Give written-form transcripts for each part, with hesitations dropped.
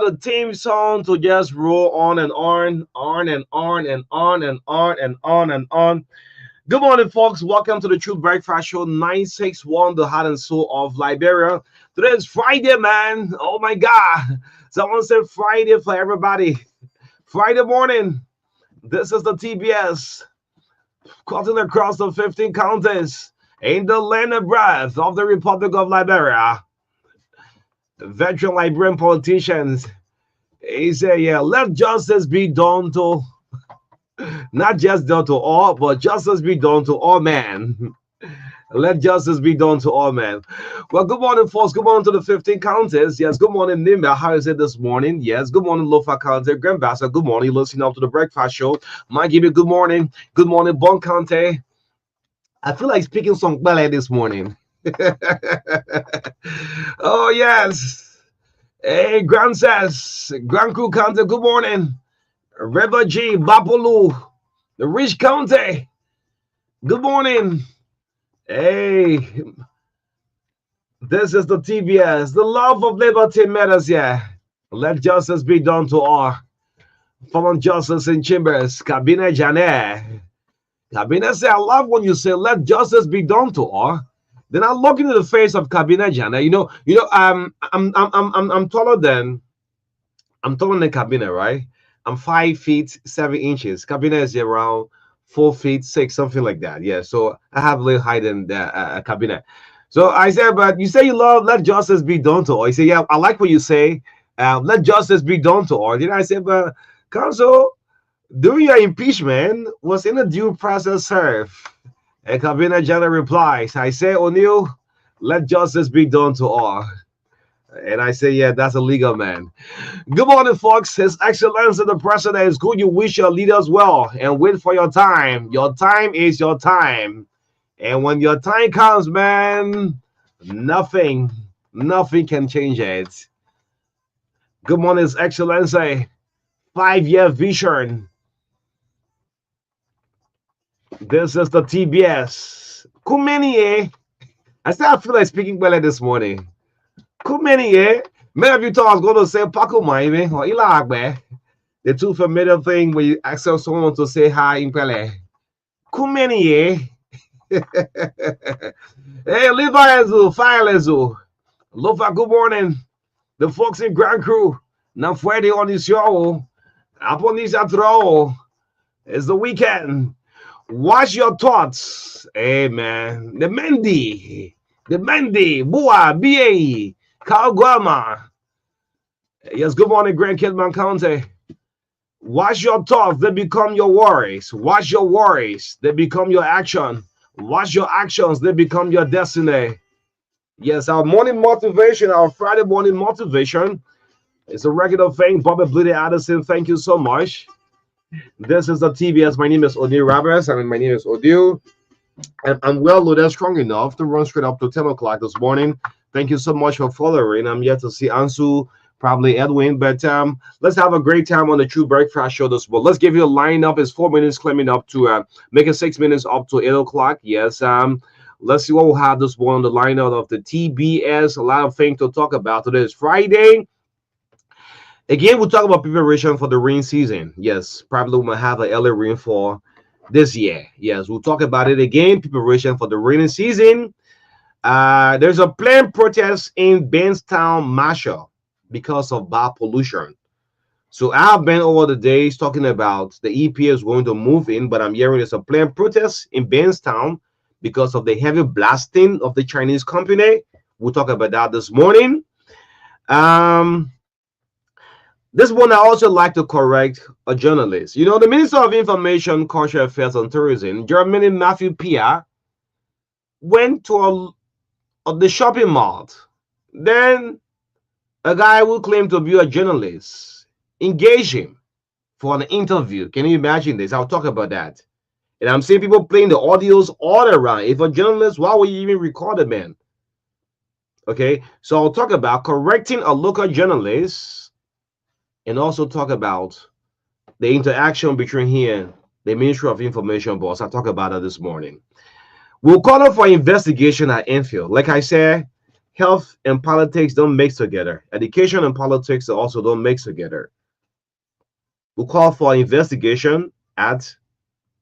for the theme song to just roll on and on and on and on and on and on and on. Good morning, folks. Welcome to the True Breakfast Show 961, the heart and soul of Liberia. Today is Friday, man. Oh my God. Someone said Friday for everybody. Friday morning. This is the TBS, cutting across the 15 counties in the land and breath of the Republic of Liberia. Veteran Liberian politicians. He said, yeah, let justice be done to, not just done to all, but justice be done to all men. Let justice be done to all men. Well, good morning, folks. Good morning to the 15 counties. Yes, good morning, Nimba. How is it this morning? Yes, good morning, Lofa County. Grandmaster, good morning. Listening up to the breakfast show. Might give you good morning. Good morning, Bon County. I feel like speaking some ballet this morning. Oh, yes. Hey, Grand says, Grand Crew County, good morning. River G, Bapolu, the Rich County, good morning. Hey, this is the TBS. The love of liberty matters, yeah. Let justice be done to all. From justice in chambers, Kabine Janet. Kabine say, I love when you say, let justice be done to all. Then I look into the face of Kabine Janet. I'm taller than Kabine, right? I'm 5 feet 7 inches. Kabine is around 4 feet 6, something like that. Yeah, so I have a little height in the Kabine. So I said, but you say you love let justice be done to all. You say, yeah, I like what you say. Let justice be done to all. Then I said, but Council, during your impeachment, was in a due process served? And Kabine General replies, I say, O'Neill, let justice be done to all. And I say, yeah, that's a legal man. Good morning, folks. His Excellency the President is good. You wish your leaders well and wait for your time. Your time is your time. And when your time comes, man, nothing can change it. Good morning, His Excellency. 5-year vision. This is the TBS. Kumeni, I still feel like speaking well this morning. Kumeni, many of you thought I was going to say Paco Maime or Ilagbe. The two familiar thing when you ask someone to say hi in Pele. Kumeni, hey, Levi Ezu, Fire Ezu. Lofa, good morning. The folks in Grand Crew. Now, Friday on this show. Upon this throw. It's the weekend. Watch your thoughts. Hey, man. The Mendy, Bua, BA, Kalguama. Yes, good morning, Grand Kidman County. Watch your thoughts, they become your worries. Watch your worries, they become your action. Watch your actions, they become your destiny. Yes, our morning motivation, our Friday morning motivation. It's a regular thing. Bobby Blitty Addison, thank you so much. This is the TBS. My name is Odile Roberts. My name is Odile. And I'm well loaded, strong enough to run straight up to 10 o'clock this morning. Thank you so much for following. I'm yet to see Ansu, probably Edwin, but let's have a great time on the True Breakfast Show this morning. Let's give you a lineup. It's 4 minutes climbing up to make it 6 minutes up to 8 o'clock. Yes, let's see what we'll have this morning on the lineup of the TBS. A lot of things to talk about. Today is Friday. Again, we'll talk about preparation for the rain season. Yes, probably we might have an early rainfall this year. Yes, we'll talk about it again. Preparation for the rainy season. There's a planned protest in Bainstown, Marshall, because of bad pollution. So I've been over the days talking about the EPA is going to move in, but I'm hearing there's a planned protest in Bainstown because of the heavy blasting of the Chinese company. We'll talk about that this morning. This one I also like to correct a journalist. You know, the Minister of Information, Cultural Affairs and Tourism, Germany Matthew Pia, went to the shopping mall. Then a guy who claimed to be a journalist engaged him for an interview. Can you imagine this? I'll talk about that. And I'm seeing people playing the audios all around. If a journalist, why would you even record a man? Okay, so I'll talk about correcting a local journalist and also talk about the interaction between he and the Ministry of Information boss. I'll talk about that this morning. We'll call up for investigation at Enfield. Like I said, Health and politics don't mix together. Education and politics also don't mix together. We call for investigation at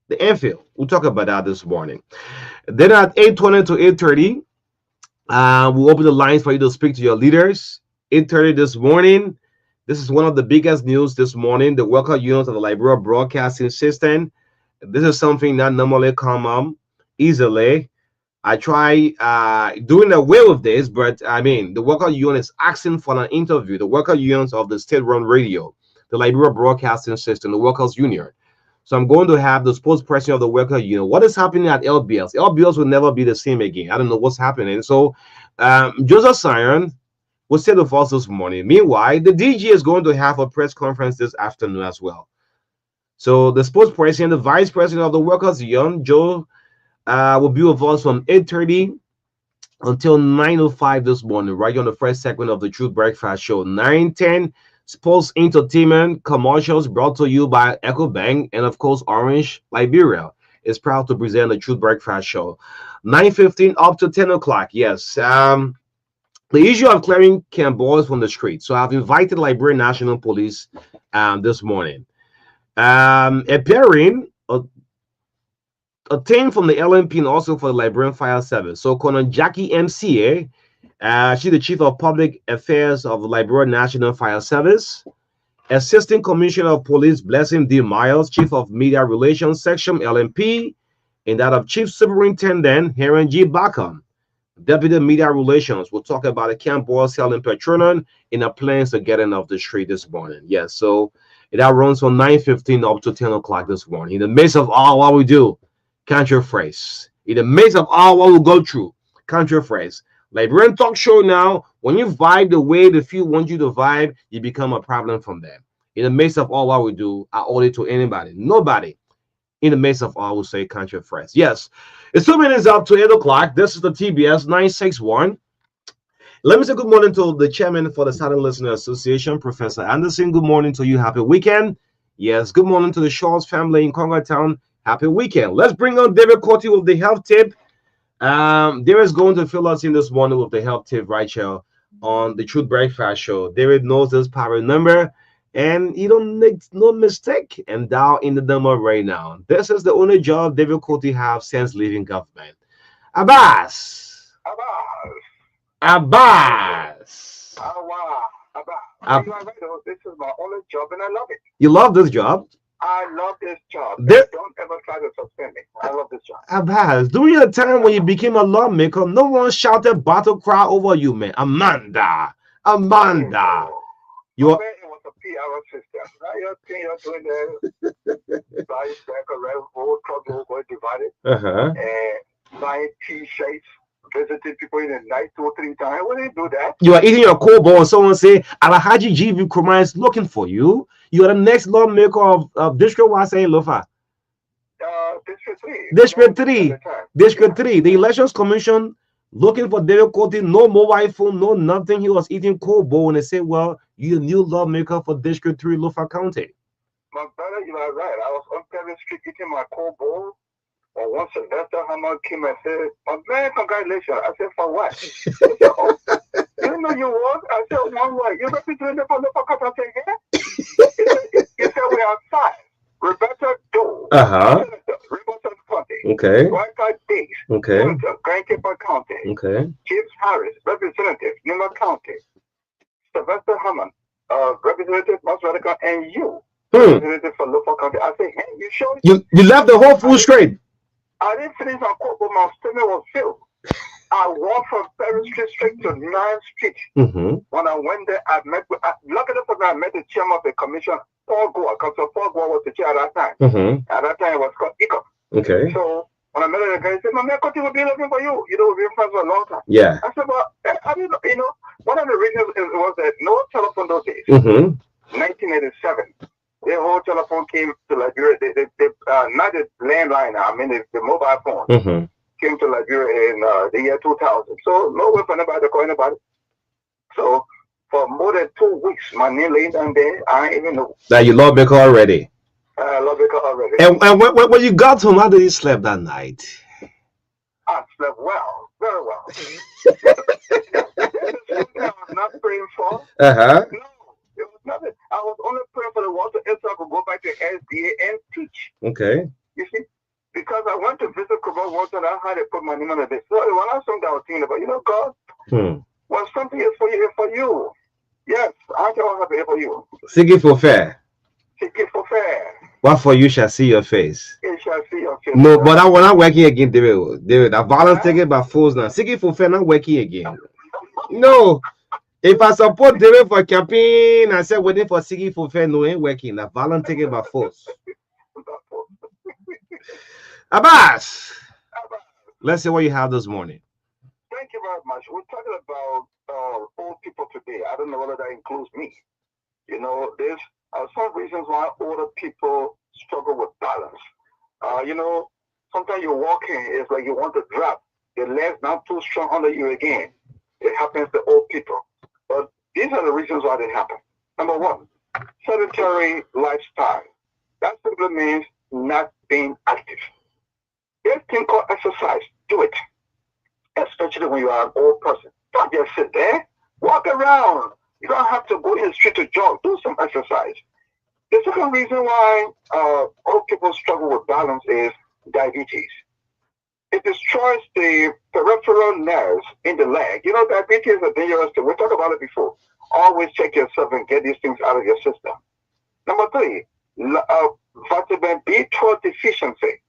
the Anfield. We'll talk about that this morning. Then at 8:20 to 8:30, we'll open the lines for you to speak to your leaders. 8:30 this morning. This is one of the biggest news this morning. The worker unions of the Liberia Broadcasting System. This is something that normally come up easily. I try doing away with this, but I mean, the worker union is asking for an interview. The worker unions of the state-run radio, the Liberia Broadcasting System, the workers union. So I'm going to have the spokesperson of the worker union. What is happening at LBS? LBS will never be the same again. I don't know what's happening. So Joseph Sion will say with us this morning. Meanwhile, the DG is going to have a press conference this afternoon as well. So the spokesperson, the vice president of the workers union, Joe, will be with us from 8:30 until 9:05 this morning, right on the first segment of the Truth Breakfast Show. 9:10 sports entertainment commercials brought to you by EcoBank and of course Orange Liberia is proud to present the Truth Breakfast Show. 9:15 up to 10 o'clock. Yes. The issue of clearing camp boys from the street. So I've invited Liberian National Police this morning. Appearing a team from the LMP and also for the Liberian Fire Service. So Colonel Jackie MCA, she's the Chief of Public Affairs of the Liberian National Fire Service. Assistant Commissioner of Police Blessing D. Miles, Chief of Media Relations Section LMP, and that of Chief Superintendent Heron G. Backham, Deputy Media Relations. We'll talk about the camp boys selling petroleum in the plans to getting off the street this morning. Yes, so that runs from 9:15 up to 10 o'clock this morning. In the midst of all what we do, country phrase. In the midst of all what we go through, country phrase. Liberian talk show now, when you vibe the way the few want you to vibe, you become a problem from them. In the midst of all what we do, I owe it to anybody. Nobody. In the midst of all, will say country phrase. Yes. It's 2 minutes up to 8 o'clock. This is the TBS 961. Let me say good morning to the chairman for the Southern Listener Association, Professor Anderson. Good morning to you. Happy weekend. Yes. Good morning to the Shaw's family in Congo Happy weekend. Let's bring on David Corty with the health tip. David is going to fill us in this morning with the health tip right here on the Truth Breakfast Show. David knows this power number, and you don't make no mistake and dial in the number right now. This is the only job David Corty has since leaving government. Abbas. Abbas. This is my only job, and I love it. You love this job? I love this job. Don't ever try to suspend me. I love this job. Abbas, during the time when you became a lawmaker, no one shouted battle cry over you, man. Amanda. You are. It was a PR system. Now you're doing the size railroad, trouble, divided, and buying T-shapes, visiting people in the night 2 or 3 times. When you do that, you are eating your cold ball and someone say, Alhaji GV Kurma is looking for you. You are the next lawmaker of District Wasa Lofa. District 3. District 3. The Elections Commission looking for David Corty, no mobile phone, no nothing. He was eating cold ball and they said, well, you're a new lawmaker for District 3 Lofa County. My brother, you are right. I was on Perry Street eating my cold ball. Or once Sylvester Hammer came and said, oh, man, congratulations. I said, for what? He said, oh, you know you was? I said, one way. You represented for the fuck up. I said, yeah. He said, we are 5. Rebecca Doe. Riverton County. Okay. Waka Days. Okay. Grand Cape County. Okay. James Harris, representative, Nima County. Sylvester Hammond, representative, Most Radical, and you, representative for Lofa County. I said, hey, you sure? You left the whole full straight. I didn't finish my court, but my stomach was filled. I walked from Perry Street straight to 9th Street. When I went there, I met with, luckily for me, I met the chairman of the commission, Paul Goa, because Paul Goa was the chair at that time. At that time, it was called ICO. Okay. So when I met the guy, he said, my man, Corty will be looking for you. You know, we've been friends for a long time. Yeah. I said, well, I mean, you know, one of the reasons was that no telephone those days. 1987. The whole telephone came to Liberia. Not the landline, I mean the mobile phone came to Liberia in the year 2000. So no way for anybody to call anybody. So for more than 2 weeks, my name laid down there. I ain't even know. Now you love Baker already. I love Baker already. And when you got home, how did you sleep that night? I slept well, very well. something I was not praying for. Uh-huh. No, it was nothing. I was only praying for the water so I could go back to SDA and teach. Okay. You see, because I went to visit Kuba once and I had to put my name on it. So when I was something I was thinking about, God, when something is for you, it's for you. Yes, I can have it for you. Seek it for fair. Seek it for fair. What for you shall see your face. It shall see your face. No, but I want not working again, David. I volunteer by force now. Seek it for fair, not working again. No. If I support David for campaign, I said waiting for seeking for fair, no ain't working. I volunteer by force. Abbas, let's see what you have this morning. Thank you very much. We're talking about old people today. I don't know whether that includes me. There's some reasons why older people struggle with balance. Sometimes you're walking, it's like you want to drop. Your legs not too strong under you again. It happens to old people. But these are the reasons why they happen. Number one, sedentary lifestyle. That simply means not being active. There's a thing called exercise. Do it. Especially when you are an old person. Don't just sit there. Walk around. You don't have to go in the street to jog. Do some exercise. The second reason why old people struggle with balance is diabetes. It destroys the peripheral nerves in the leg. Diabetes is a dangerous thing. We talked about it before. Always check yourself and get these things out of your system. Number three, vitamin B12 deficiency.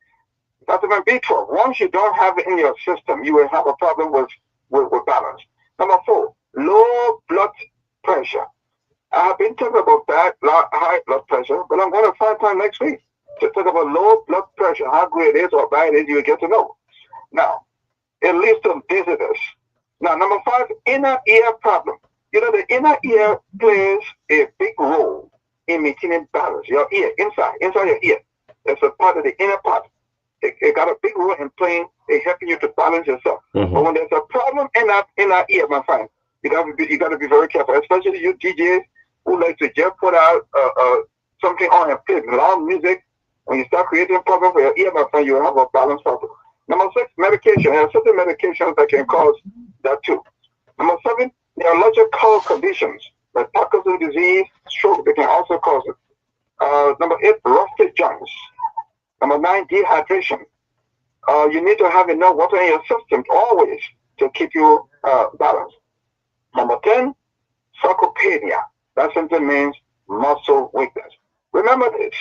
Vitamin B12, once you don't have it in your system, you will have a problem with balance. Number four, low blood pressure. I have been talking about that, high blood pressure, but I'm going to find time next week to talk about low blood pressure, how good it is or bad it is, you will get to know. Now, it leads to dizziness. Now, number five, inner ear problem. The inner ear plays a big role in maintaining balance. Your ear, inside your ear, it's a part of the inner part. It got a big role in helping you to balance yourself. Mm-hmm. But when there's a problem in that ear, my friend, you got to be very careful, especially you DJs who like to just put out something on and play loud music. When you start creating problems for your ear, my friend, you will have a balance problem. Number six, medication. There are certain medications that can cause that too. Number seven, neurological conditions like Parkinson's disease, stroke, they can also cause it. Number eight, rusted joints. Number nine, dehydration. You need to have enough water in your system always to keep you balanced. Number 10, sarcopenia. That simply means muscle weakness. Remember this.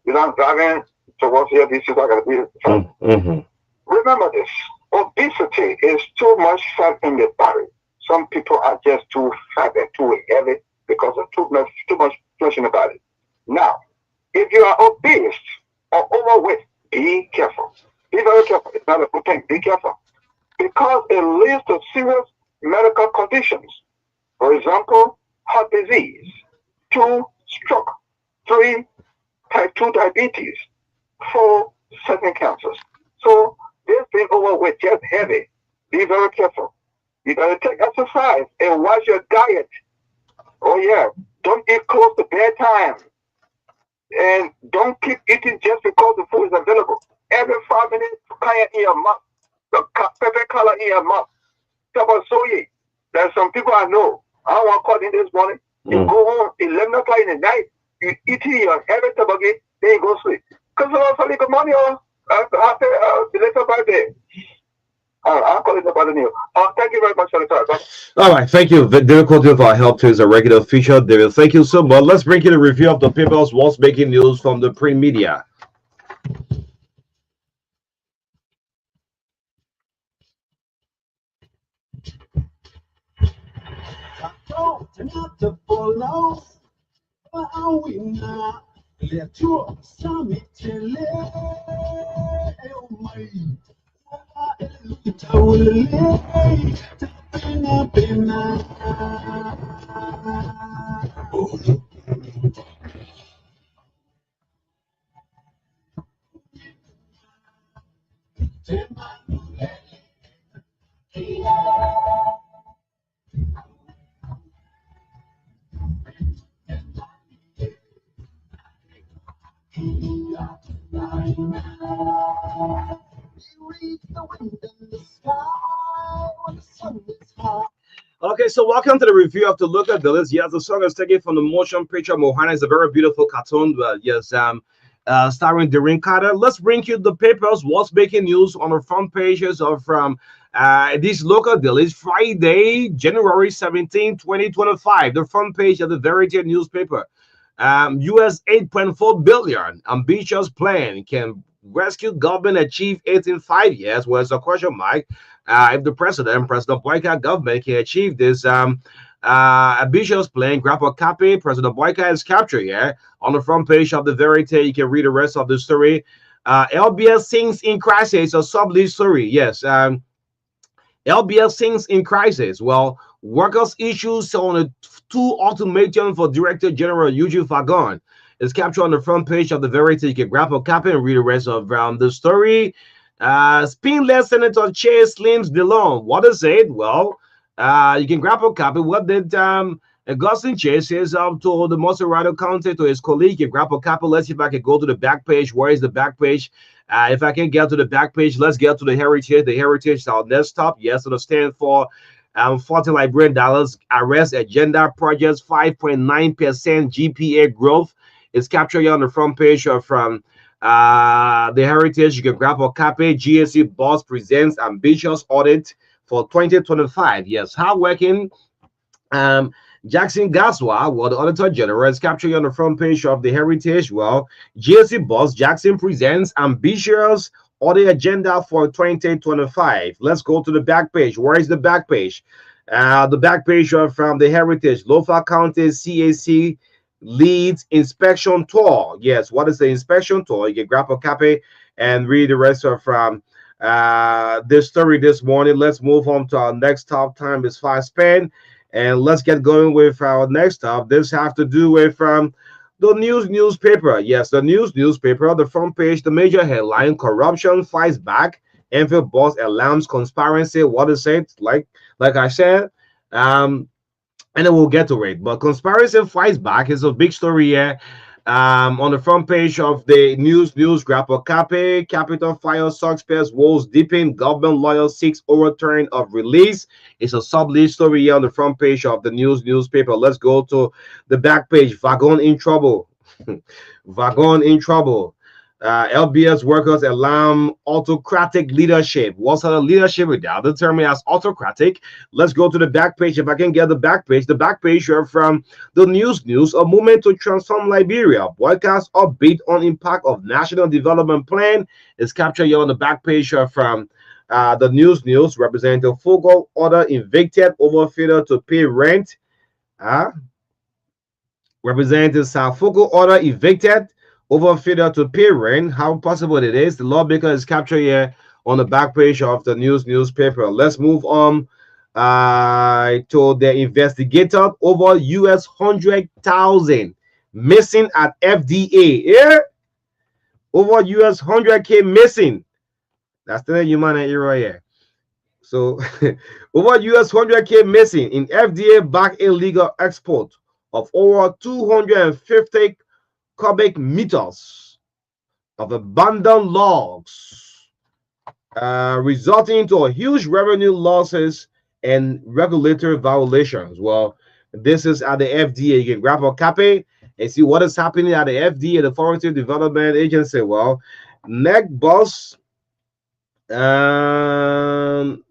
I'm driving towards here. This is not going to be fun. Mm-hmm. Remember this. Obesity is too much fat in the body. Some people are just too fat and too heavy because of too much flesh in the body. Now, if you are obese or overweight, be careful. Be very careful. It's not a good thing. Be careful. Because it leads to serious medical conditions. For example, heart disease. 2, stroke. 3, type 2 diabetes. 4, certain cancers. So this being overweight, just heavy. Be very careful. You got to take exercise and watch your diet. Oh yeah. Don't eat close to bedtime. And don't keep eating just because the food is available. Every 5 minutes, kaya in your mouth. The pepper color in your mouth. Talk about soy. There's some people I know. I don't want to call in this morning. You go home 11 o'clock in the night. You eat your heavy toboggan, then you go sleep. Because also good morning, after the later birthday. I'll call it about the new. Thank you very much for the time. All right, thank you. David Cotton for our help to is a regular feature. David, thank you so much. Let's bring you a review of the papers what's making news from the print media. Okay, so welcome to the review of the local dailies. Yes, the song is taken from the motion picture Mohana. Is a very beautiful cartoon. Yes, starring Doreen Carter. Let's bring you the papers. What's making news on the front pages of these local dailies. Friday, January 17, 2025. The front page of the Verity newspaper. U.S. 8.4 billion ambitious plan can rescue government achieve it in 5 years. Well, it's a question mark. If the President Boyka government can achieve this ambitious plan, grab a copy. President Boyka is captured here on the front page of the Verity. You can read the rest of the story. LBS sings in crisis, a sub-lead story. Yes, LBS sings in crisis. Well, workers issues on a two ultimatum for Director General Eugene Fagon is captured on the front page of the Verity. You can grab a copy and read the rest of the story. Spinless Senator Chase Slims Delon. What is it? Well, you can grab a copy. What did Augustine Chase says to the Monserrato County to his colleague? You can grab a copy. Let's see if I can go to the back page. Where is the back page? If I can get to the back page, let's get to the heritage. The heritage is our next stop. Yes, it'll stand for 40 Liberian dollars. Arrest agenda projects 5.9% GPA growth is captured here on the front page from the heritage. You can grab a copy. GSC boss presents ambitious audit for 2025. Yes, hardworking Jackson Gaswa, well, the Auditor General, is captured on the front page of the heritage. Well, GSC boss Jackson presents ambitious audit agenda for 2025. Let's go to the back page. Where is the back page? The back page from the heritage. Lofa County CAC leads inspection tour. Yes, what is the inspection tour? You can grab a copy and read the rest of this story this morning. Let's move on to our next top. Time is fast spent, and let's get going with our next stop. This has to do with the newspaper. Yes, the newspaper. The front page, the major headline: corruption fights back. Enfield boss alarms conspiracy. What is it? Like I said, and then we'll get to it. But conspiracy fights back is a big story here. On the front page of the news, grab a copy. Capital Fire suspects woes deepen. Government lawyer seeks overturn of release. It's a sub-lead story here on the front page of the newspaper. Let's go to the back page. Wagon in trouble. Wagon in trouble. LBS workers alarm autocratic leadership. What's the leadership without the term as autocratic? Let's go to the back page. If I can get the back page from the news, a movement to transform Liberia. Broadcast upbeat on impact of national development plan is captured here on the back page from the news. Representative Fogo order evicted over failure to pay rent. Representative Fogo order evicted over failure to pay rent. How possible it is? The lawmaker is captured here on the back page of the newspaper. Let's move on to the investigator over US 100,000 missing at FDA. Yeah, over US 100K missing. That's the human error here. So over US 100K missing in FDA back illegal export of over 250 cubic meters of abandoned logs, resulting into huge revenue losses and regulatory violations. Well, this is at the FDA. You can grab a copy and see what is happening at the FDA, the Forestry Development Agency. Well, neck boss, nope.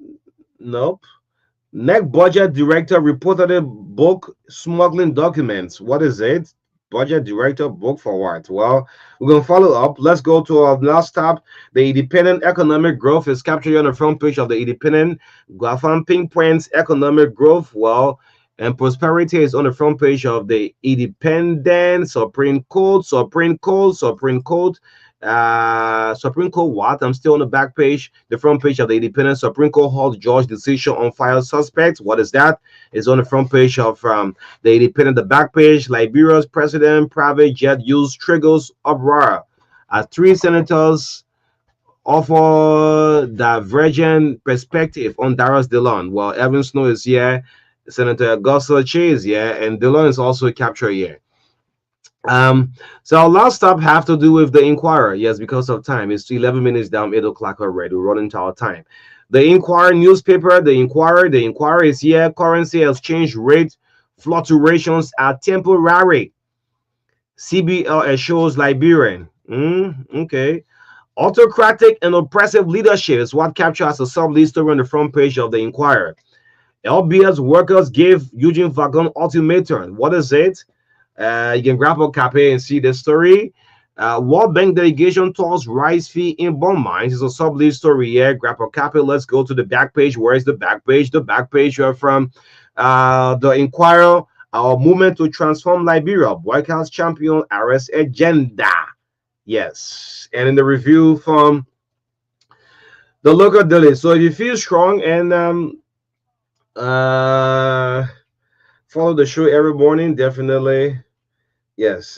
Neck budget director reportedly book smuggling documents. What is it? Budget director book for what? Well, we're going to follow up. Let's go to our last stop. The independent economic growth is captured on the front page of the independent. Guafan pinpoints economic growth. Well, and prosperity is on the front page of the independent. Supreme Court. Supreme Court what? I'm still on the back page, the front page of the Independent. Supreme Court holds George decision on fire suspects. What is that? It's on the front page of the Independent. The back page, Liberia's president private jet used triggers uproar as three senators offer divergent perspective on Darius Dillon. Well, Evan Snow is here, Senator Augusta Chase is here, and Dillon is also captured here. So our last stop have to do with the Inquirer. Yes, because of time. It's 11 minutes down, 8 o'clock already. We're running to our time. The Inquirer newspaper, the Inquirer is here. Currency exchange rate fluctuations are temporary. CBL shows Liberian. Okay. Autocratic and oppressive leadership is what captures a sub-lead story on the front page of the Inquirer. LBS workers gave Eugene Vagon ultimatum. What is it? You can grab a copy and see the story. World Bank delegation talks rise fee in bond mines is a sub-lead story here. Grab a copy. Let's go to the back page. Where is the back page? The back page from the Inquirer. Our movement to transform Liberia. White House champion arrest agenda. Yes. And in the review from the local daily. So if you feel strong and follow the show every morning, definitely. Yes.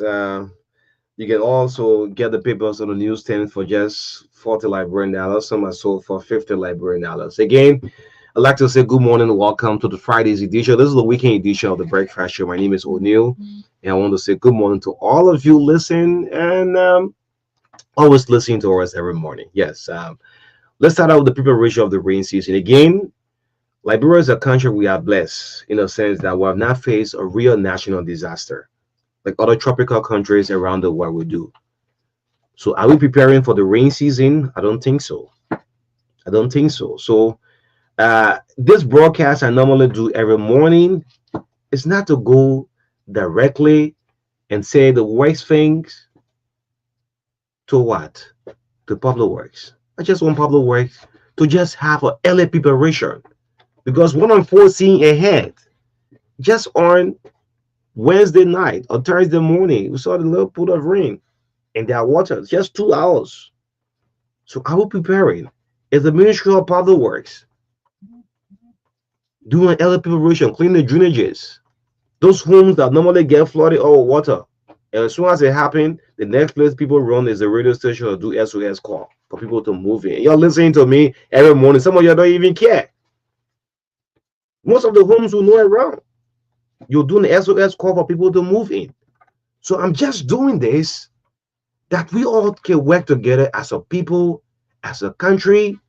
You can also get the papers on the newsstand for just $40 Liberian. Some are sold for $50 Liberian. Again, I'd like to say good morning and welcome to the Friday's edition. This is the weekend edition of the Breakfast Show. My name is O'Neill, and I want to say good morning to all of you listening and always listening to us every morning. Yes, let's start out with the preparation of the rain season. Again, Liberia is a country we are blessed in a sense that we have not faced a real national disaster like other tropical countries around the world will do. So are we preparing for the rain season? I don't think so. I don't think so. So this broadcast I normally do every morning is not to go directly and say the worst things to what? To public works. I just want public works to just have an early preparation. Because what I'm foreseeing ahead, just on Wednesday night or Thursday morning, we saw the little put of rain in their water, just 2 hours. So are we preparing? Is the Ministry of Public Works doing early preparation, clean the drainages? Those homes that normally get flooded or water. And as soon as it happens, the next place people run is the radio station or do SOS call for people to move in. You're listening to me every morning. Some of you don't even care. Most of the homes will know around. You're doing the SOS call for people to move in. So I'm just doing this that we all can work together as a people, as a country,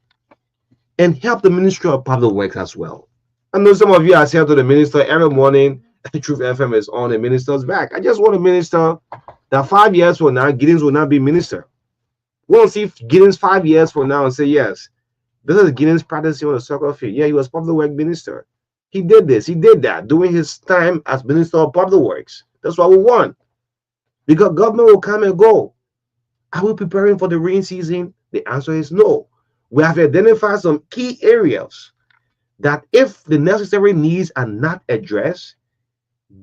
and help the Ministry of Public Works as well. I know some of you are saying to the minister every morning, Truth FM is on the minister's back. I just want a minister that 5 years from now, Giddens will not be minister. We won't see Giddens 5 years from now and say, yes, this is Giddens practicing on the soccer field. Yeah, he was public work minister. He did this, he did that during his time as Minister of Public Works. That's what we want. Because government will come and go. Are we preparing for the rain season? The answer is no. We have identified some key areas that if the necessary needs are not addressed,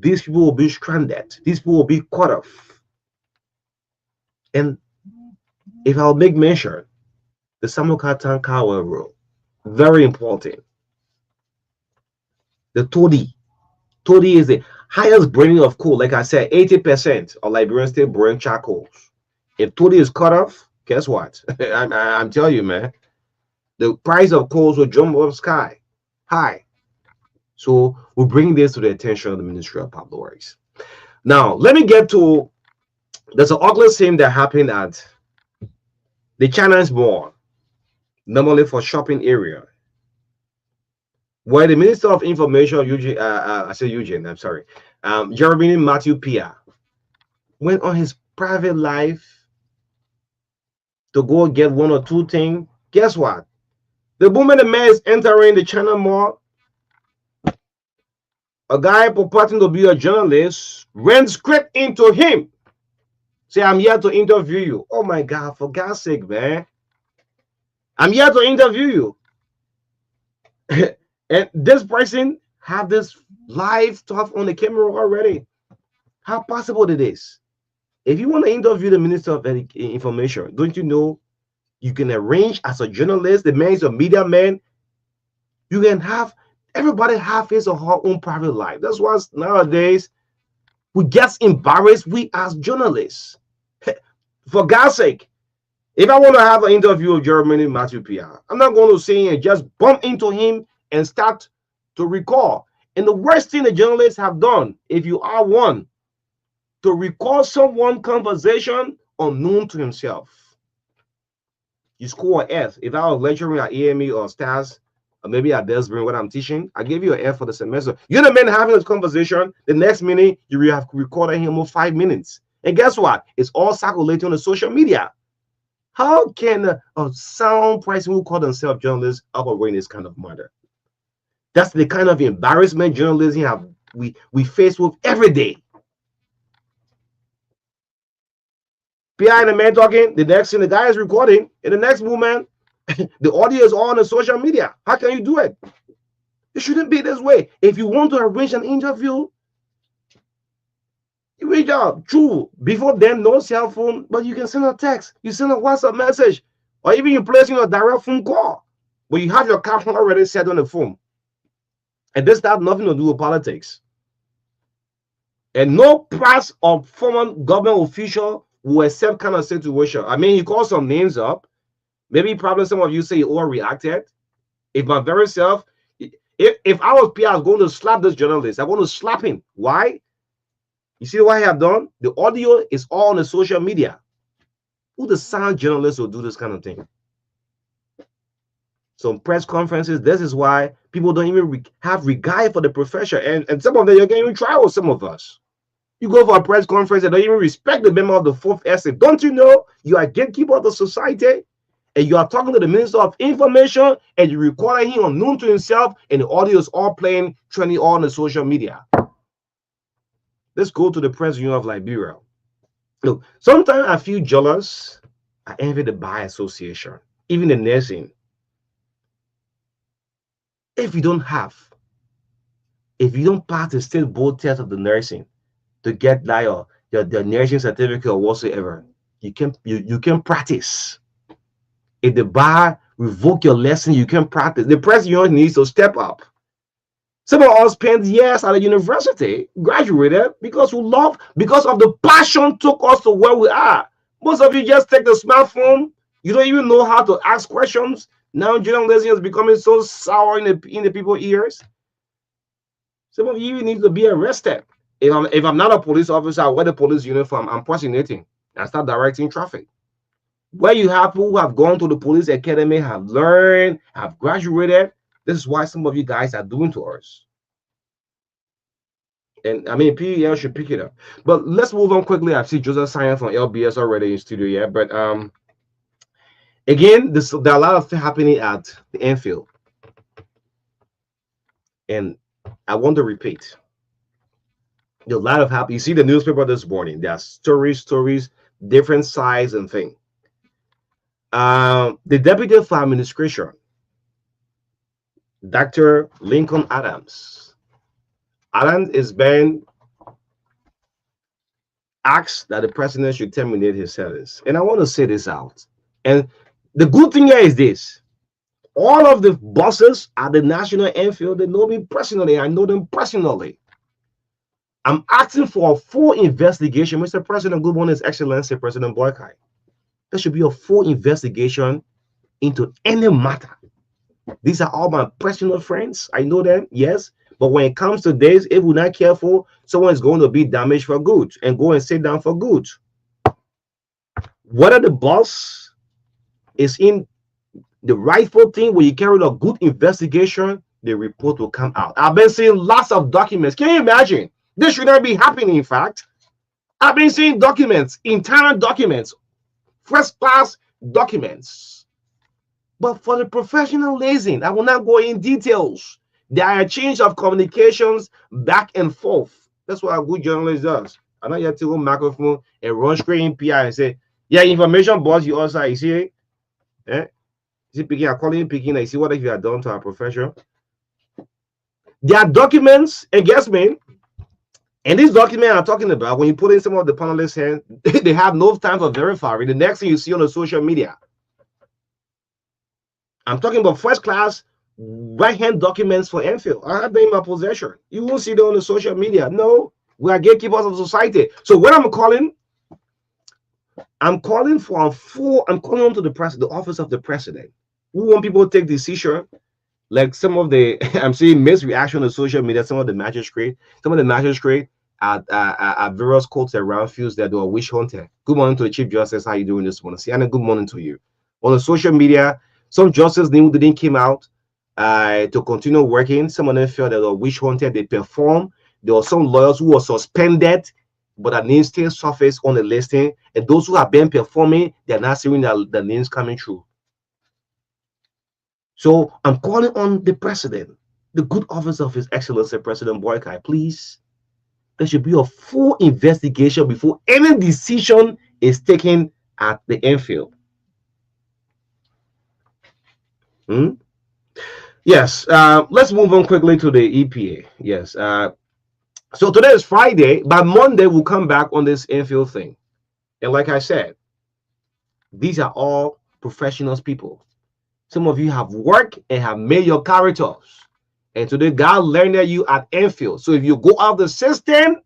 these people will be stranded. These people will be cut off. And if I'll make mention, the Samukatan Kawa rule, very important. The Todi. Todi is the highest burning of coal. Like I said, 80% of Liberians still burn charcoals. If Todi is cut off, guess what? I'm telling you, man, the price of coals will jump up sky high. So we're bringing this to the attention of the Ministry of Public Works. Now, let me get to, there's an ugly scene that happened at the China's Mall, normally for shopping area, where the Minister of Information, Jeremy Matthew Pia, went on his private life to go get one or two things. Guess what? The moment the man is entering the China Mall, a guy purporting to be a journalist ran straight into him. Say, I'm here to interview you. Oh my God, for God's sake, man. I'm here to interview you. And this person have this live stuff on the camera already. How possible it is? If you want to interview the Minister of Information, don't you know you can arrange as a journalist, the man is a media man, you can have everybody have his or her own private life. That's why nowadays we get embarrassed, we as journalists. For God's sake, if I want to have an interview with Jeremy Matthew Pia, I'm not going to say and just bump into him and start to recall. And the worst thing the journalists have done, if you are one, to recall someone's conversation unknown to himself. You score an F. If I was lecturing at AME or STARS, or maybe at Desbury, what I'm teaching, I give you an F for the semester. You're the man having this conversation. The next minute, you have recorded him for 5 minutes. And guess what? It's all circulating on the social media. How can a sound person who call themselves journalists operate this kind of matter? That's the kind of embarrassment journalism we face with every day. Behind the man talking, the next thing the guy is recording, in the next moment, the audio is all on the social media. How can you do it? It shouldn't be this way. If you want to arrange an interview, you reach out. True, before then, no cell phone, but you can send a text, you send a WhatsApp message, or even you place a direct phone call, but you have your caption already set on the phone. And this has nothing to do with politics. And no past or former government official will accept kind of situation. I mean, he called some names up. Maybe probably some of you say he overreacted. If my very self, if I was PR, I was going to slap this journalist. I'm going to slap him. Why? You see what I have done? The audio is all on the social media. Who the sound journalist will do this kind of thing? Some press conferences, this is why people don't even have regard for the profession. And some of them, you're getting in trial with some of us. You go for a press conference and don't even respect the member of the fourth estate. Don't you know you are a gatekeeper of the society? And you are talking to the Minister of Information and you recording him unknown to himself, and the audio is all playing, trending all on the social media. Let's go to the Press Union of Liberia. Look, sometimes I feel jealous. I envy the Bar Association, even the nursing. If you don't pass the state board test of the nursing to get like your nursing certificate or whatsoever, you can practice. If the bar revoke your lesson, you can practice. The Press Union needs to step up. Some of us spent years at a university, graduated because we love, because of the passion took us to where we are. Most of you just take the smartphone. You don't even know how to ask questions. Now journalism is becoming so sour in the people's ears. Some of you need to be arrested. If I'm not a police officer, I wear the police uniform, I'm personating and start directing traffic. Where you have people who have gone to the police academy, have learned, have graduated. This is why some of you guys are doing to us. And I mean, PEL should pick it up. But let's move on quickly. I see Joseph signing from LBS already in studio, yeah. But again, there are a lot of things happening at the Anfield. And I want to repeat. There's a lot of happening. You see the newspaper this morning. There are stories, different size and thing. The Deputy for Administration, Dr. Lincoln Adams. Adams is being asked that the president should terminate his service. And I want to say this out. And the good thing here is this. All of the bosses at the National Airfield, they know me personally. I know them personally. I'm asking for a full investigation. Mr. President, good morning, His Excellency President Boykai. There should be a full investigation into any matter. These are all my personal friends. I know them, yes. But when it comes to this, if we're not careful, someone is going to be damaged for good and go and sit down for good. Whether the boss is in the rightful thing, when you carry out a good investigation, the report will come out. I've been seeing lots of documents. Can you imagine? This should not be happening, in fact. I've been seeing documents, internal documents, first class documents. But for the professional lazing, I will not go in details. There are a change of communications back and forth. That's what a good journalist does. I know you have to go microphone and run straight in PR and say, yeah, information boss, you also, you see, you see picking, I call him picking, I see what you have done to our profession. There are documents, and guess me, and this document I'm talking about, when you put in some of the panelists' hands, they have no time for verifying. The next thing you see on the social media. I'm talking about first class right-hand documents for Enfield. I have them in my possession. You won't see them on the social media. No, we are gatekeepers of society. So what I'm calling for a full, I'm calling on to the office of the president. We want people to take decision. Like some of the, I'm seeing misreaction on social media, some of the magistrate at various courts around feels that they were witch hunter. Good morning to the Chief Justice. How you doing this morning? Sienna, good morning to you. on the social media. Some justice didn't came out to continue working. Some of them felt that the witch hunted they performed. There were some lawyers who were suspended, but their names still surfaced on the listing. And those who have been performing, they're not seeing the names coming through. So I'm calling on the president, the good office of His Excellency President Boykai, please. There should be a full investigation before any decision is taken at the infield. Yes, let's move on quickly to the EPA. Yes, so today is Friday. By Monday, we'll come back on this infield thing. And like I said, these are all professionals people. Some of you have worked and have made your characters. And today, God learned you at infield. So if you go out the system,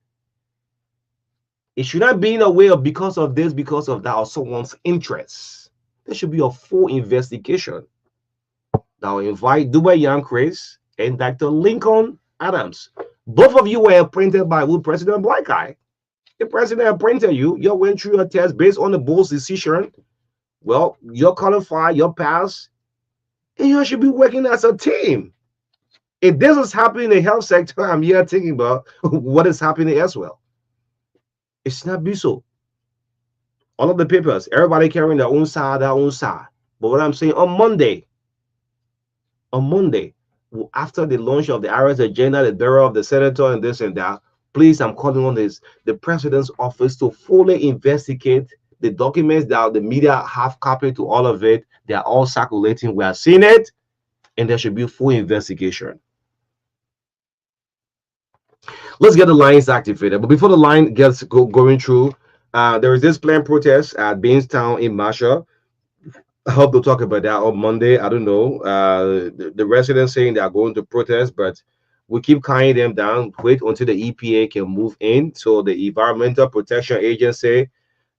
it should not be in a way of because of this, because of that, or someone's interest. There should be a full investigation. Now invite Dubai Young Chris and Dr. Lincoln Adams. Both of you were appointed by President Black Eye. The president appointed you. You went through your test based on the board's decision. Well, you're qualified, you're passed, and you should be working as a team. If this is happening in the health sector, I'm here thinking about what is happening as well. It's not be so. All of the papers, everybody carrying their own side, their own side. But what I'm saying, on Monday, after the launch of the IRS agenda, the burial of the senator and this and that, please, I'm calling on the president's office to fully investigate the documents that the media have copied to all of it. They are all circulating. We are seeing it, and there should be full investigation. Let's get the lines activated. But before the line gets going through, there is this planned protest at Bainstown in Marshall. I hope to talk about that on Monday. I don't know. The residents saying they are going to protest, but we keep calming them down. Wait until the EPA can move in. So the Environmental Protection Agency,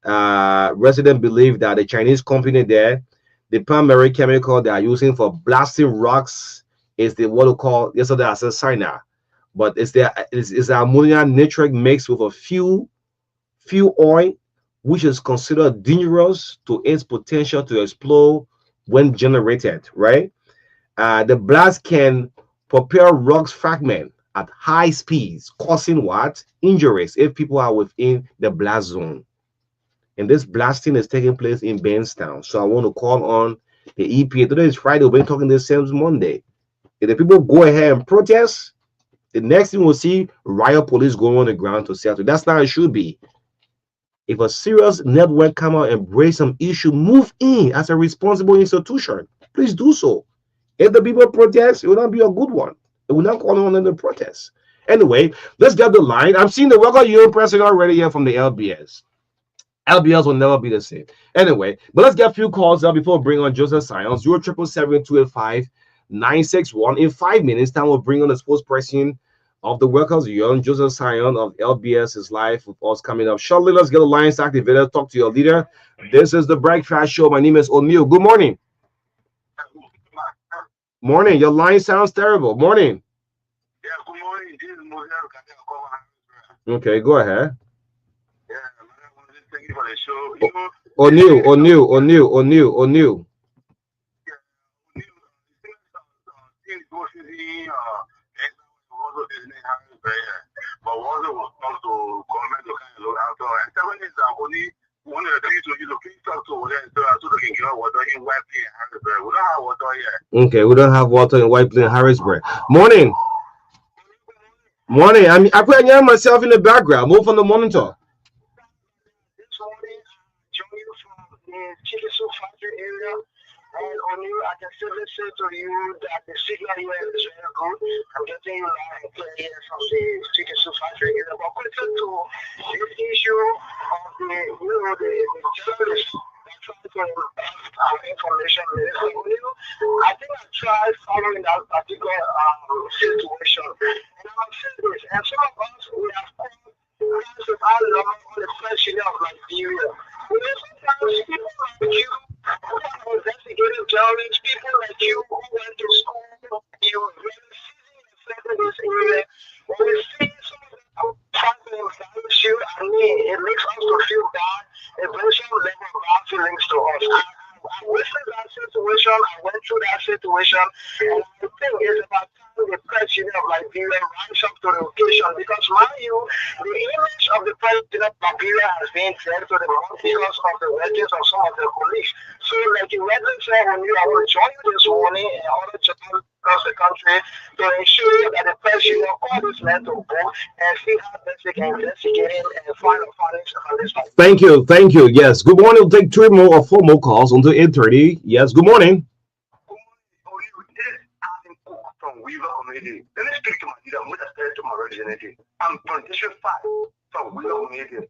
residents believe that the Chinese company there, the primary chemical they are using for blasting rocks is the what we call yesterday I said cyanide, but it's the ammonium nitrate mixed with a fuel oil, which is considered dangerous to its potential to explode when generated, right? The blast can propel rocks fragment at high speeds, causing what? Injuries if people are within the blast zone. And this blasting is taking place in Bainstown. So I want to call on the EPA. Today is Friday. We've been talking this since Monday. If the people go ahead and protest, the next thing we'll see riot police going on the ground to settle. That's not how it should be. If a serious network come out and raise some issue, move in as a responsible institution. Please do so. If the people protest, it will not be a good one. It will not call on them to protest. Anyway, let's get the line. I'm seeing the Worker Union president already here from the LBS. LBS will never be the same. Anyway, but let's get a few calls up before we bring on Joseph Sion. 077-285-961. In 5 minutes, time we'll bring on the spokesperson of the Workers Union, Joseph Sion of LBS is live with us coming up shortly. Let's get the lines activated. Talk to your leader. This is the Breakfast Show. My name is O'Neill. Good morning. Morning. Your line sounds terrible. Morning. Yeah, good morning. This is Moses. Okay, go ahead. Yeah, thank you for the show. You know, O'Neill. But once it was come to government to kind of look after, and 7 days are only one of the things to you to please talk to them so they can get water in White Plain, Harrisburg. We don't have water here. Okay, we don't have water in White Plain, Harrisburg. Morning. Morning. I put myself in the background. Move on the monitor. This morning, joining you from the chicken soup factory area. And O'Neill, I can simply say to you that the signal here is very good. I'm getting you live and clear here from the chicken soup factory area. But quickly to this issue of the terrorists that try to impact our information. O'Neill, I think I tried following that particular situation. And I'm saying this, and some of us, we have come with our love on the first year of Nigeria. You know, sometimes people like you, who are investigative journalists, people like you who went to school, you really seasoned yourself in this area. When we see some of them trying to embarrass you, I mean, it makes us to feel bad. It brings some level of bad feelings to us. I situation. And I think it's about time the president of Liberia rise up to the occasion because, mind you, the image of the president of Liberia has been said to the officers of the residents of some of the police. So, like you rightly said, when you are going to join you this morning in order to come across the country to ensure that the president all these men to vote and see how best they can investigate him and find a findings on this matter. Thank you. Thank you. Yes. Good morning. We'll take three more or four more calls until 8:30. Yes. Good morning. From Weaver Community. Let me speak to my leader. I'm going to say to my representative. I'm from District 5 from Weaver Community.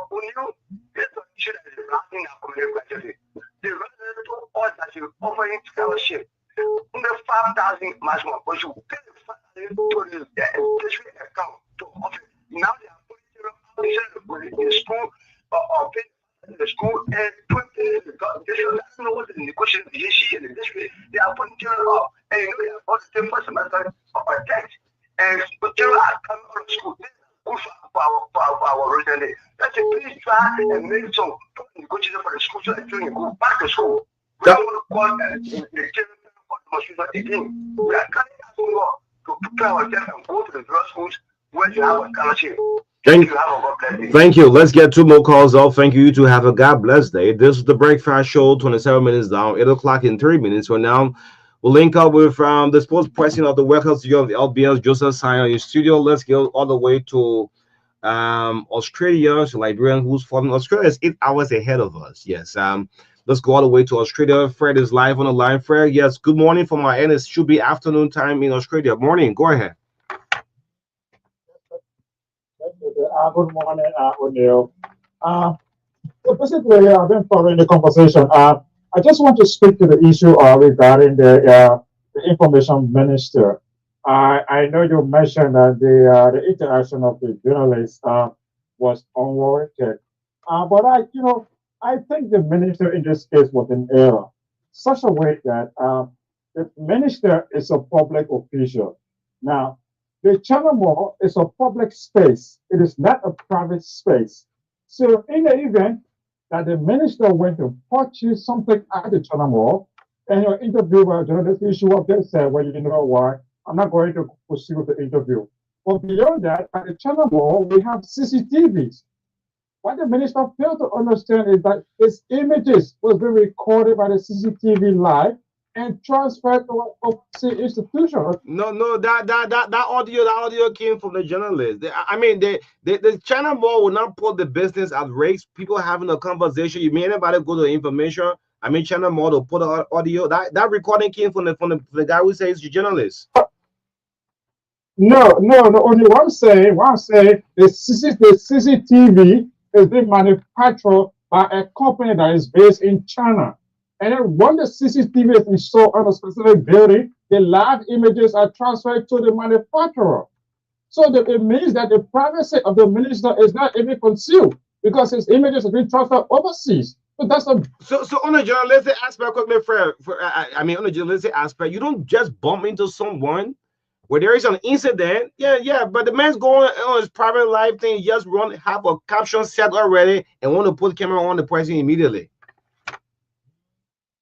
When you get the issue that is blocking our community gradually, the resident to us that you offering scholarship under 5,000 maximum, but you pay 5,000 to the district account to offer. Now they are putting it in the school or pay the school and put it in the district. I don't know what the negotiation is in the district. They are putting it up. And you know, they are putting the first semester or text. And but they are coming from school. Good for our resident. Let's say, please try and make some negotiation for the school so that you go back to school. We don't want to call the children for the mosquito again. We are coming to prepare ourselves and go to the girls' schools where you have a scholarship. Thank you. Let's get two more calls off. Thank you. You to have a God bless day. This is the Breakfast Show, 27 minutes down, 8 o'clock in 3 minutes. So now we'll link up with the sports president of the Workers Studio of the LBS, Joseph Sion in studio. Let's go all the way to Australia, so Liberian who's following. Australia is 8 hours ahead of us. Yes. Let's go all the way to Australia. Fred is live on the line. Fred, yes. Good morning from my end. It should be afternoon time in Australia. Morning. Go ahead. Good morning, O'Neill. Basically, I've been following the conversation. I just want to speak to the issue regarding the information minister. I know you mentioned that the interaction of the journalist was unwarranted, but I think the minister in this case was in error, such a way that the minister is a public official. Now, the Channel Mall is a public space. It is not a private space. So in the event that the minister went to purchase something at the Channel Mall, and your interviewer, journalist issue up there said, well, you know what, I'm not going to proceed with the interview. But beyond that, at the Channel Mall, we have CCTVs. What the minister failed to understand is that his images was being recorded by the CCTV live and transferred to an institution. No, that audio came from the journalist. The Channel Mall will not put the business at risk. People having a conversation. You may anybody go to the information. Channel Mall to put an audio. That recording came from the guy who says the journalist. No. Only one say the CCTV is being manufactured by a company that is based in China. And then when the CCTV is installed on a specific building, the live images are transferred to the manufacturer. So it means that the privacy of the minister is not even concealed because his images have been transferred overseas. So that's so on the journalistic aspect, on the journalistic aspect, you don't just bump into someone where there is an incident. Yeah, but the man's going on his private life thing. He just have a caption set already and want to put camera on the person immediately.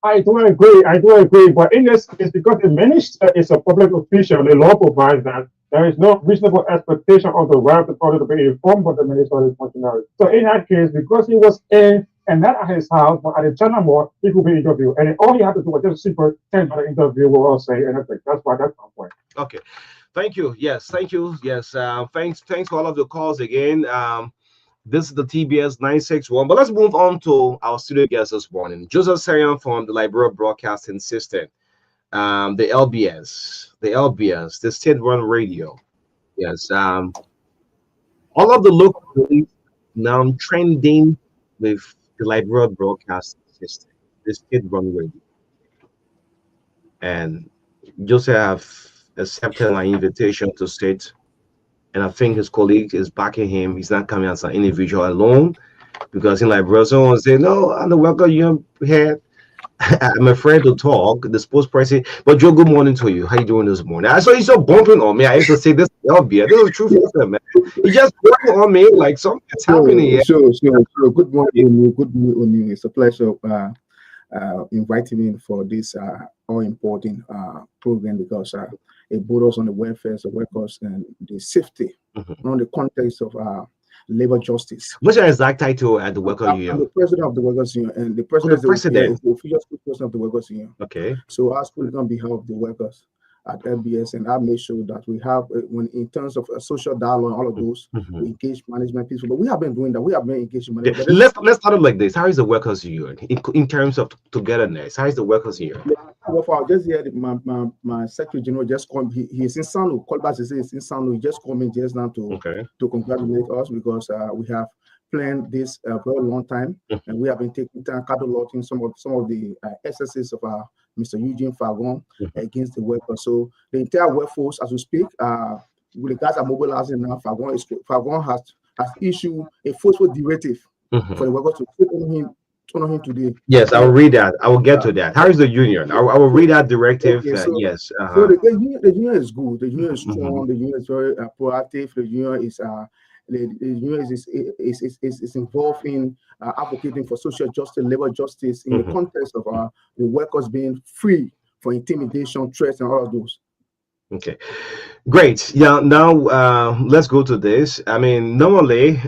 I do agree. But in this case, because the minister is a public official, the law provides that there is no reasonable expectation of the right of the public to be informed of the minister of his functionary. So in that case, because he was in and not at his house, but at the Channel Mall, he could be interviewed. And all he had to do was just superintend the interview or say anything. That's my point. Okay. Thank you. Yes, thank you. Yes. Thanks for all of the calls again. This is the TBS 961. But let's move on to our studio guest this morning. Joseph Serian from the Liberia Broadcasting System, the LBS, the state-run radio. Yes. All of the local police now trending with the Liberia Broadcasting System, the state-run radio. And Joseph accepted my invitation to sit. And I think his colleague is backing him. He's not coming as an individual alone because in Liberia, someone say, no, I'm the worker you had. I'm afraid to talk, the spokesperson. But Joe, good morning to you. How you doing this morning? I saw you so bumping on me. I used to say this LBS. This is true for man. He just bumping on me like something's happening here. Sure. Good morning, O'Neill. It's a pleasure inviting me for this all important program because it brought us on the welfare of workers and the safety on the context of labor justice. What's your exact title at the Worker I'm Union? the president of the Workers Union, and the Oh, president, the president. is the official spokesperson of the Workers Union. Okay. So I speak on behalf of the workers at LBS, and I make sure that we have, when in terms of social dialogue, all of those, we engage management people. But we have been doing that. We have been engaging management. Let's start it like this. How is the Workers Union in terms of togetherness? How is the Workers Union? Well, just here, my secretary general just called. He's in San Luis. Colbert is in San Luis. He just called me just now to congratulate us because we have planned this for a long time, and we have been taking time cataloging some of the excesses of Mr. Eugene Fagon against the workers. So the entire workforce, as we speak, the guys are mobilizing now. Fagon has issued a forceful directive for the workers to put on him today. Yes, I will read that. I will get to that. How is the union? I will read that directive. Okay, so, yes. So the union is good. The union is strong. The union is very proactive. The union is the union is involved in advocating for social justice, labor justice in the context of the workers being free from intimidation, threats, and all of those. Okay, great. Yeah, now let's go to this. I mean, normally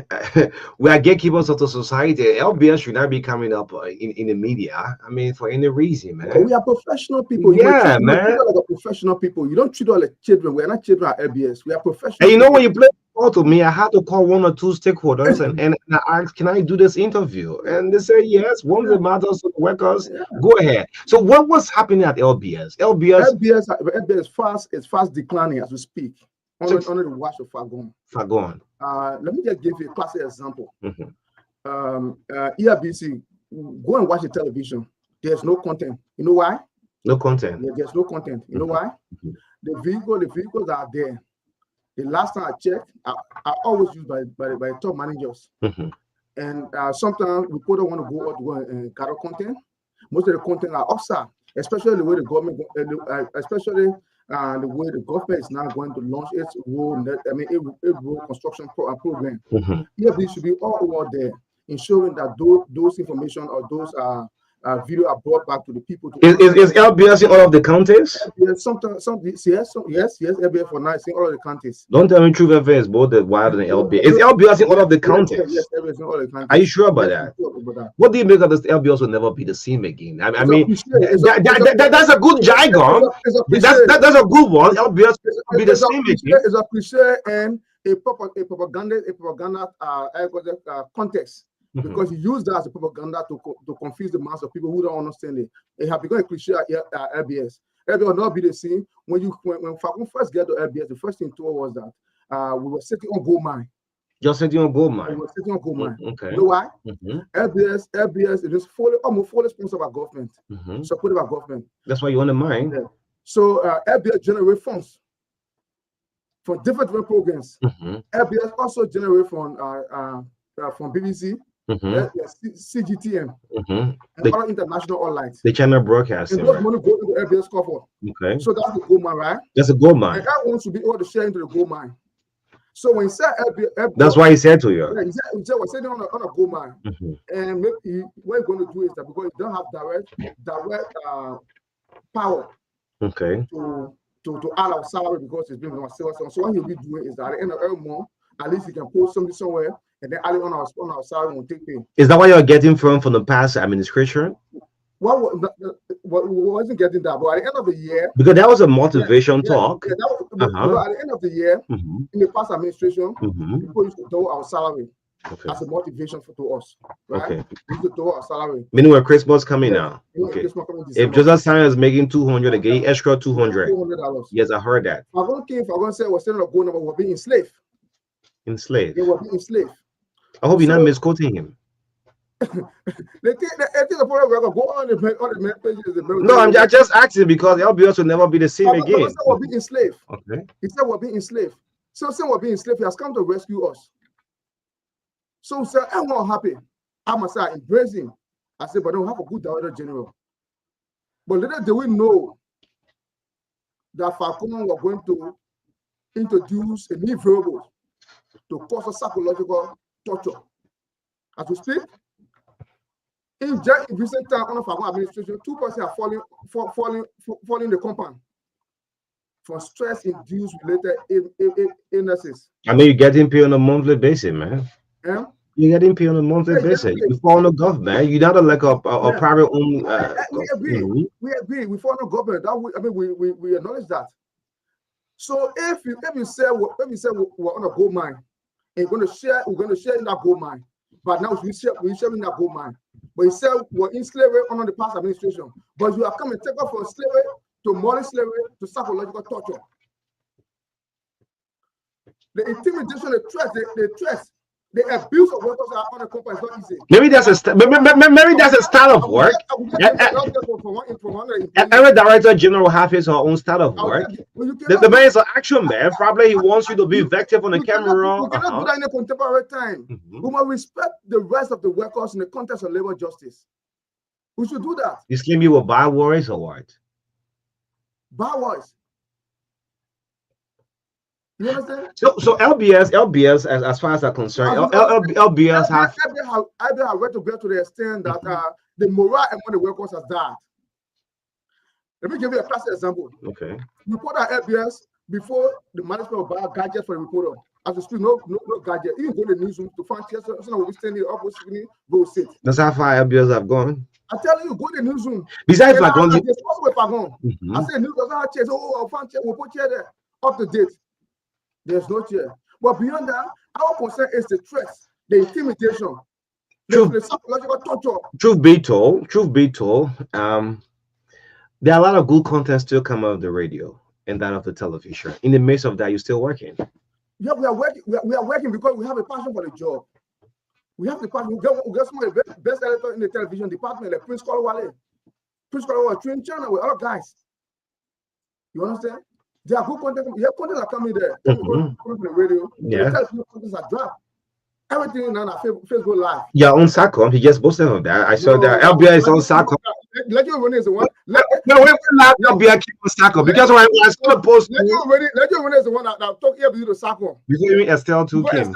we are gatekeepers of the society. LBS should not be coming up in the media. I mean, for any reason, man. But we are professional people. Yeah, man. You like a professional people. You don't treat us like children. We are not children at LBS. We are professional. And you know, when you play call to me, I had to call one or two stakeholders and I asked, can I do this interview? And they say yes. Once it matters to the workers, go ahead. So what was happening at LBS? LBS is fast declining as we speak. Under the watch of Fagon. Let me just give you a classic example. ERBC, go and watch the television. There's no content. You know why? No content. Yeah, there's no content. You know why? The vehicles are there. The last time I checked, are always used by top managers. And sometimes we don't want to go out to go and gather content. Most of the content are offside, especially the way the government, the way the government is now going to launch its road construction program. EFD should be all over there, ensuring that those information or those video are brought back to the people. Is LBS in all of the counties? Yes, LBS for now is in all of the counties. Don't tell me True FA is both the wild and LBS. Is LBS in all of the counties? Yes, LBS in all the counties. Are you sure about that? What do you make of this? LBS will never be the same again. I mean, that's a good jargon. That's a good one. LBS will be the same again. It's a cliche and a propaganda context. Because you use that as a propaganda to confuse the mass of people who don't understand it. It has become a cliche at LBS. LBS will not be the same. When Falcon first got to LBS, the first thing told was that we were sitting on gold mine. Just sitting on gold mine. We were sitting on gold mine. Okay. You know why? LBS is almost fully sponsored by government, supported by government. That's why you want the mine. Yeah. So LBS generate funds from different programs. LBS also generate from BBC. CGTN and other international online. The channel broadcasting. And those money go into LBS cover. Okay. So that's the gold mine, right? That's a gold mine. And I want to be able to share into the gold mine. So when he said LBS, that's why he said to you. Yeah, he said we're sitting on a gold mine. And maybe what he's going to do is that because you don't have direct power. Okay. To add our salary because it's been on our sales. So what he'll be doing is that at the end of every month, at least he can post something somewhere. And then adding on our salary will take pay. Is that what you're getting from the past administration? Well, we wasn't getting that, but at the end of the year, because that was a motivation talk. Yeah, that was, at the end of the year, in the past administration, people used to do our salary as a motivation to us. Right? Okay. We used to do our salary. Meanwhile, Christmas coming now. Okay. Christmas coming if Joseph Simon is making 200 again, extra $200. $200. Yes, I heard that. If I'm going to say we're still not going, we're being enslaved. Enslaved. They were being enslaved. I hope you're not misquoting him. No, I'm just asking because LBS will never be the same again. He said we're being enslaved. Okay. He said we're being enslaved. So saying we're being enslaved, he has come to rescue us. So sir, I'm not happy. I must say, I embrace him. I said, but I don't have a good director general. But little do we know that Falcon were going to introduce a new variable to cause a psychological torture. As we speak, In recent time, under Fagon administration, 2 persons are falling the compound for stress-induced related illnesses. I mean, you're getting paid on a monthly basis, man. Yeah? You're getting paid on a monthly basis. You fall the government. You're not like a private owned. We agree. We agree. We follow government. We acknowledge that. So if you say we're on a gold mine, and we're going to share in that gold mine. But now we're sharing that gold mine. But you say we're in slavery under the past administration. But you are coming to take off from slavery to modern slavery to psychological torture. The intimidation, the threats, the abuse of workers are on the company is not easy. Maybe that's a style of work. Every director general have his own style of work. The man is an action man. Probably he wants you to be effective on the camera. We cannot do that in a contemporary time. We must respect the rest of the workers in the context of labor justice. We should do that. You claim you were bar warriors or what? Bar warriors. You understand? So LBS, as far as I'm concerned, LBS have. I have read to go to the extent that the morale among the workers has died. Let me give you a classic example. Okay. Reporter LBS before the management of buy gadgets for the reporter. As we speak, no gadget. Even go to the newsroom to find chairs. So we standing up, we go sit. That's how far LBS have gone. I'm telling you, go to the newsroom. Besides Fagon, I say news doesn't have chairs. Oh, I'll find chair. We'll put chair there. Up to date. There's no chair. But beyond that, our concern is the threats, the intimidation, the psychological torture. Truth be told, there are a lot of good content still come out of the radio and that of the television. In the midst of that, you're still working. Yeah, we are working. We are working because we have a passion for the job. We have the passion. We get some of the best editors in the television department, like Prince Kolawale. Prince Kolawale, train channel with other guys. You understand? There are good content. You have content that coming there. Coming from the radio. Yeah. The television contents are dropped. Everything now on Facebook Live. Yeah, on SACOM. He just posted on that. I saw that LBI is on SACOM. Legend is the one. LBI keep on SACOM because when I saw the post, Legend is the one that talk here to SACOM. Before even Estelle too came.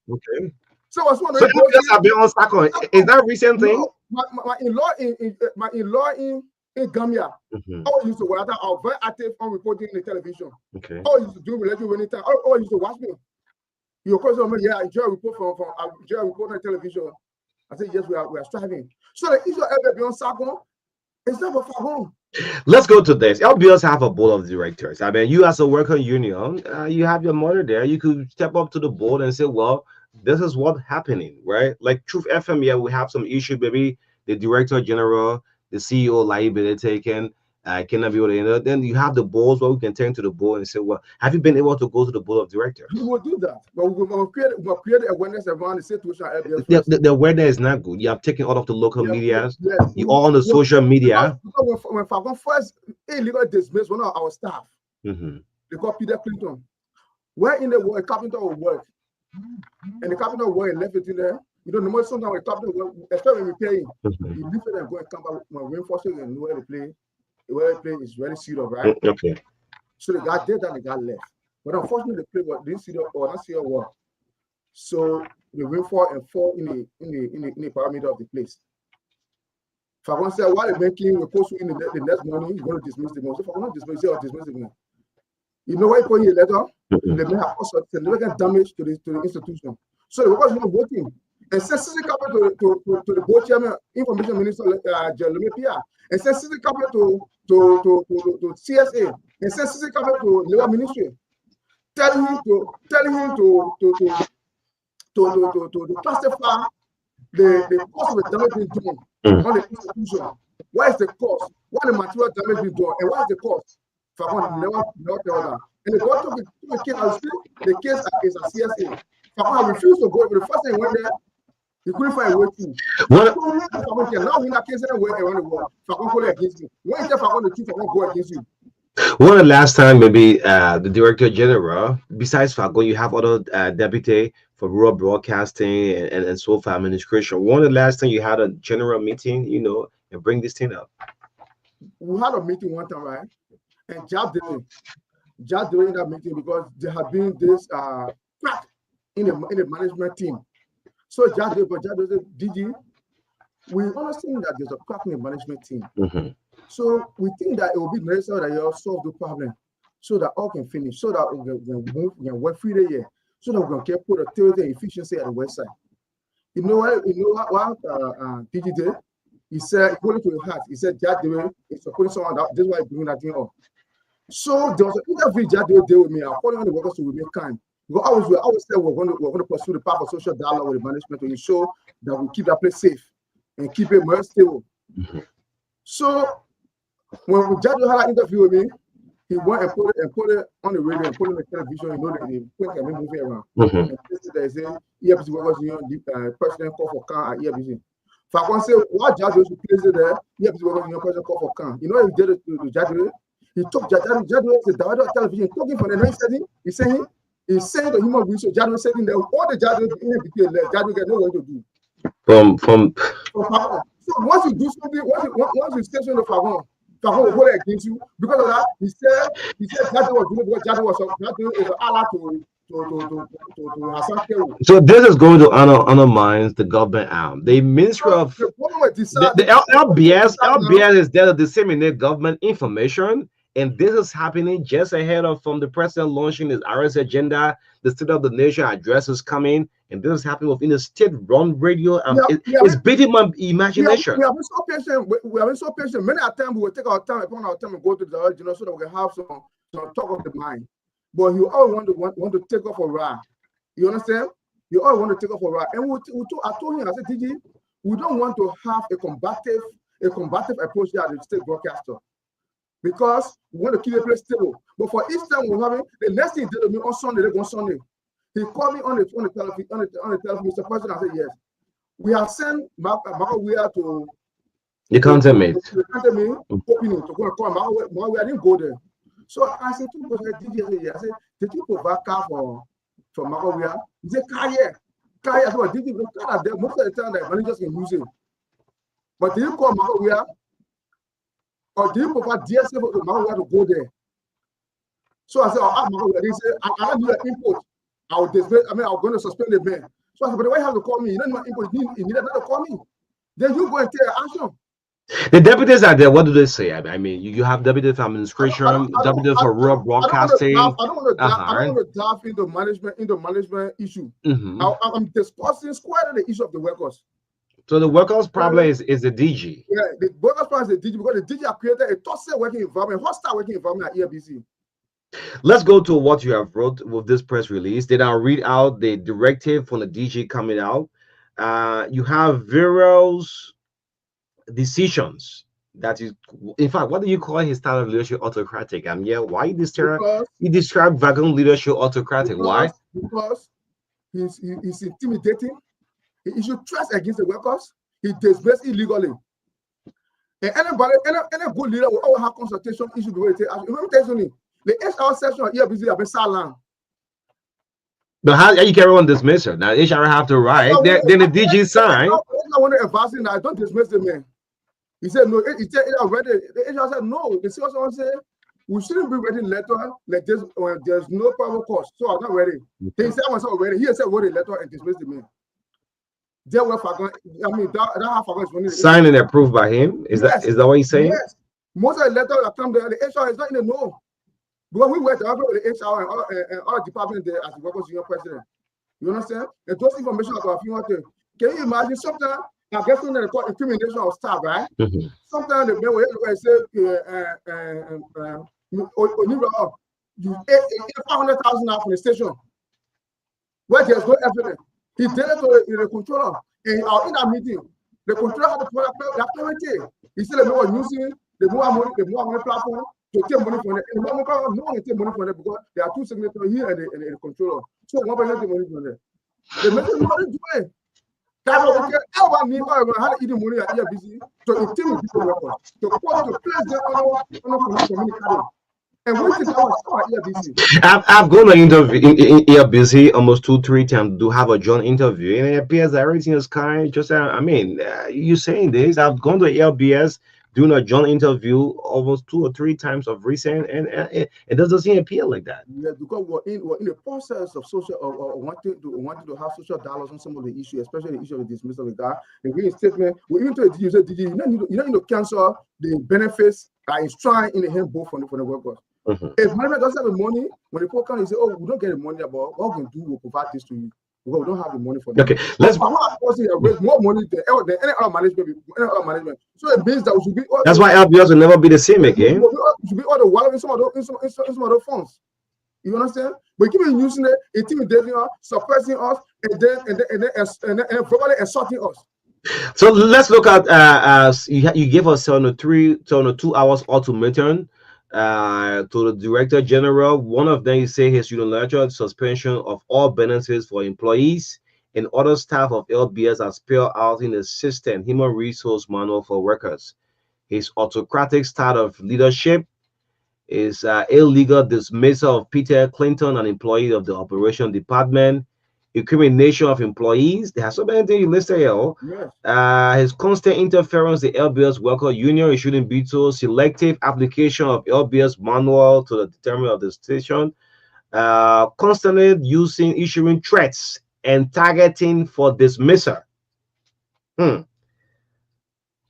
Okay. So what's one? So LBI have been on SACOM. Is that a recent thing? My in-law in Gambia, I used to work. I was very active on reporting in the television. Okay. I used to do Legend anytime. I used to watch me. Your question, yeah, I enjoy a report from enjoy a report on television. I said, yes, we are striving. So the issue of LBS beyond SACOM is not for home. Let's go to this. LBS have a board of directors. I mean, you as a worker union, you have your mother there. You could step up to the board and say, well, this is what's happening, right? Like Truth FM, yeah, we have some issue, maybe the director general, the CEO liability taken. Cannot be able to, then you have the boards where we can turn to the board and say, well, have you been able to go to the board of directors? We will do that, but we will create awareness around the situation. The awareness is not good. You have taken all of the local media. Yes. You all on the social media. Because when Fagon first illegal dismissed one of our staff, they called Peter Clinton. Where in the world a carpenter will work, and the carpenter will work and left it in there. You know, no more sometimes when a carpenter will, especially when we pay him, you leave it and go and come back when reinforcing and know where to play. Where the play is very serious, right? Okay. So the guy did that, the guy left. But unfortunately, the play didn't see or not see a war. So they went for and fall in the parameter of the place. If I want to say why they're making a post in the next morning, you're going to dismiss the money. So if I want to dismiss it or dismiss the money, you know why you put in a letter? They may have also significant damage to the institution. So the workers are not voting. And since it's coming to the board chairman, information minister, Jeremy Pierre, and since it's coming to CSA, and since it's coming to labor ministry, telling him to classify the cost of the damage being done on the institution. What is the cost? What the material damage being done, and what is the cost? For one, never tell that. And the court took the case. I speak the case is a CSA. For one, I refused to go. But the first time he went there, he couldn't find a way to. Now in that case, anywhere around the world, Fagon go against you. When you tell Fagon the truth, Fagon go against you. When the last time maybe the director general, besides Fagon, you have other deputy for rural broadcasting and so far administration. When the last time you had a general meeting, you know, and bring this thing up? We had a meeting one time, right? And Jab during that meeting because there had been this crack in the management team. So Jab was DG, we understand that there's a crack in the management team. So we think that it will be necessary that you solve the problem so that all can finish, so that we can move, we can work free the year, so that we can get productivity and efficiency at the website. You know what PG did? He said, according to the heart, he said, Jad is supporting someone that this is why he's bringing that thing up. So there was an interview Jad did with me. I called on the workers to remain kind. Because I always said we're going to pursue the path of social dialogue with the management to ensure that we keep that place safe and keep it more stable. So when Jad had an interview with me, he went and put it on the radio and put it on the television. You know that the point can be moving around. And they say EFBC workers union, the president call for can at EFBC. If I can say what Jad was placed there, EFBC workers union president call for can. You know he did it to Jad. He took Jad is the director of television, talking for the he's saying the human being. So Jad was saying that all the Jad in between left, Jad get no way to do. From so once you do something, once you station the Fagon will go against you because of that. He said Jad was doing what Jad was is an ally to Hassan Keru. So this is going to undermine the government arm. The Ministry of the LBS is there to disseminate government information. And this is happening just ahead of from the president launching his RS agenda. The State of the Nation address is coming, and this is happening within the state-run radio. It's beating my imagination. We have been so patient. We have been so patient. Many a time we will take our time upon our time and go to the original so that we can have some talk of the mind. But you always want to take off a ride. You understand? You always want to take off a ride. And I told him, I said, DG, we don't want to have a combative approach here at the state broadcaster. Because we want to keep the place stable. But for each time we're having, the next thing he did to me on Sunday, he called me on the telephone, Mr. President. I said, yes. We have sent Marco Weir to the content mate. To go and call Marco Weir. I didn't go there. So I said, I said, did you provide car for Marco Weir? He said, car, yeah. I said, did you go car there? Most of the time, the managers can use it. But did you call Marco Weir? Or do you provide DSA for the Marco to go there? So I said, He said, I need your input. I'm going to suspend the ban. So I said, but why you have to call me? You don't need my input. You need not to call me. Then you go and take action. The deputies are there. What do they say? I mean, you have deputy for administration, deputy for rural broadcasting. I don't want to dive into management issue. I'm discussing squarely the issue of the workers. So the workers' problem is the DG. Yeah, the workers' problem is the DG because the DG have created a toxic working environment, hostile working environment at EFBC. Let's go to what you have wrote with this press release. Then I'll read out the directive from the DG coming out. You have various decisions that is, in fact, what do you call his style of leadership? Autocratic. Why you describe Vagon leadership autocratic? Why? Because he's intimidating. He issued threats against the workers. He dismissed illegally. And any good leader will always have consultation issues the way they take action. Remember, the HR section of EFBC have been silent. But how you carry on dismissal? Now HR have to write. Then the DG sign. I want to advise him. I don't dismiss the man. He said no. He said already. The HR said no. The CEO said we shouldn't be writing letter like this when there's no probable cause. So I'm not ready. He said I was not ready. He said wrote a letter and dismissed the man. There were that signed and approved by him. Is that what he's saying? Yes. Most of the letters that come there, the HR is not in the know. Because we work together with the HR and all departments there as the workers union president. You understand? And those information about can you imagine sometimes I guess when they call incrimination of staff, right? Sometimes the man will say you ate 500,000 out from the station. Where there's no evidence. He did it to the controller. And in that meeting, the controller had to put that clarity. He said they were using the more money platform to take money from it. And no one can take money from it because there are two signatories here and the controller. So one person take money from it. They make the money do it. That's what we can ever need how to eat the money at EFBC to intimidate people workers, to place them on communicating. And what is our EFBC? I've gone to interview in EFBC almost 2-3 times to have a joint interview, and it appears that everything is kind. Just you're saying this. I've gone to LBS doing a joint interview almost 2 or 3 times of recent, and it doesn't appear like that. Yeah, because we're in the process of social or wanting to have social dialogue on some of the issues, especially the issue of the dismissal of the guy. The reinstatement, we even told you said, you don't need to cancel the benefits that is trying in the hand both for the workers. If management doesn't have the money, when the poor you say, oh, we don't get the money, about what we can do, we'll provide this to you. Because we don't have the money for that. Okay, let's raise more money than any other management. So it means that we should be. That's why LBS will never be the same again. We should be all the wallet in some of those funds. You understand? But keep on using it, intimidating us, suppressing us, and then verbally assaulting us. So let's look at you gave us 2 hours ultimatum to the Director General. One of them, you say, his unilateral suspension of all benefits for employees and other staff of LBS as spelled out in the system human resource manual for workers. His autocratic style of leadership, is illegal dismissal of Peter Clinton, an employee of the operation department, incrimination of employees. There are so many things you listed here. Yes. His constant interference in LBS worker union issuing veto, selective application of LBS manual to the determinant of the station, constantly issuing threats and targeting for dismissal.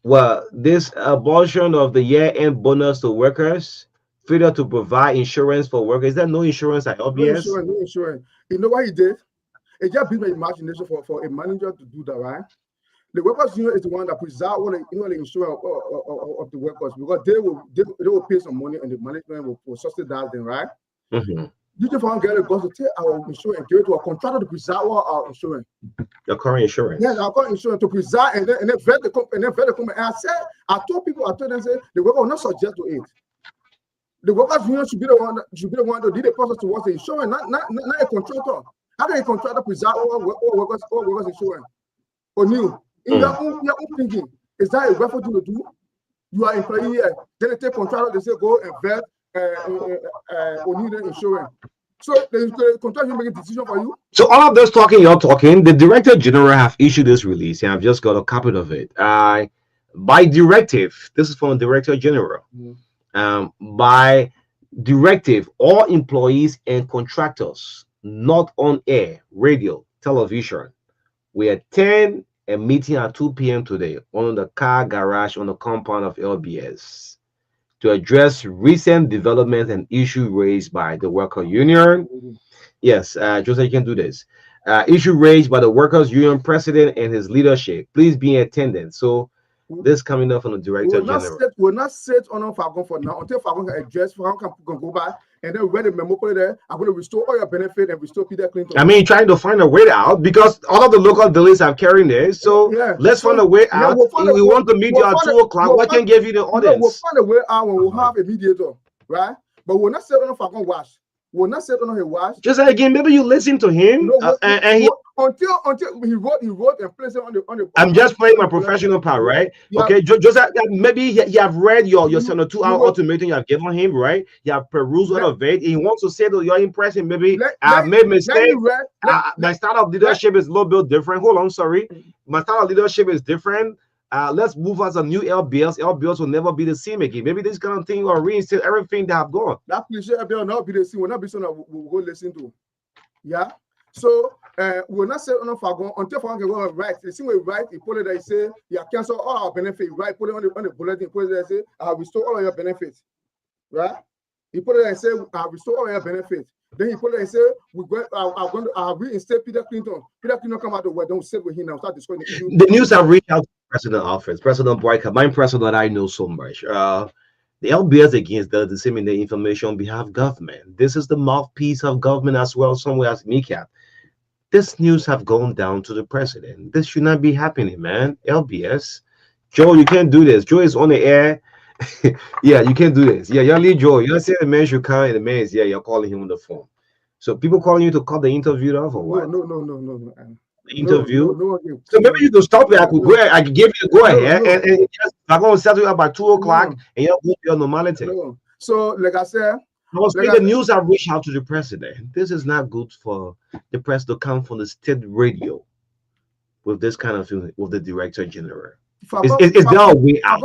Well, this abortion of the year-end bonus to workers, failure to provide insurance for workers. Is there no insurance at LBS? No insurance. You know what he did? It just built my imagination for a manager to do that, right? The workers union is the one that preserve all the insurance of the workers, because they will pay some money and the management will subsidize them, right? You can find get go to take our insurance, give it to a contractor to preserve our insurance. Your current insurance. Yes, our current insurance to preserve and then vet the company and I told them say the worker will not suggest to it. The workers union should be the one to do the process towards the insurance, not a contractor. How can a contractor preserve all workers insurance? Or new in your own thinking, is that a rightful thing to do? You are employee here, then they take contractor, they say go and vet or need insurance. So the contractor will make a decision for you. So all of this talking you're talking, the Director General have issued this release, and I've just got a copy of it. By directive, this is from the Director General. By directive, all employees and contractors not on air, radio, television, we attend a meeting at 2 p.m. today on the car garage on the compound of LBS to address recent developments and issues raised by the worker union. Yes, Jose, you can do this. Issue raised by the workers union president and his leadership. Please be in attendance. So this coming up from the Director General. We're not set on Falcon for now until Falcon can address, Falcon can go back and then when the memo put it there, I'm going to restore all your benefit and restore Peter Clinton. I mean, trying to find a way out because all of the local delays are carrying this. So let's find a way out. We want to meet you at 2 o'clock. What can give you the audience? We'll find a way out when we'll have a mediator, right? But we're not set on Falcon wash. We're not set on his wash. Just again, maybe you listen to him until he wrote and placed it on the. I'm just playing my professional part, right? Yeah. Okay, just maybe he have read your 2-hour ultimatum you have given him, right? You have perused all of it. He wants to say that you're impressing. Maybe I've made mistakes. My style of leadership is a little bit different. Hold on, sorry. My style of leadership is different. Let's move as a new LBS. LBS will never be the same again. Maybe this kind of thing will reinstate everything that have gone. That cliche LBS will not be the same. Will not be something we'll go listen to. Yeah. So we're not set on Falcon until Falcon can go and write. The same way write, he put it there, he say, you have canceled all our benefits. Right? Put it on the bulletin, put it there, say, I have restored all of your benefits. Right? He put it there and say, I have restored all of your benefits. Then he put it and say, I have reinstate Peter Clinton. Peter Clinton come out the way, don't sit with him now, start discussing the issue. The news have reached out to President Office, President Boyka, my president I know so much. The LBS against the disseminate information on behalf of government. This is the mouthpiece of government as well, somewhere as NICAP. This news have gone down to the president. This should not be happening, man. LBS. Joe, you can't do this. Joe is on the air. Yeah, you can't do this. Yeah, you're lead Joe. You're saying the man should come and the man is, yeah, you're calling him on the phone. So people calling you to cut the interview off or what? No. The interview? No. So maybe you can stop it. I could go ahead. I could give you a go ahead. And just, I'm going to settle you up by 2 o'clock and you'll go to your normality. No. So, like I said, the news have reached out to the president. This is not good for the press to come from the state radio with this kind of thing with the Director General. Is there a way out?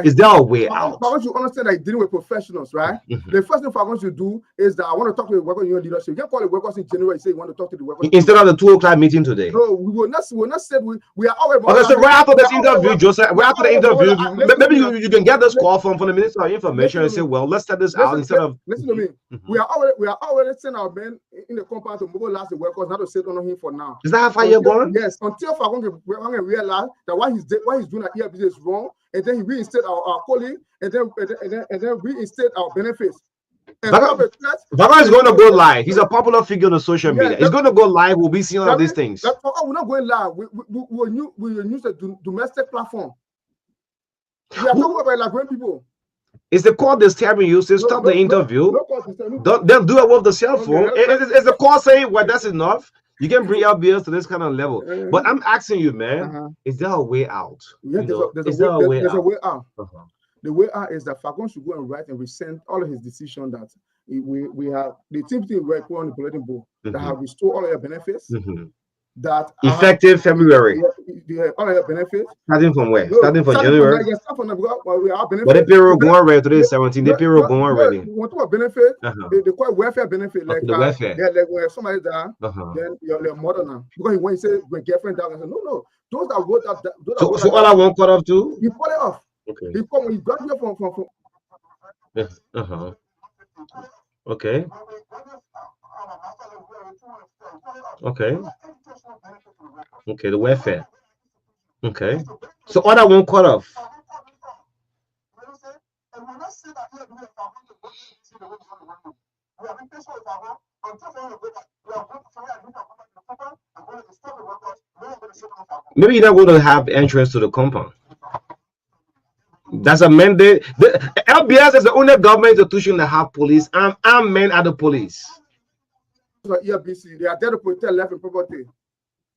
Is there a way out? Fagon should understand that he's dealing with professionals, right? The first thing Fagon should do is that I want to talk to the worker union leadership. You can call the workers in January and say you want to talk to the workers. Instead of the 2 o'clock meeting today. No, we will not say we are already. Okay, so right after this interview, Joseph, right after the interview, maybe you can get this call from the Minister of Information and say, well, let's set this out instead of. Listen to me. We are already sending our men in the compound to mobilize the workers, not to sit on him for now. Is that how far you're going? Yes, until Fagon can realize that what he's doing at ERBC is wrong, and then he reinstate our colleague, and then reinstate our benefits. Fagon is going to go live. He's a popular figure on the social media. He's going to go live. We'll be seeing all these things. We're not going live. We use the domestic platform. We are talking about like when people. Is the call disturbing you? Say stop the interview. Don't do it with the cell phone. Is the call saying, well, that's enough? You can bring your bills to this kind of level. But I'm asking you, man, is there a way out? Yeah, there's a way out. The way out is that Fagon should go and write and rescind all of his decision that we have the team we're put on the bulletin board that have restored all of your benefits. That effective February. All of your benefits. Starting from where? Starting from January. But the payroll going already today, 17. The payroll going already. Want to benefit? They call welfare benefit. Like the welfare. Yeah, like when somebody died, then your mother now. Because when you say when girlfriend died, I said no. Those that wrote that. So all I won't cut off too? You cut it off. Okay. Because when you graduate from Okay. Okay. Okay, the welfare. Okay. So all that won't cut off. Maybe you're not going to have entrance to the compound. That's a mandate. The LBS is the only government institution that have police. I'm men at the police. ERBC, they are there to protect life and property.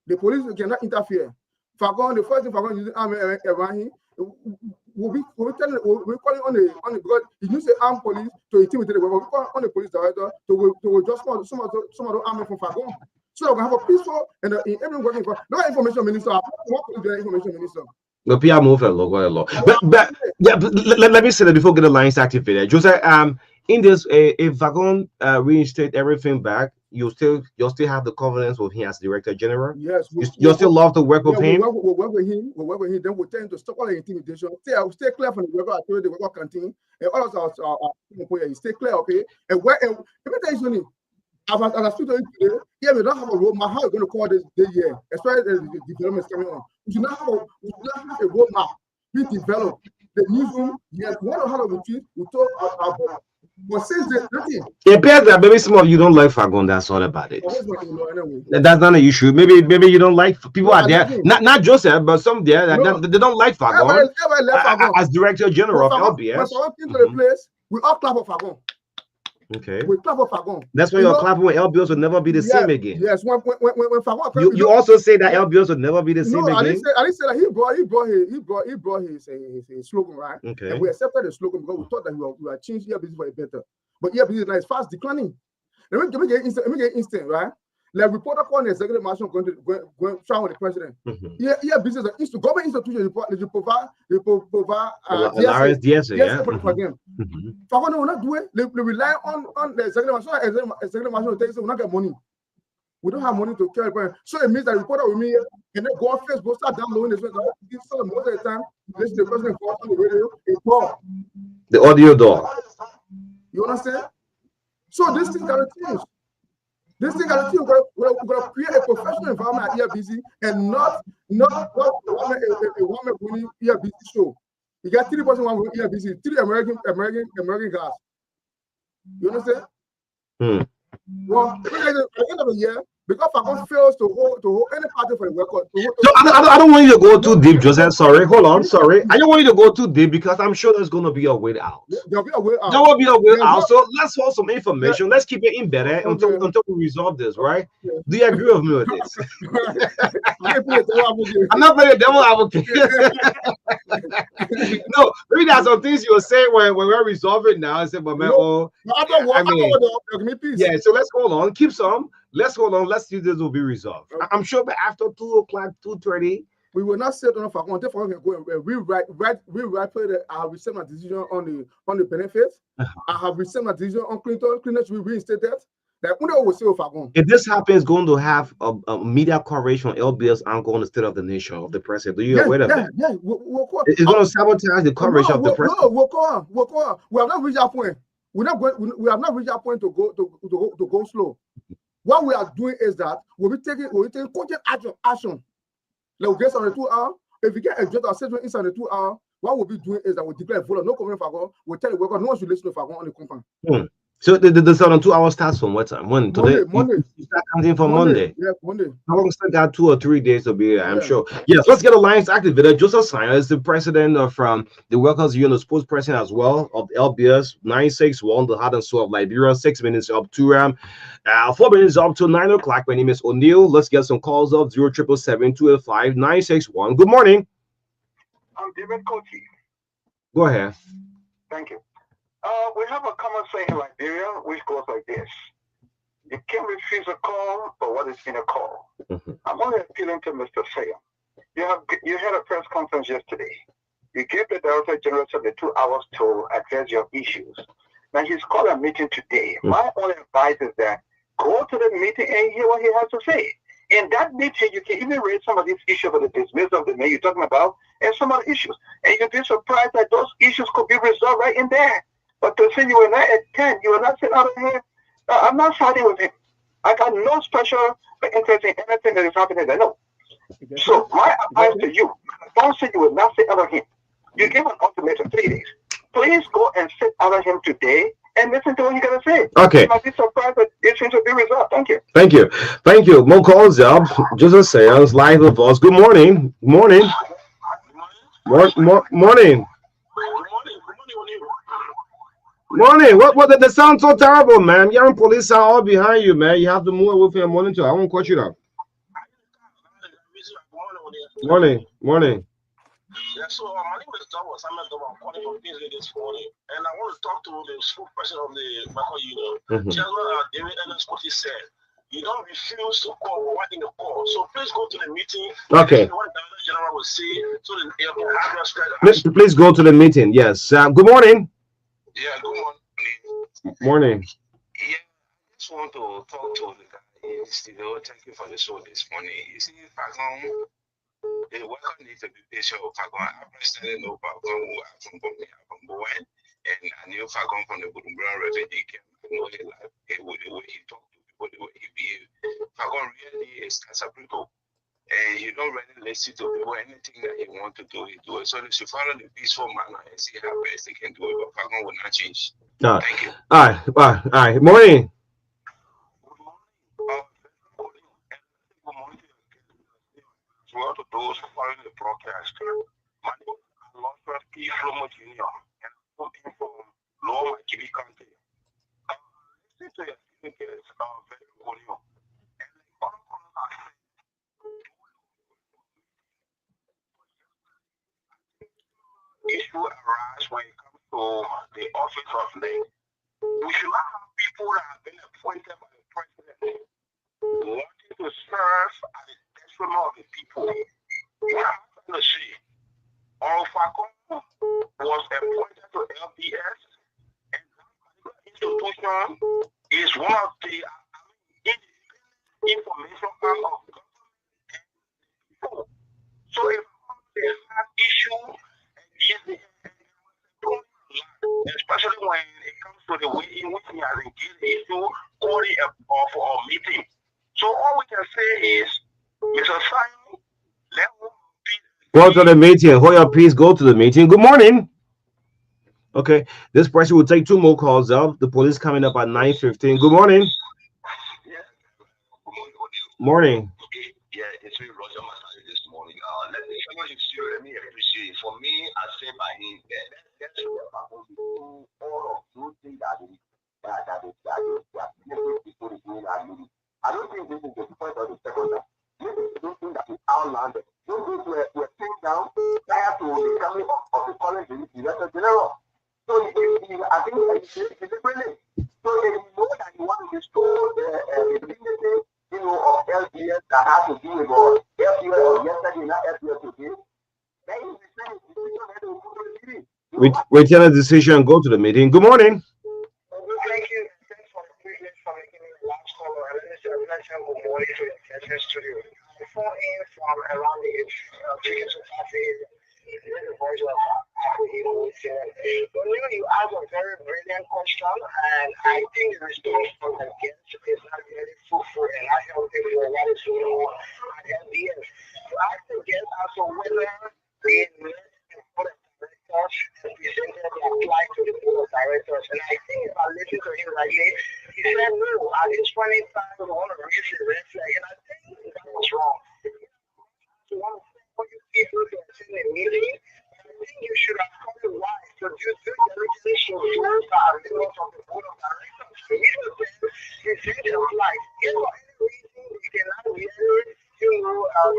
The police cannot interfere. Fagon, the first thing Fagon using army around him, we're calling on the because he used the armed police to intimidate the we're calling on the police director to just call some of the army from Fagon. So we can have a peaceful and everyone working for no information minister, information minister. The PR move a lot. But yeah, let me say that before get the lines activated. Joseph, in this, if Fagon reinstate everything back, you'll still have the confidence with him as Director General. Yes, you still love to work with him. We'll work with him. Then we'll tell him to stop all the intimidation. Stay clear from the worker activity, the worker canteen, and all of our employees. Stay clear, okay? And let me tell you something. As I speak to you today, we don't have a roadmap. How are we going to call this year? Especially the development is coming on. We do not have a roadmap. We develop the newsroom. Yes, we want to have a retreat. We talk about but since there's nothing. It appears that maybe some of you don't like Fagon. That's all about it. That's not an issue. Maybe you don't like people are there. Not Joseph, but some there that they don't like Fagon as Director General of LBS. When someone came to the place, we all clap for Fagon. Okay. We clap for Fagon. That's why you're clapping when LBS will never be the same again. Yes, when Fagon. You also say that LBS will never be the same again. I didn't say that he brought his slogan, right? Okay. And we accepted the slogan because we thought that we were changing ERBC for a better. But ERBC is fast declining. Let me get instant, right? Like reporter calling the executive marshal going try with the president. ERBC is a government institution. They provide DSA for them. Fagon will not do it. They rely on the executive marshal. Executive marshal will tell you, we not get money. We don't have money to carry it. So it means that reporter will meet and then go on Facebook, start downloading this. So most of the time, listen to the president on the radio, a door. The audio door. You understand? So this thing gotta change. We're gonna create a professional environment at ERBC and not a one-man ERBC show. You got 3% one ERBC, 3 American guys. You understand? Well, at the end of the year, because Fagon fails to hold any party for the record. I don't want you to go too deep, Joseph. Sorry, hold on. Sorry, I don't want you to go too deep because I'm sure there's going to be a way out. There'll be a way out. There will be a way out. So let's hold some information. Let's keep it in better until we resolve this, right? Do you agree with me with this? I'm not playing devil advocate. No, maybe there's some things you'll say when we're resolving now. I said, but man, yeah. So let's hold on. Keep some. Let's hold on. Let's see if this will be resolved. I'm sure, but after 2 o'clock, 2:30, We will not sit on Falcon until Falcon can go and rewrite I have received my decision on the benefits. I have received my decision on Clinton should be reinstated. If this happens, going to have a media coverage on LBS and on the state of the nation of the president. Do you aware of that? Yeah. It's going to sabotage the coverage of the president. No, we have not reached that point. We have not reached that point to go slow. What we are doing is that we'll be taking content action. Like we get on the 2 hour. If we get a judge or settlement inside the 2 hour, what we'll be doing is that we'll declare a vote. No comment Fagon. We'll tell the worker no one should listen to Fagon on the compound. So the 7 2 hours starts from what time? When today? Monday. You start counting from Monday. Yeah, Monday. How long still got 2 or 3 days to be here, I'm sure. Yes, let's get the lines activated. Joseph Sanya is the president of the Workers Union, the spokesperson as well of the LBS 961, the heart and soul of Liberia. 6 minutes up to 4 minutes up to 9 o'clock. My name is O'Neill. Let's get some calls up 0777 285 961. Good morning. I'm David Kochi. Go ahead. Thank you. We have a common saying in Liberia which goes like this: you can't refuse a call, but what is in a call? I'm only appealing to Mr. Sayer. You had a press conference yesterday. You gave the Director General the 2 hours to address your issues. Now he's called a meeting today. My only advice is that go to the meeting and hear what he has to say. In that meeting, you can even raise some of these issues of the dismissal of the man you're talking about and some other issues. And you'll be surprised that those issues could be resolved right in there. But to say you will not attend, you will not sit out of here. I'm not siding with him. I got no special interest in anything that is happening there. No. So my advice to you, don't say you will not sit out of him. You gave an ultimatum 3 days. Please go and sit out of him today and listen to what he's going to say. Okay. You might be surprised that it seems to be resolved. Thank you. Thank you. More calls up. Joseph Sayers live with us. Good morning. Morning. Morning. What the sound so terrible, man? Young police are all behind you, man. You have to move away from your monitor. I won't cut you down. Morning. Yeah, so my name is Thomas. I'm calling from Paisley this morning, and I want to talk to the spokesperson of the Workers Union. Chairman David Ellis, what he said. You don't refuse to call what in the call. So please go to the meeting. Okay. What the General will say, so that you can have your strategy. Please go to the meeting. Yes. Good morning. Yeah, good morning. Morning. Yeah, I just want to talk to the guy in the studio. Thank you for the show this morning. You see, Fagon, the worker needs to be patient with Fagon. I personally know Fagon who are from Bowen, and I knew Fagon from the Burumbura refugee camp. I know his life, the way he talked to people, the way he behaved. Fagon really is Casabrito. And you don't really listen to people. Anything that you want to do, you do it. So they should follow the peaceful manner and see how best they can do it. But Fagon will not change. Thank you. All right. Morning. Well, to those following the broadcast, my name is Alonso P. Flomo Jr. and I'm from Lower Kibi County. Listen to your speakers, very good. And the other callers are saying, issue arise when it comes to the office of name. We should not have people that have been appointed by the president wanting to serve at the detriment of the people. What I'm trying to say, Fagon was appointed to LBS, and that particular institution is one of the information arm of government and people. So if they have issues, especially when it comes to the way in which he has engaged the issue calling for a meeting. So all we can say is, Mr. Simon, let him go to the meeting. Hold your peace. Go to the meeting. Good morning. Okay, this person will take 2 more calls up. The police coming up at 9:15. Good morning. Morning. Yeah, it's me, Roger Masari this morning. Let me appreciate it. For me, I say by him, that's all of those things that people are doing. I don't think this is the point of the second time. This is those things that is outlanded. Those things were pinned down prior to the coming of the current Director General. So I think it's brilliant. So if you know that you want to restore the dignity, of LBS that has to do with LBS or yesterday, not LBS today. retain a decision and go to the meeting. Good morning. Thank you. Thanks for the privilege for making me the last caller. And let's have good morning to the studio. I phone in from around the chicken to coffee. The voice of but you asked a very brilliant question, and I think the response from the guest is not really fruitful and not healthy for what is going on at MBS. To ask the guest as to whether the board of directors and presented the apply to the board of directors, and I think if I listen to him rightly, he said no. At this point in time, we want to raise the red flag, and I think that was wrong. So one of you people to attend a meeting, I think you should have come to wise to do due diligence to those that are members of the board of directors. So each of them present their plight. If for any reason you cannot really,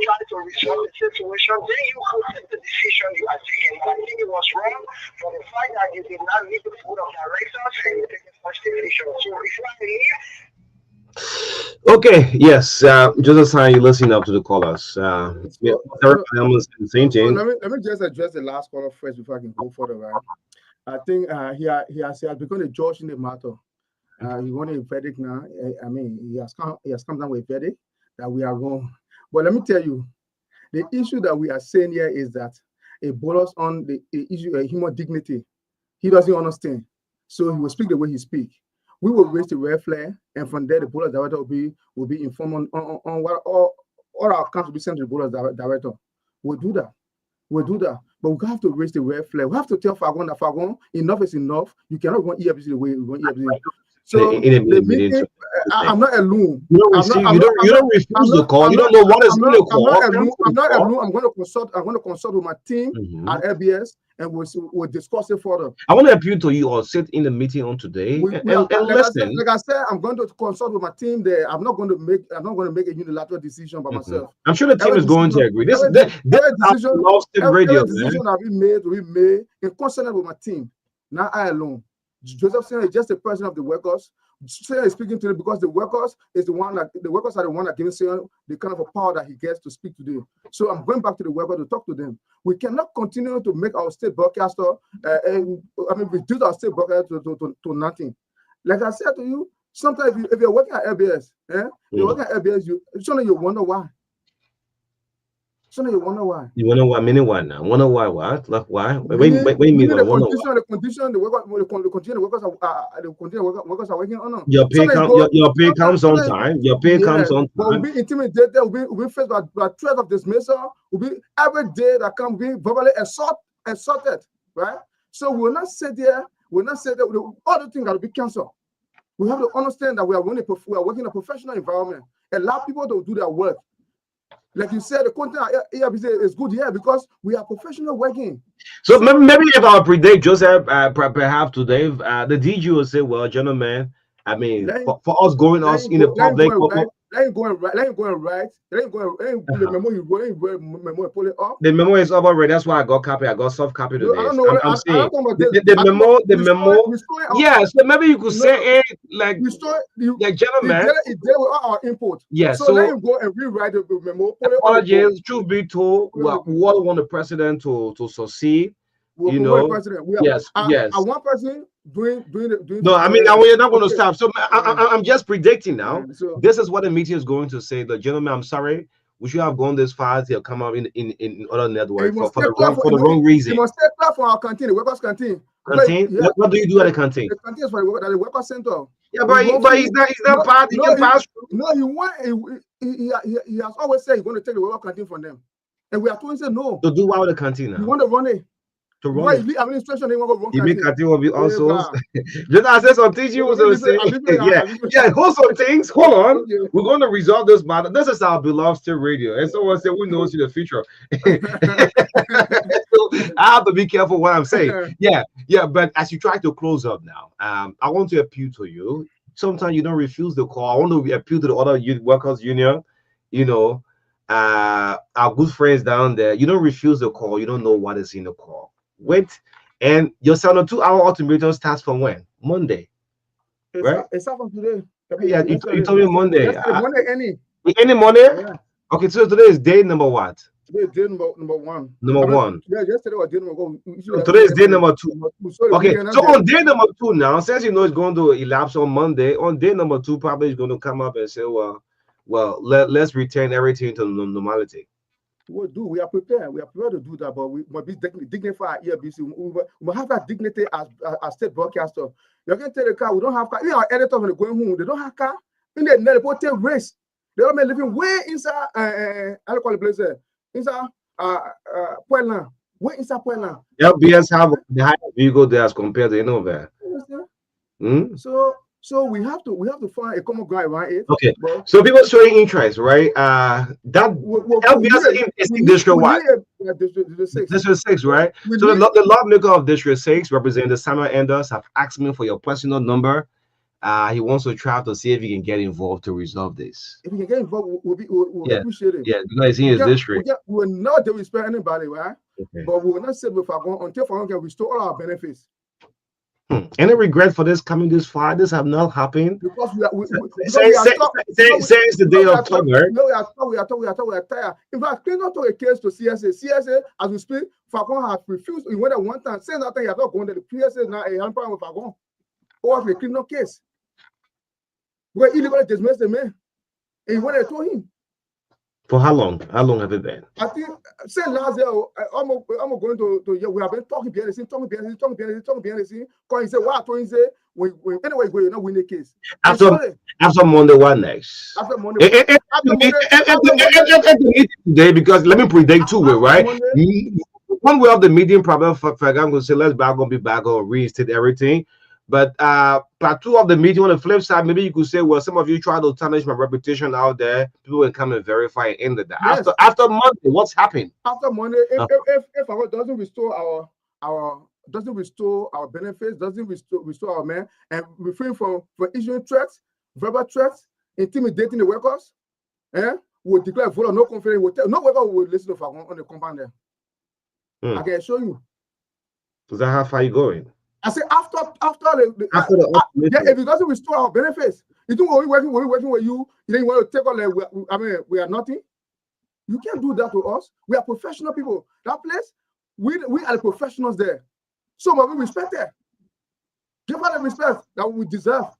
try to resolve the situation, then you could take the decision you are taking. But I think it was wrong for the fact that you did not meet the board of directors and you take such decision. So if I leave. Okay, yes, just as you listen up to the callers. Yeah, same thing. Let me just address the last caller first before I can go further. Right? I think he has become a judge in the matter. He wanted a verdict now. I mean, he has come down with a verdict that we are wrong. But let me tell you, the issue that we are saying here is that it borders on the issue of human dignity. He doesn't understand, so he will speak the way he speaks. We will raise the red flag, and from there, the board of director will be informed on what all our accounts will be sent to the board of director. We'll do that. But we have to raise the red flag. We have to tell Fagon that Fagon, enough is enough. You cannot run EFC the way you run EFC. So the meeting, I'm not alone. You don't refuse the call. You don't know what is in the call. I'm not alone. I'm going to consult with my team at LBS, and we'll discuss it further. I want to appeal to you or sit in the meeting on today and listen. Like I said, I'm going to consult with my team there. I'm not going to make a unilateral decision by myself. I'm sure the team is going to agree. Every decision that we made in concert with my team. Not I alone. Joseph Sirleaf is just a president of the workers. Sirleaf is speaking to them because the workers are the one that gives Sirleaf the kind of a power that he gets to speak to them. So I'm going back to the workers to talk to them. We cannot continue to make our state broadcaster, reduce our state broadcaster to nothing. Like I said to you, sometimes if you're working at LBS, you're working at LBS, you wonder why. You wonder why. You wonder why? Meaning why now? Wonder why? What? Like why? Wait. The condition the workers are working on. Your pay comes on time. Your pay comes on time. We'll be intimidated. We'll be faced by threat of dismissal. We'll be every day that can be verbally assaulted. Right? So we'll not sit there. We'll not say that all the things that will be canceled. We have to understand that we are working in a professional environment. Allow people to do their work. Like you said, the content is good here because we are professional working. So maybe if I predict Joseph, perhaps today, the DG will say, "Well, gentlemen, I mean, for us going us in the public, let him go and write. The memo you memo pull it up. The memo is over already. That's why I got copy. I got soft copy today. I'm saying the memo. Yeah, so maybe you could say it like gentlemen. It deal with all our input. Yes. So let him go and rewrite the memo. Apologies. Truth be told, we all want the president to succeed. Yes. I one person doing. No, I mean, we're not going to stop. So I'm just predicting now. So, this is what the meeting is going to say. The gentleman, I'm sorry, we should have gone this far. They'll come out in other networks for the wrong reason. You must step out from our canteen, the workers' canteen. Canteen? Yeah. What do you do at the canteen? The canteen is for the workers' center. Yeah, but he's not part. He can pass. No, he has always said he's going to take the workers' canteen from them, and we are told he said no. To do what with the canteen now? You want to run it. To run administration, they want to run. You mean canteen will be also? Just I said something you was going to say. Yeah. Hold some things. Hold on. We're going to resolve this matter. This is our beloved State Radio, and someone said we knows in the future. So I have to be careful what I'm saying. Yeah. But as you try to close up now, I want to appeal to you. Sometimes you don't refuse the call. I want to appeal to the other workers union. Our good friends down there. You don't refuse the call. You don't know what is in the call. Wait, and your 2-hour ultimatum starts from when? Monday, right? It's up from today. Yeah, you told me Monday. Monday, any Monday? Yeah. Okay, so today is day number what? Day number one. Number one. Yeah, yesterday was day number one. Today is day number two. So okay, so on day number two now, since you know it's going to elapse on Monday, on day number two, probably is going to come up and say, well, let's return everything to normality. We'll do. We are prepared. We are prepared to do that, but we must be dignified here. We have that dignity as state broadcaster. You can tell the car we don't have car. Even our editors when they're going home, they don't have car. In the net, they take race. They all living way inside. I don't call the place inside. Puebla. Way inside Puebla. LBS have the higher vehicle there as compared to Innova. So we have to find a common ground around it. Okay. So people showing interest, right? That LBS is district what? District 6, right? So the lawmaker of District 6, Representative Samuel Enders, have asked me for your personal number. He wants to try to see if he can get involved to resolve this. If we can get involved, we'll appreciate it. Yeah, because it's in his district. We will not disrespect anybody, right? Okay. But we will not say until Fagon can restore all our benefits. Any regret for this coming this far? This have not happened. Because since the day of October. We are tired. In fact, Clinton took a case to CSA. CSA, as we speak, Fagon has refused. He went at one time, saying that he has not gone to the PSA now. He has problem with Fagon. Over the Clinton case. Where illegally dismissed the man. And he went and told him. For how long? How long have it been? I think since last year, I'm going to we have been talking behind the scene, talking behind the scene. Because he said, "What?" He said, "Anyway, you're not winning the case." After Monday, what next? After Monday, today, because let me predict two way, right? One way of the meeting, probably for I'm going to say, let's back on, be back on, reinstate everything. But part two of the meeting, on the flip side, maybe you could say, well, some of you try to tarnish my reputation out there. People will come and verify and end that. Yes. After Monday, what's happened? After Monday, if our doesn't restore our benefits, doesn't restore our men, and refrain from issuing threats, verbal threats, intimidating the workers, we'll declare vote of no confidence. No worker will listen to Fagon on the compound there. I can show you. Is that how far you going? I say after if it doesn't restore our benefits, you think we're working with you, then you want to take all we are nothing. You can't do that to us. We are professional people. That place, we are the professionals there. So we respect it. Give us the respect that we deserve.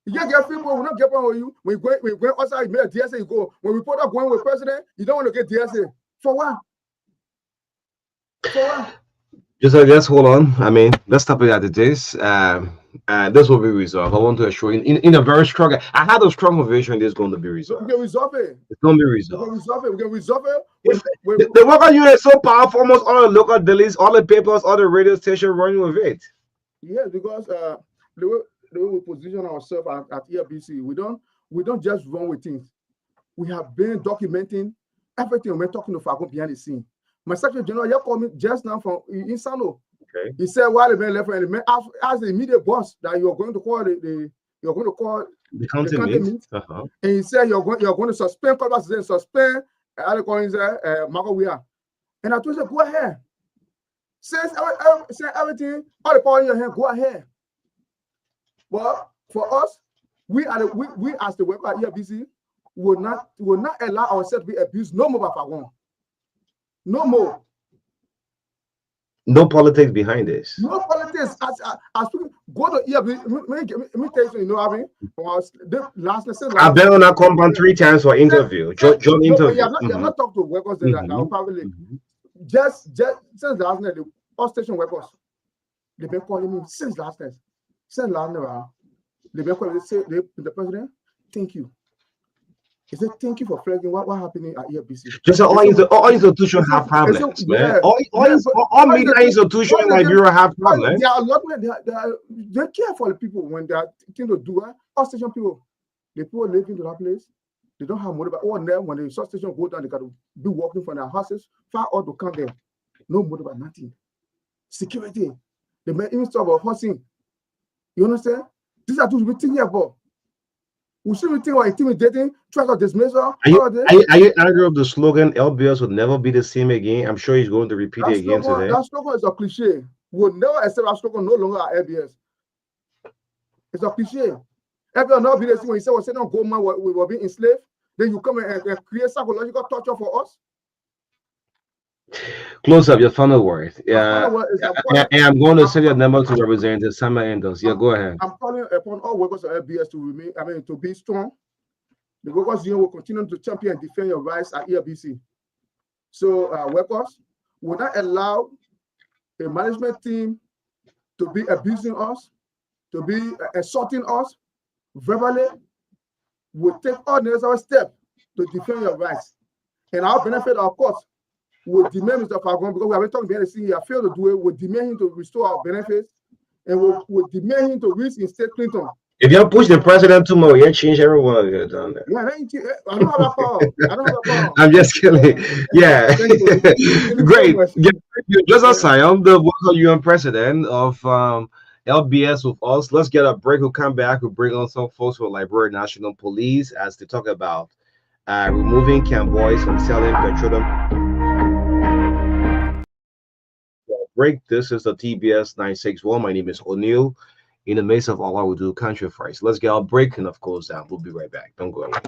You can't get people, we not get on with you. When we go outside, you make a DSA, you go. When we put up going with president, you don't want to get DSA. For what? For what? Just hold on. I mean, let's stop it at this. This will be resolved. I want to assure you, in a very strong. I had a strong conviction this is going to be resolved. We can resolve it. It's going to be resolved. We can resolve it. The worker unit is so powerful. Almost all the local dailies, all the papers, all the radio stations running with it. Yes, because the way we position ourselves at ERBC, we don't just run with things. We have been documenting everything. We're talking to Fagon behind the scene. My Secretary General, you called me just now from Insano. Okay. He said, while the man left, and the man asked the immediate boss that you're going to call the county meet. And he said you're going to suspend Colbert and suspend Marco Wea. And I told him, go ahead. Since everything, all the power in your hand, go ahead. But for us, we as the worker at ERBC will not allow ourselves to be abused no more by Fagon. No more. No politics behind this. No politics. As people go to ERB, let me tell you, you know, I mean, I've been on that compound 3 times for interview. John interview. You're not talking to workers that are probably just since last night, the all station workers, they've been calling me since last night. Since last night, they've been calling the president, thank you. He said, thank you for flagging what happening at ERBC. Just all institutions have problems, man. All media institutions in Liberia have problems. There are a lot of they care for the people when they are thinking to do all station people. The people live into that place, they don't have money, but all them when the substation go down, they got to be walking from their houses far out to come there. No money, but nothing. Security. They may even stop a housing. You understand? These are things we're thinking about. We shouldn't think about intimidating, try to dismiss her. Are you angry of the slogan, LBS will never be the same again? I'm sure he's going to repeat it again today. That slogan is a cliche. We'll never accept that slogan no longer at LBS. It's a cliche. LBS will not be the same when he said, well, say, no, go man, we were being enslaved. Then you come and create psychological torture for us. Close up your final word. My Yeah. final word is And I'm going to send your number to Representative Summer Endos. Yeah, go ahead. I'm calling upon all workers of LBS to remain, to be strong. The workers union will continue to champion and defend your rights at ELBC. So workers will not allow a management team to be abusing us, to be assaulting us verbally. Will take all necessary steps to defend your rights. And our benefit, of course, will demand Mr. Fagon, because we have been talking behind the scene, he has failed to do it, will demand him to restore our benefits, and will demand him to reinstate Clinton. If you push the president too much, you change everyone down there. Yeah, I don't have a problem. I'm just kidding. Yeah. Great. Yeah, just as I am the UN president of LBS with us. Let's get a break. We'll come back. We'll bring on some folks from Liberia National Police as they talk about removing convoys from selling petroleum. Break. This is the TBS 961. My name is O'Neill. In the midst of all I will do, country first. Let's get our break and of course down. We'll be right back. Don't go away.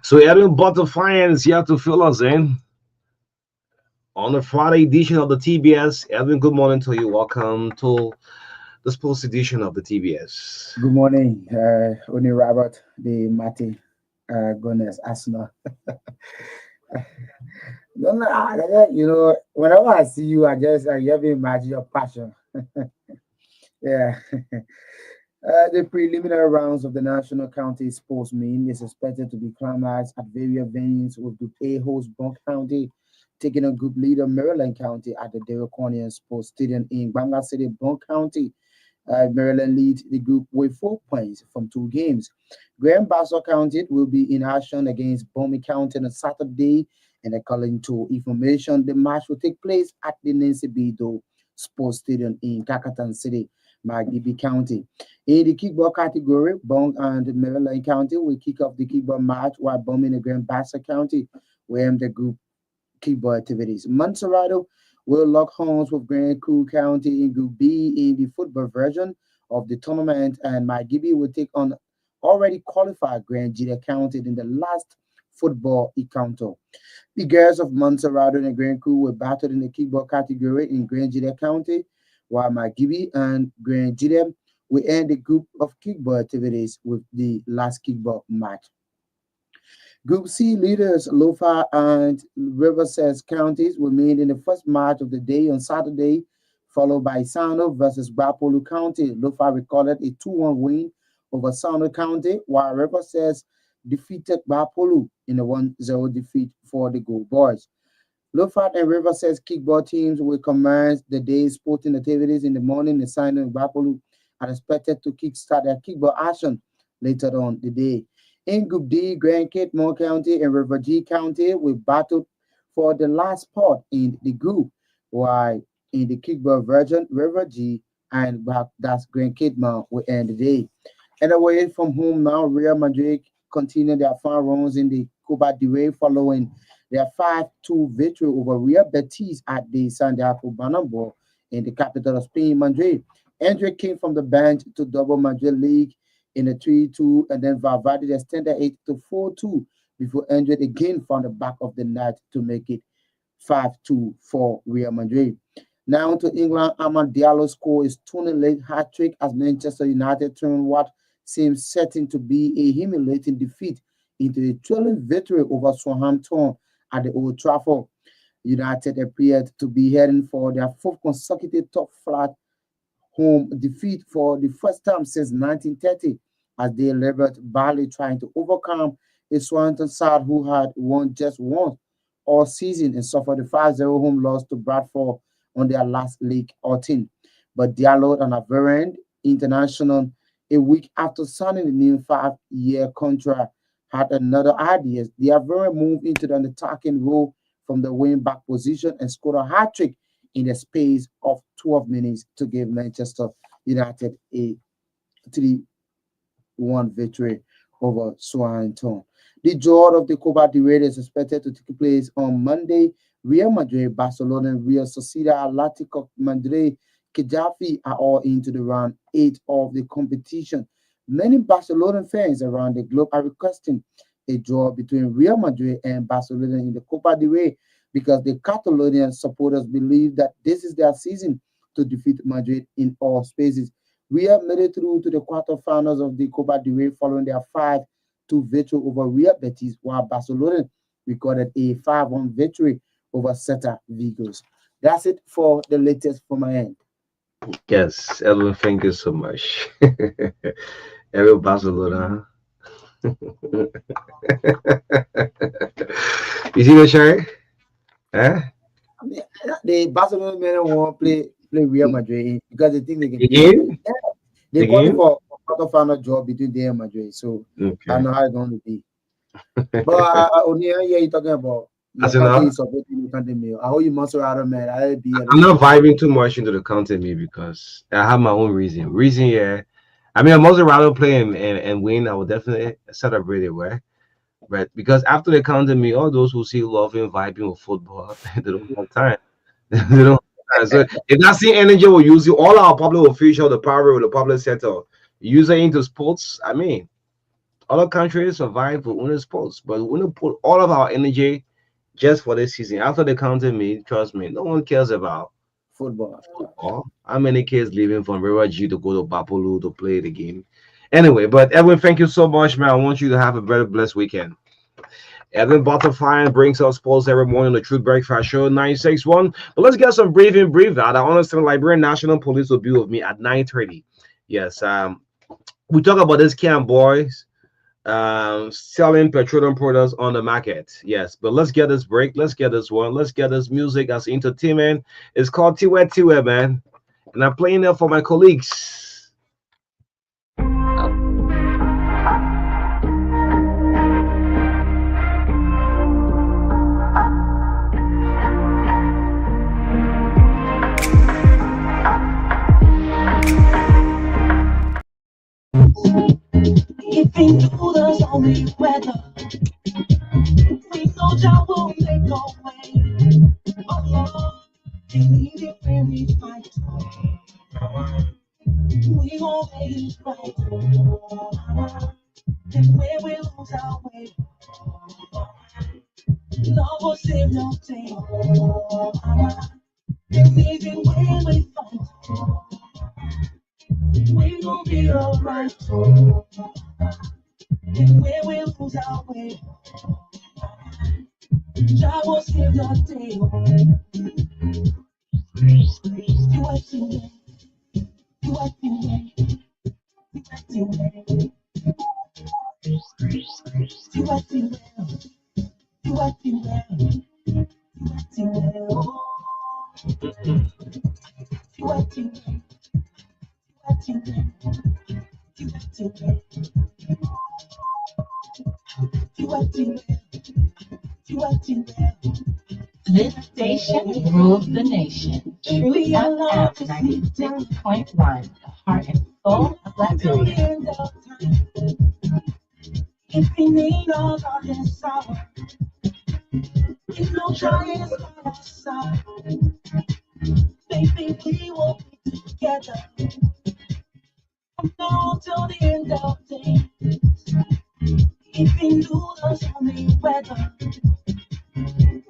So Edwin Butterfly is here to fill us in on the Friday edition of the TBS. Edwin, good morning to you. Welcome to the sports edition of the TBS. Good morning, Oni Robert, the Mati Gunners, Arsenal. Whenever I see you, I just imagine your passion. Yeah. The preliminary rounds of the National County Sports Meet is expected to be climaxed at various venues, with Group A host Bronx County taking on Group leader Maryland County at the Derek Cornier Sports Stadium in Bangor City, Bronx County. Maryland leads the group with 4 points from 2 games. Grand Bassa County will be in action against Bomi County on Saturday, and according to information, the match will take place at the Nancy Bido Sports Stadium in Cacatan City, Magdibi County. In the kickball category, Bong and Maryland County will kick off the kickball match, while Bomi and Grand Bassa County will end the group kickball activities. Montserrado will lock horns with Grand Coup County in Group B in the football version of the tournament, and McGibby will take on already qualified Grand Jita County in the last football encounter. The girls of Montserrado and Grand Coup were battled in the kickball category in Grand Jita County, while McGibby and Grand Jita will end the group of kickball activities with the last kickball match. Group C leaders Lofa and Riverside counties will meet in the first match of the day on Saturday, followed by Sano versus Bapolu County. Lofa recorded a 2-1 win over Sano County, while Riverside defeated Bapolu in a 1-0 defeat for the Gold Boys. Lofat and Riverside kickball teams will commence the day's sporting activities in the morning. The Sano and Bapolu are expected to kickstart their kickball action later on the day. In Group D, Grand Cape, Moore County, and River G County will battle for the last spot in the group, while in the kickball version, River G and that's Grand Cape Mount will end the day. And away from home now, Real Madrid continue their fun runs in the Copa del Rey following their 5-2 victory over Real Betis at the Santiago Bernabeu in the capital of Spain, Madrid. Andre came from the bench to double Madrid league in a 3-2, and then Valverde extended it to 4-2 before Andre again found the back of the net to make it 5-2 for Real Madrid. Now to England, Amad Diallo scored his 20th hat-trick as Manchester United turned what seems certain to be a humiliating defeat into a thrilling victory over Southampton at the Old Trafford. United appeared to be heading for their fourth consecutive top flight home defeat for the first time since 1930, as they labored badly trying to overcome a Swanton side who had won just once all season and suffered a 5-0 home loss to Bradford on their last league outing. But Diallo, an Ivorian international, a week after signing the new 5-year contract, had another idea. The Ivorian moved into the attacking role from the wing-back position and scored a hat-trick in the space of 12 minutes to give Manchester United a 3-1 victory over Southampton. The draw of the Copa del Rey is expected to take place on Monday. Real Madrid, Barcelona, and Real Sociedad, Atletico Madrid, Gaddafi are all into the round 8 of the competition. Many Barcelona fans around the globe are requesting a draw between Real Madrid and Barcelona in the Copa del Rey because the Catalonian supporters believe that this is their season to defeat Madrid in all spaces. Real made it through to the quarterfinals of the Copa del Rey following their 5-2 victory over Real Betis, while Barcelona recorded a 5-1 victory over Celta Vigo. That's it for the latest from my end. Yes, Edwin, thank you so much. Every Barcelona. You see the shirt? Huh? The Barcelona men want to play Real Madrid because they think they can Again? Yeah, they call it for quarterfinal draw between them and Madrid. So I know how it's going to be. But only yeah, you're talking about your country is supporting the country meal. I hope you must rather man. I'm not vibing too much into the content me because I have my own reason. Yeah. I mean, I must rather play and win. I will definitely celebrate it, right? But because after they counted me, all those who see love and vibing with football, they don't have time. They don't have time. So if that same energy will use it, all our public official, the power of the public sector, use it into sports. I mean, Other countries survive with winning sports, but we don't put all of our energy just for this season. After they counted me, trust me, no one cares about Football. football. How many kids leaving from River G to go to Bapolu to play the game? Anyway, but Edwin, thank you so much, man. I want you to have a very blessed weekend. Edwin Butterfly brings us sports every morning on the Truth Breakfast Show 961. But let's get some brief out. I understand Liberian National Police will be with me at 9:30. Yes, we talk about this camp boys selling petroleum products on the market. Yes, but let's get this break. Let's get this one. Let's get this music as entertainment. It's called Tiwe Tiwe, man. And I'm playing it for my colleagues. If he knew there's only weather, we know Jah will make a way. Oh, and even when we fight, we gon' make it right. And when we lose our way, love will save the day. And even when we fight, we gon' be alright. And when we lose our way, Jah will save the day. You acting well, you acting well, you acting well, you acting well, you acting well, you acting well, you acting well, you acting well, you acting well, you acting well, you acting well. This station rules the nation. True FM 96.1, the heart and soul of Liberia. If we need all of this sorrow, if no trying is on our side, baby, we will be together from now till the end of days. If we knew there's only weather,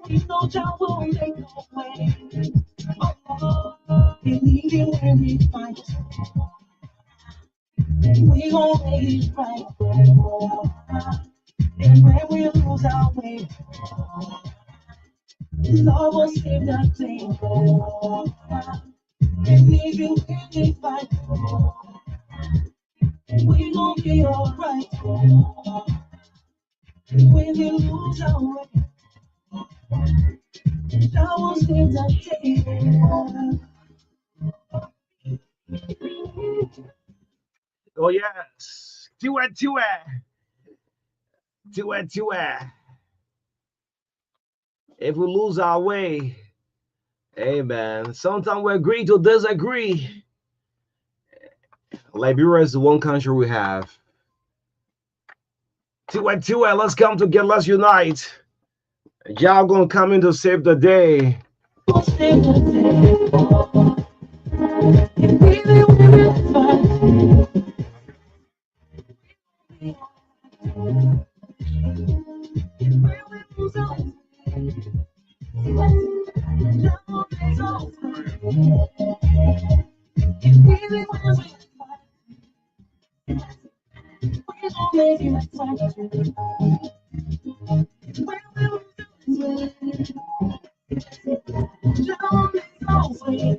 we know Jah will make a way. Oh, and even when we fight, we gon' make it right. And when we lose our way, love will save the day. And even when we fight, we gon' be alright. When we lose our way, I will save the day. Oh yes, Tiwe Tiwe, Tiwe Tiwe. If we lose our way, hey man, sometimes we agree to disagree. Liberia is the one country we have. Tiwe Tiwe, let's come together, let's unite. Y'all gonna come in to save the day. We'll save the day. And really when we fight, and when we lose our way, Jah will make our way. And really when we fight, we gon' make it right. And when we lose our way, Jah will make our way.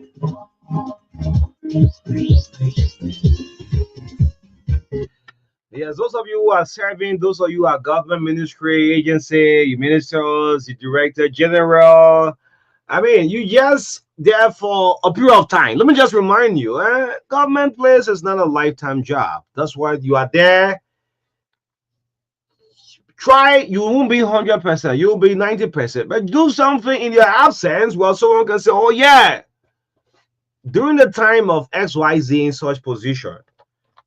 Yes, those of you who are serving, those of you who are government ministry, agency, you ministers, you director general. I mean, you just there for a period of time. Let me just remind you, government place is not a lifetime job. That's why you are there. Try, you won't be 100%, you'll be 90%, but do something in your absence where someone can say, oh yeah, during the time of XYZ in such position,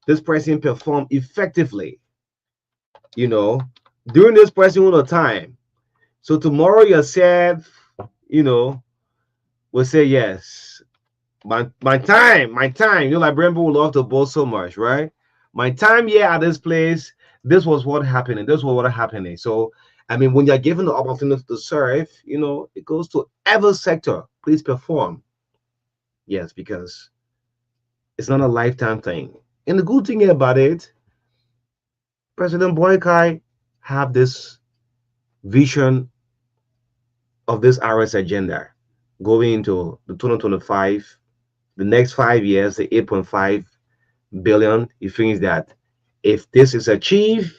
this person performed effectively, you know, during this personal time. So tomorrow yourself, you know, will say, yes, my time, you know, like Brembo will love to boast so much, right? My time here at this place, this was what happened, and this was what happening. So, I mean, when you're given the opportunity to serve, it goes to every sector. Please perform. Yes, because it's not a lifetime thing. And the good thing about it, President Boykai have this vision of this RS agenda going into the 2025, the next 5 years, the 8.5 billion. He thinks that if this is achieved,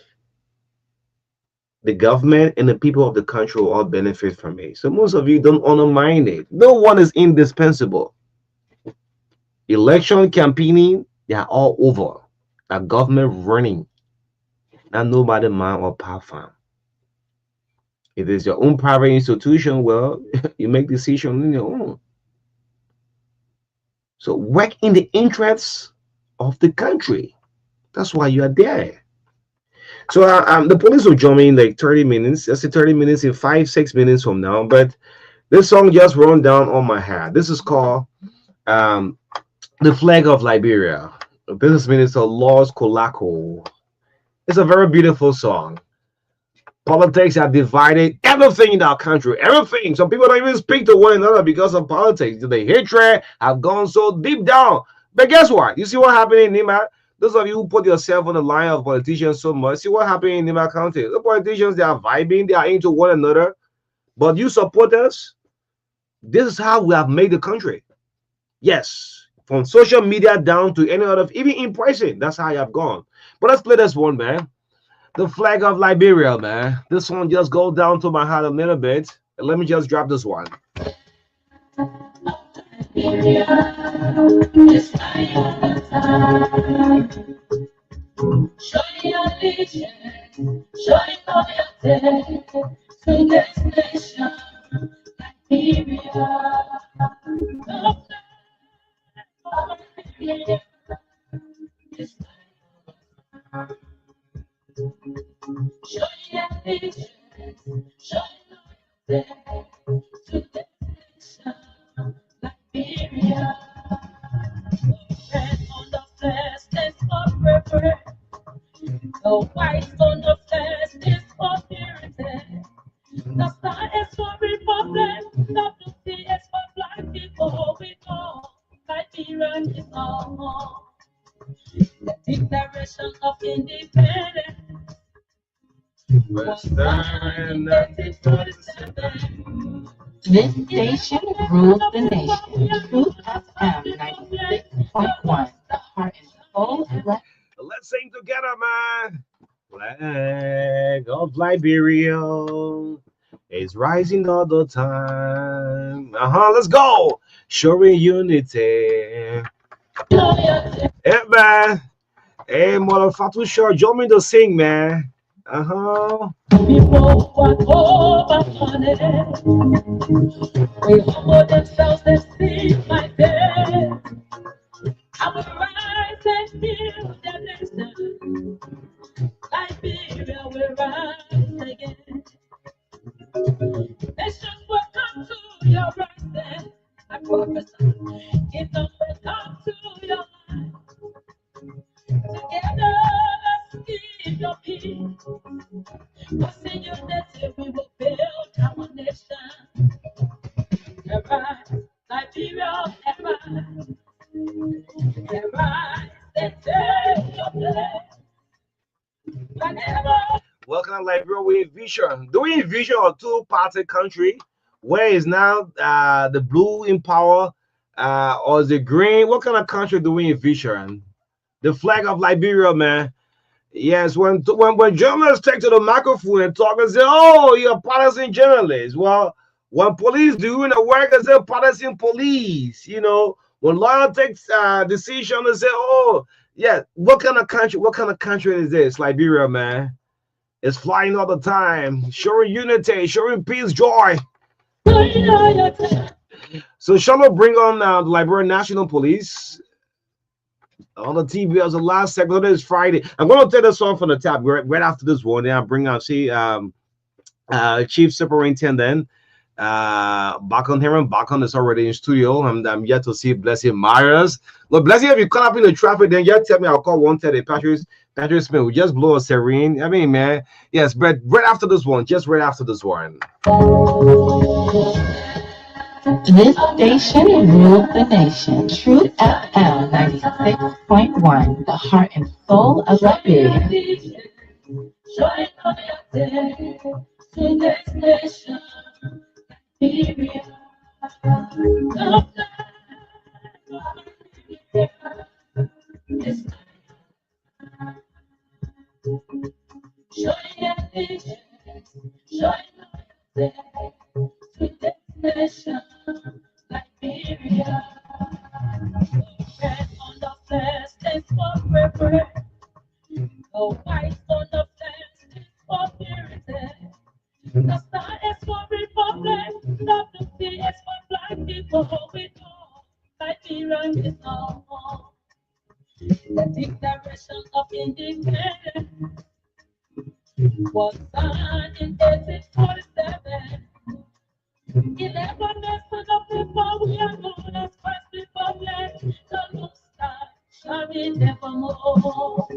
the government and the people of the country will all benefit from it. So most of you don't undermine it. No one is indispensable. Election campaigning, they are all over. A government running, and nobody man or power farm. If it's your own private institution, well, you make decisions on your own. So work in the interests of the country. That's why you are there. So the police will join me in like 30 minutes. Let's say 30 minutes in 5-6 minutes from now. But this song just run down on my head. This is called The Flag of Liberia. This is Minister Laws Kolako. It's a very beautiful song. Politics have divided everything in our country. Everything. Some people don't even speak to one another because of politics. The hatred have gone so deep down. But guess what? You see what happened in Nima? Those of you who put yourself on the line of politicians so much, see what happened in Nima County. The politicians, they are vibing, they are into one another. But you support us. This is how we have made the country. Yes. From social media down to any other, even in pricing. That's how you have gone. But let's play this one, man. The Flag of Liberia, man. This one just go down to my heart a little bit. Let me just drop this one. Show your allegiance, show your loyalty to this nation, Liberia. Show your allegiance, show your loyalty to this nation, Liberia. Red on the flag is for forever. The white on the flag is for purity. The star is for republic. The blue sea is for black people. We know Liberia is all. The Declaration of Independence was signed in 1947. This station rules the nation. Truth FM 96.1, the heart and soul of Black. Let's sing together, man. Flag of Liberia is rising all the time. Let's go. Showing unity. Yeah, man. Hey, mother Fatu Shaw, join me to sing, man. People want overcoming. We humble themselves and see my day. I will rise and heal their nation. Liberia will rise again. Nations will come to your rising. I prophesy. Kingdom will come to your life. Together, let's keep your peace. Cause in unity we will build our nation. Arise, Liberia, arise. Arise and take your place. Whenever. Welcome to Liberia with vision. Do we envision a two-party country where is now the blue in power or is the green? What kind of country do we envision? The flag of Liberia, man. Yes, when journalists take to the microphone and talk and say, "Oh, you're a partisan journalist." Well, when police doing the work, they say partisan police. When lawyer takes decision and say, "Oh, yeah, what kind of country? What kind of country is this?" Liberia, man. It's flying all the time, showing unity, showing peace, joy. So shall we bring on the Liberian National Police on the TV as the last segment? This Friday. I'm going to take this song from the top right after this one. Then I'll bring out Chief Superintendent Bakon here, and Bakon is already in studio. I'm yet to see Blessing Myers. Look, Blessing, if you caught up in the traffic, then you tell me I'll call 130. Patrick Smith will just blow a serene. I mean, man, yes, but right after this one, just right after this one. This station rules the nation. Truth FM 96.1, the heart and soul of Liberia. The star is for republic, WC is for black people. We know Liberian is all. The Declaration of Independence was signed in 1847. 11 nations of people, we are known as First Republic. The Lone Star shall be nevermore.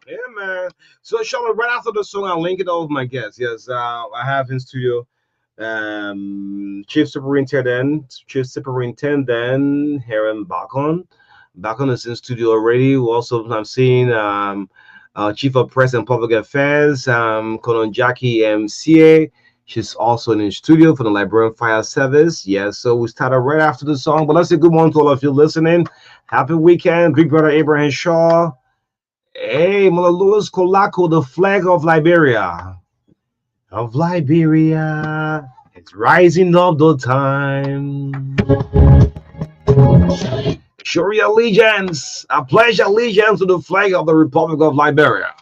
Yeah, man. So, Charlotte, right after the song, I'll link it over my guest. Yes, I have in studio Chief Superintendent Heron Bakon. Bakon is in studio already. We also I'm seeing Chief of Press and Public Affairs, Colonel Jackie MCA. She's also in the studio for the Liberian Fire Service. Yes, so we started right after the song. But let's say good morning to all of you listening. Happy weekend, Big Brother Abraham Shaw. Hey, Mother Louis Kolako, the flag of Liberia. Of Liberia. It's rising up the time. Show your allegiance. I pledge allegiance to the flag of the Republic of Liberia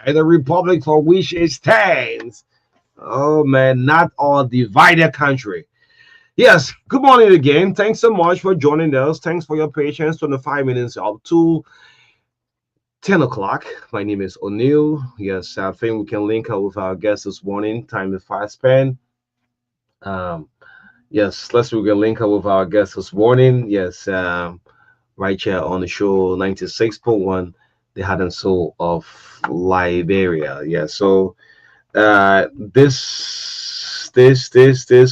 and the republic for which it stands. Oh man, not all divided country. Yes, good morning again. Thanks so much for joining us. Thanks for your patience. 25 minutes up to 10 o'clock. My name is O'Neill. Yes, I think we can link up with our guest this morning. Time is fast spent. Yes, let's we can link up with our guest this morning. Yes, right here on the show 96.1, the heart and soul of Liberia. Yeah, so this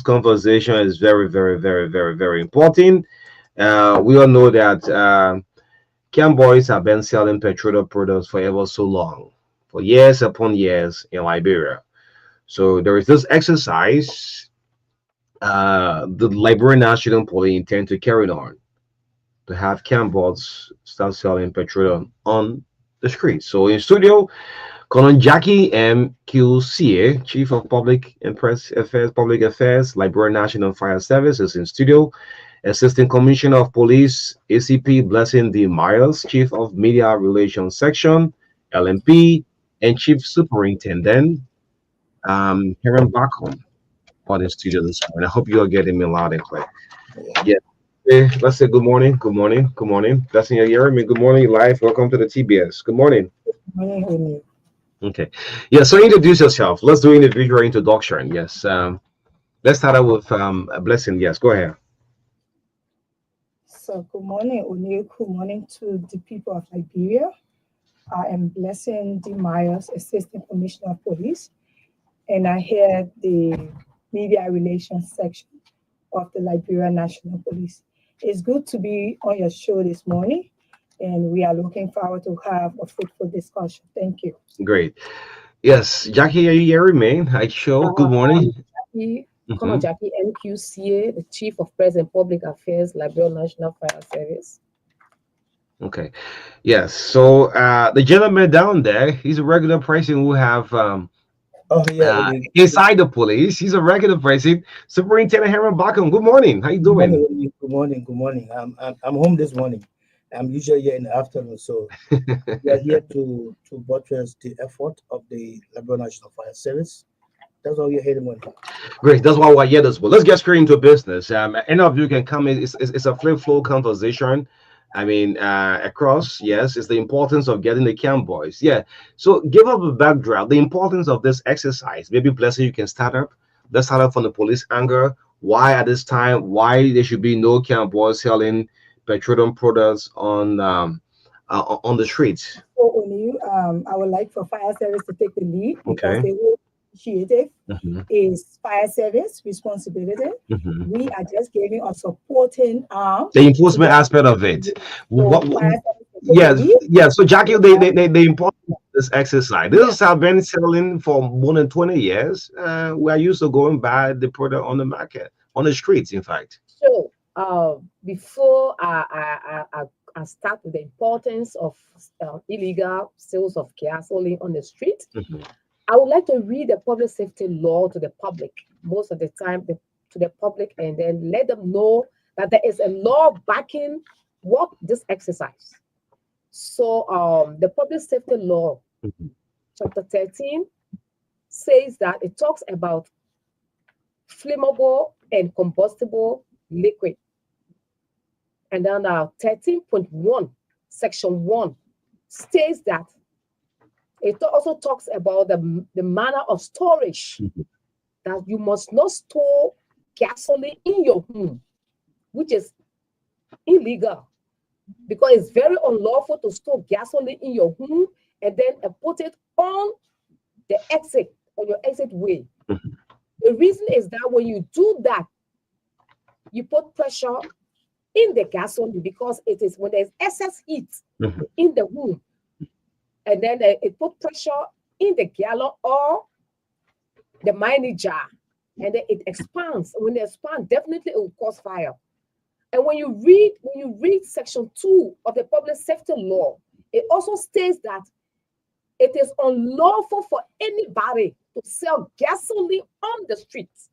conversation is very, very, very, very, very important. We all know that Cam boys have been selling petroleum products for ever so long, for years upon years in Liberia. So there is this exercise the Liberian National Police intend to carry on to have Cam boys start selling petroleum on the street. So in studio, Colonel Jackie MQCA, Chief of Public and Press Affairs, Public Affairs, Liberian National Fire Service is in studio. Assistant Commissioner of Police, ACP Blessing D. Miles, Chief of Media Relations Section, LMP, and Chief Superintendent, Heron Backham, on the studio this morning. I hope you are getting me loud and clear. Yeah. Hey, let's say good morning, good morning, good morning. Blessing, you hearing me? Good morning, live. Welcome to the TBS. Good morning. Okay. Yeah, so introduce yourself. Let's do individual introduction. Yes. Let's start out with Blessing. Yes, go ahead. So good morning, O'Neill. Good morning to the people of Liberia. I am Blessing D. Myers, Assistant Commissioner of Police, and I head the Media Relations Section of the Liberia National Police. It's good to be on your show this morning. and we are looking forward to have a fruitful discussion. Thank you. Great. Yes, Jackie, are you hearing me? Hi, show. Good morning. Jackie, Colonel Mhm. Jackie NQCA, the Chief of Press and Public Affairs, Liberia National Fire Service. Okay. Yes. So the gentleman down there, he's a regular person who have Oh yeah, inside the police. He's a regular person. Superintendent Herman Backham. Good morning. How you good morning, doing? Willie. Good morning, good morning. I'm home this morning. I'm usually here in the afternoon, so we are here to buttress the effort of the Liberia National Fire Service. That's all you're hearing on. Great. That's why we're here this morning. Let's get straight into business. Any of you can come in. It's a flip flow conversation. I mean, across, yes, it's the importance of getting the camp boys. Yeah. So give up a backdrop, the importance of this exercise. Maybe Blessing, you can start up. Let's start up from the police angle. Why at this time, why there should be no camp boys selling petroleum products on the streets. So only, I would like for fire service to take the lead because Okay. the whole initiative Mm-hmm. is fire service responsibility. Mm-hmm. We are just giving a supporting arm. The enforcement aspect of it. So What, fire service to take the yes, lead. yes. So Jackie, the importance of this exercise. This has been selling for more than 20 years. We are used to going buy the product on the market, on the streets, in fact. So, before I start with the importance of illegal sales of gasoline on the street, Mhm. I would like to read the public safety law to the public most of the time, to the public, and then let them know that there is a law backing what this exercise. So, the public safety law, Mhm. chapter 13, says that it talks about flammable and combustible liquid. And then 13.1, section 1, states that it also talks about the manner of storage, Mhm. that you must not store gasoline in your home, which is illegal because it's very unlawful to store gasoline in your home and then put it on the exit, on your exit way. Mhm. The reason is that when you do that, you put pressure in the gasoline because it is when there's excess heat Mhm. in the room, and then it put pressure in the gallon or the mining jar, and then it expands. When it expands, definitely it will cause fire. And when you read section 2 of the public safety law, it also states that it is unlawful for anybody to sell gasoline on the streets.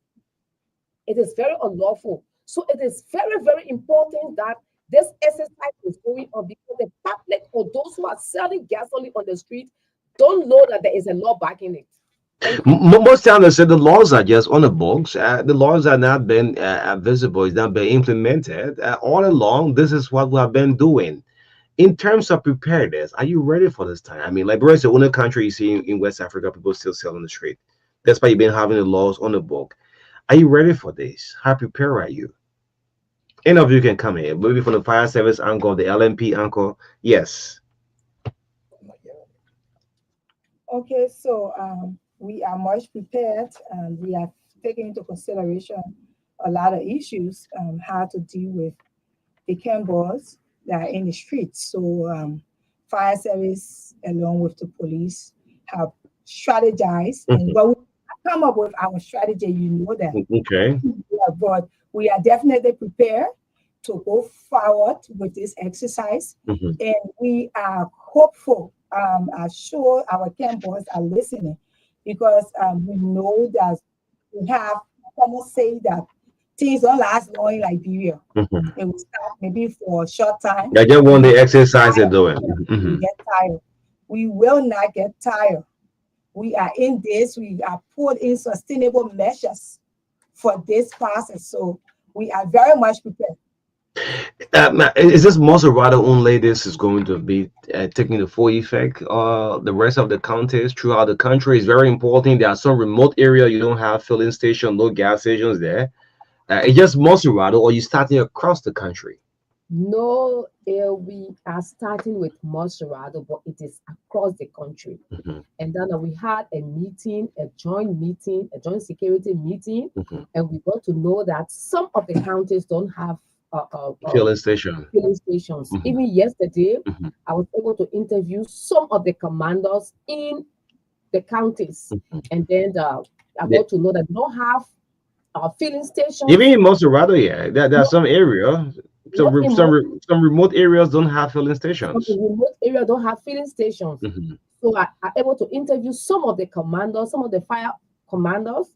It is very unlawful. So it is very, very important that this exercise is going on because the public or those who are selling gasoline on the street don't know that there is a law backing it. Thank you. Most times they say the laws are just on the books. The laws are not been visible. It's not been implemented. All along, this is what we have been doing. In terms of preparedness, are you ready for this time? I mean, Liberia is the only country you see in West Africa people still sell on the street. That's why you've been having the laws on the book. Are you ready for this? How prepared are you? Any of you can come here. Maybe from the fire service angle, the LMP angle. Yes. Okay, so we are much prepared and we have taken into consideration a lot of issues, how to deal with the campers that are in the streets. So fire service along with the police have strategized and Mhm. but we come up with our strategy, you know that. Okay. Yeah, but we are definitely prepared to go forward with this exercise, Mhm. and we are hopeful. I'm sure our campers are listening because we know that we have almost say that things don't last long in Liberia. Mhm. It will start maybe for a short time. I just want We the get exercise they're tired. doing. We Mhm. get tired. We will not get tired. We are in this. We are put in sustainable measures for this process. So we are very much prepared. Is this Maserati only this is going to be taking the full effect? The rest of the counties throughout the country is very important. There are some remote area you don't have filling station, no gas stations there. It's just Maserati, or you starting across the country. No, we are starting with Montserrat, but it is across the country. Mhm. And then we had a meeting, a joint security meeting, Mhm. and we got to know that some of the counties don't have filling station. Filling stations. Even yesterday, I was able to interview some of the commanders in the counties, and then I got to know that they don't have filling stations. Even in Monserrado, yeah, there are some areas, some remote areas don't have filling stations. Some remote areas don't have filling stations. So I able to interview some of the commanders, some of the fire commanders,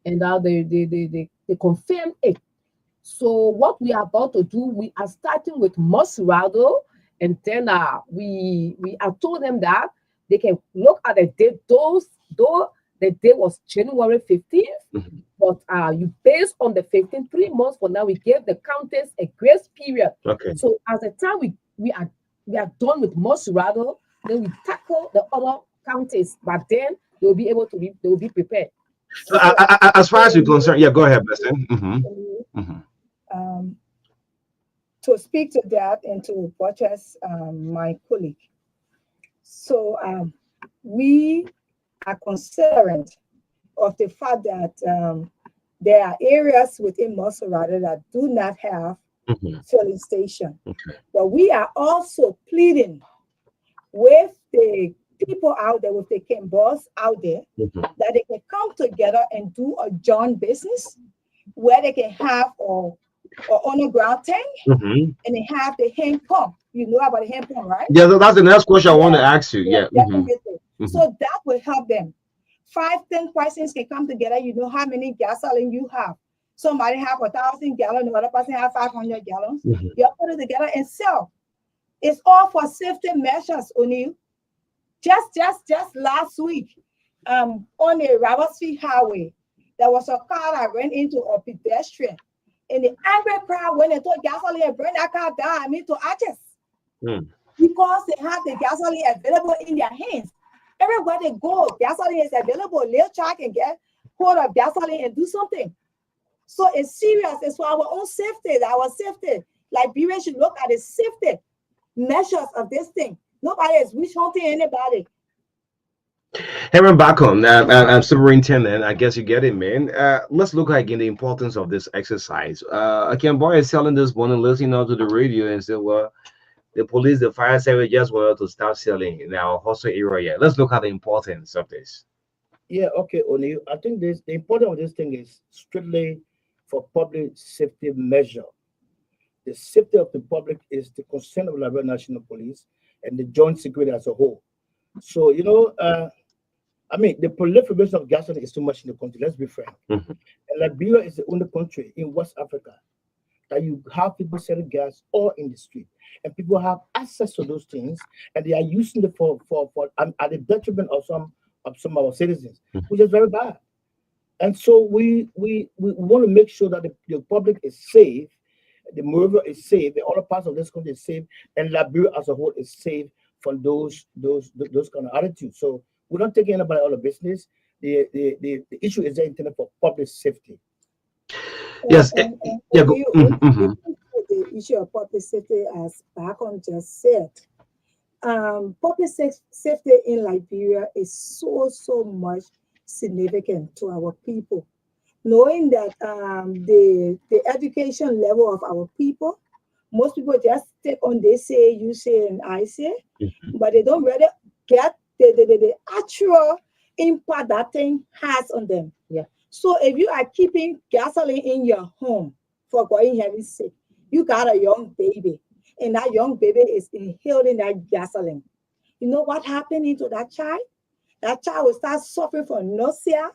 and they confirmed it. So what we are about to do, we are starting with Monserrado, and then we have told them that they can look at the date. Though the date was January 15th, but you based on the 15th, 3 months from now, we gave the counties a grace period. Okay. So as the time we are done with Monserrado, then we tackle the other counties, but then they will be prepared. So, as far as you're concerned, yeah, go ahead, Blessing. To speak to that and to buttress my colleague. So we are concerned of the fact that there are areas within Monserrado that do not have filling station. But we are also pleading with the people out there, with the Kambos out there, that they can come together and do a joint business where they can have a underground tank and they have the hand pump. You know about the hand pump, right? Yeah, that's the next question I want to ask you. Yeah. So that will help them. 5-10 persons can come together. You know how many gasoline you have. Somebody have 1,000 gallons, another person have 500 gallons. You put it together and sell. It's all for safety measures, O'Neill. Just last week, on the Raversfield Highway, there was a car that ran into a pedestrian. And the angry crowd went and took gasoline and burned that car down, to ashes. Because they have the gasoline available in their hands. Everywhere they go, gasoline is available. Little child can get hold of gasoline and do something. So it's serious. It's for our own safety, our safety. Liberia should look at the safety measures of this thing. Nobody is witch hunting anybody. Herman Bacon, I'm superintendent. I guess you get it, man. Let's look again the importance of this exercise. Boy is selling this one and listening out to the radio and say, well, the police, the fire service just wanted to start selling in our hustle area. Let's look at the importance of this. Yeah, okay, O'Neill. I think the importance of this thing is strictly for public safety measure. The safety of the public is the concern of Liberia National Police and the joint security as a whole. So, the proliferation of gasoline is too much in the country. Let's be frank. And Liberia is the only country in West Africa that you have people selling gas all in the street, and people have access to those things, and they are using it for at the detriment of some of our citizens, which is very bad. And so we want to make sure that the public is safe, the mover is safe, the other parts of this country is safe, and Liberia as a whole is safe from those kind of attitudes. So we're not taking anybody out of business. The issue is intended for public safety. Yes. The issue of public safety, as Bacon just said, public safety in Liberia is so much significant to our people. Knowing that the education level of our people, most people just take on they say, you say, and I say, but they don't really get the actual impact that thing has on them. Yeah. So if you are keeping gasoline in your home, for going heaven's sake, you got a young baby, and that young baby is inhaling that gasoline. You know what happened to that child? That child will start suffering from nausea.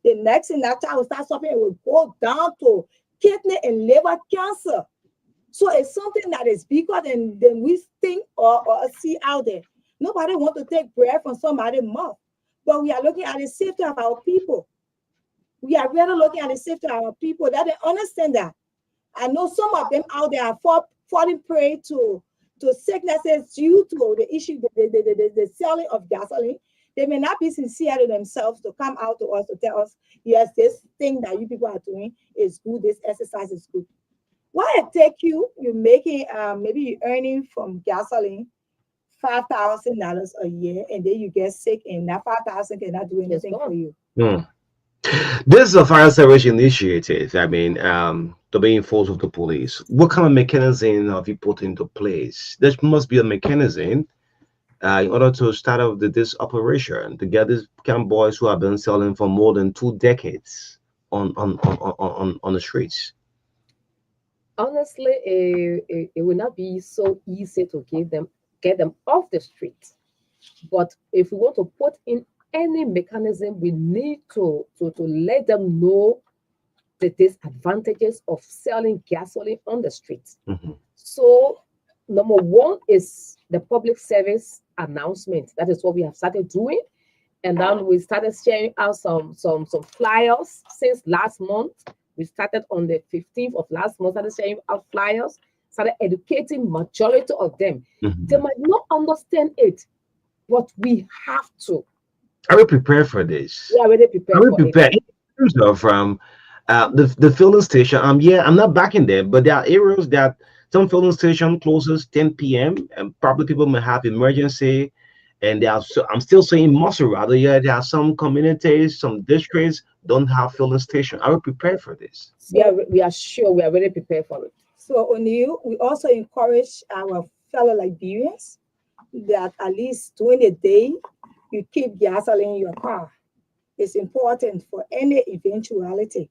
The next thing, that child will start suffering, it will go down to kidney and liver cancer. So it's something that is bigger than we think or see out there. Nobody wants to take breath from somebody's mouth, but we are looking at the safety of our people. We are really looking at the safety of our people, that they understand that. I know some of them out there are falling prey to sicknesses due to the issue, the selling of gasoline. They may not be sincere to themselves to come out to us to tell us, yes, this thing that you people are doing is good, this exercise is good. Why it take you're making, maybe you're earning from gasoline $5,000 a year, and then you get sick, and that $5,000 cannot do anything for you. This is a fire service initiative. I mean, to be enforced with the police. What kind of mechanism have you put into place? There must be a mechanism in order to start off this operation to get these camp boys who have been selling for more than 2 decades on the streets. Honestly, it will not be so easy to get them off the street. But if we want to put in any mechanism, we need to let them know the disadvantages of selling gasoline on the streets. So, number one is the public service announcement. That is what we have started doing. And then we started sharing out some flyers since last month. We started on the 15th of last month, started sharing out flyers, started educating majority of them. They might not understand it, but we have to. Are we prepared for this? We are already prepared. Are we prepared? In terms of the filling station, yeah, I'm not backing there, but there are areas that some filling station closes 10 p.m. and probably people may have emergency, and there are, I'm still saying most rather, yeah, there are some communities, some districts don't have filling station. Are we prepared for this? We are sure we are really prepared for it. So on you, we also encourage our fellow Liberians that at least during the day you keep gasoline in your car. It's important for any eventuality,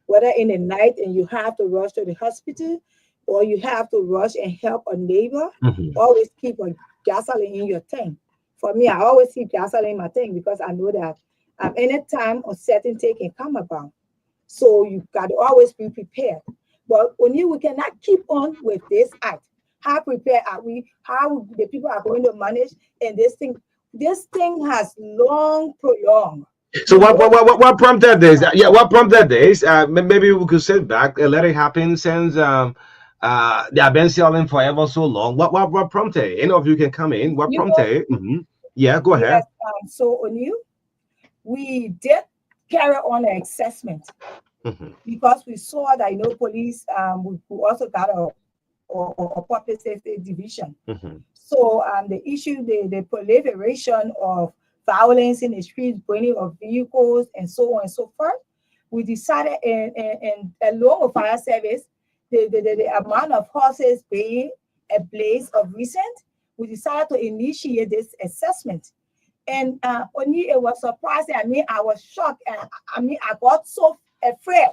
whether in the night and you have to rush to the hospital or you have to rush and help a neighbor, always keep a gasoline in your tank. For me, I always keep gasoline in my tank because I know that anytime a certain thing can come about. So you got to always be prepared. But when we cannot keep on with this act. How prepared are we? How the people are going to manage? And this thing has long prolonged. So what prompted this? Yeah, what prompted this? Maybe we could sit back and let it happen since they have been selling forever so long. What prompted? Any of you can come in. What prompted? Yeah, go ahead. Yes, so on you, we did carry on an assessment because we saw that police we also got a public safety division. So the issue, the proliferation of violence in the streets, burning of vehicles, and so on and so forth, we decided, and along with fire service, the amount of horses being ablaze of recent, we decided to initiate this assessment. And only it was surprising. I mean, I was shocked. And I got so afraid.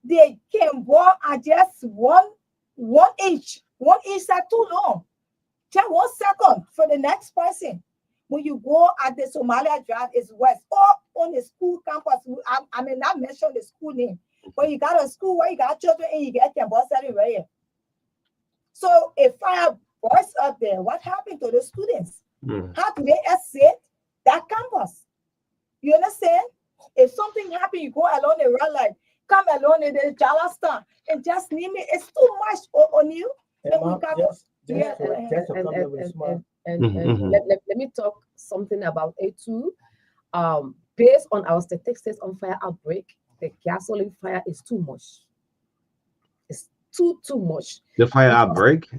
They came born at just one inch. 1 inch is too long. Just 1 second for the next person. When you go at the Somalia Drive, it's west, or on the school campus. I may not mention the school name, but you got a school where you got children and you get them bus everywhere. So if fire bursts up there, what happened to the students? How do they exit that campus? You understand? If something happened, you go along the red light, come along in the Jalastan, and just name it. It's too much on you. And let me talk something about it too. Based on our statistics on fire outbreak, the gasoline fire is too much. It's too much. The fire outbreak?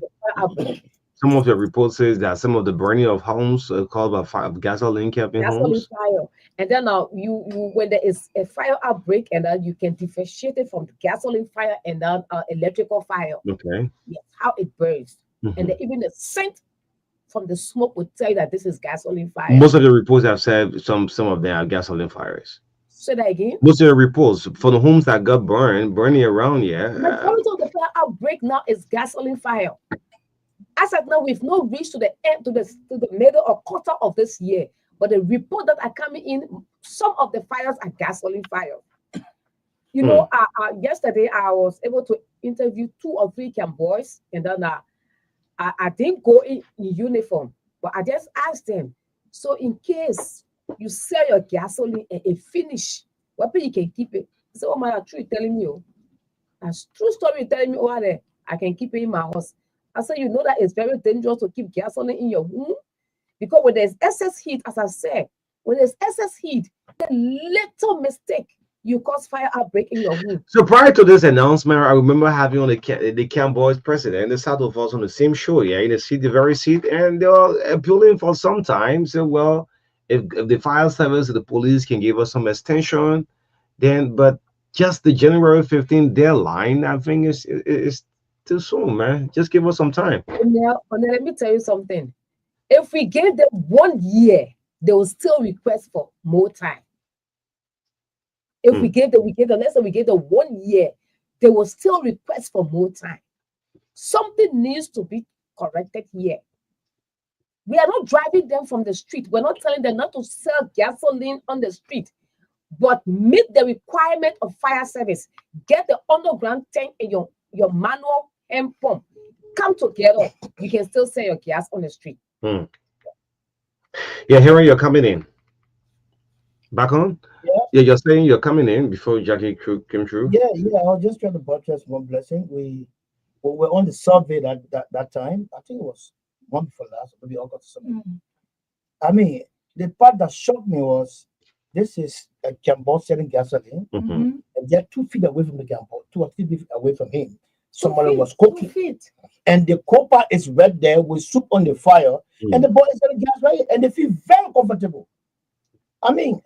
Some of the reports says that some of the burning of homes caused by fire, gasoline kept in homes. Fire. And then you when there is a fire outbreak, and then you can differentiate it from the gasoline fire and then electrical fire. Okay. Yes, how it burns. And then even the scent from the smoke would tell you that this is gasoline fire. Most of the reports have said some of them are gasoline fires. Say that again. Most of the reports for the homes that got burning around, yeah. Majority of the fire outbreak now is gasoline fire. As of now, we've not reached to the end, to the middle or quarter of this year. But the report that are coming in, some of the fires are gasoline fire. You know, yesterday I was able to interview 2 or 3 camp boys, and then I didn't go in uniform, but I just asked them. So in case you sell your gasoline and it finish, what you can keep it? So, oh my, true telling me, that's true story telling me, I can keep it in my house. I said, you know that it's very dangerous to keep gasoline in your home because when there's excess heat, as I said, when there's excess heat, the little mistake you cause fire outbreak in your home. So prior to this announcement, I remember having on the Camp Boys president, the South of us on the same show, yeah, in the very seat, and they were appealing for some time. So, well, if the fire service, the police can give us some extension, then but just the January 15th deadline, I think is too soon, man. Just give us some time. Now, let me tell you something. If we give them 1 year, they will still request for more time. If we give them, let's say we give them 1 year, they will still request for more time. Something needs to be corrected here. We are not driving them from the street. We're not telling them not to sell gasoline on the street, but meet the requirement of fire service. Get the underground tank and your manual hand pump. Come together. You can still sell your gas on the street. Yeah, Henry, you're coming in. Back on? Yeah, you're saying you're coming in before Jackie came through? Yeah, I was just trying to buttress one blessing. We were on the survey that time. I think it was one before last, maybe August or something. I mean, the part that shocked me was this is a Gambo selling gasoline, and they're 2 feet away from the Gambo, 2 or 3 feet away from him. Somebody was cooking, and the copper is right there with soup on the fire, and the boy is selling gas right here, and they feel very comfortable. I mean,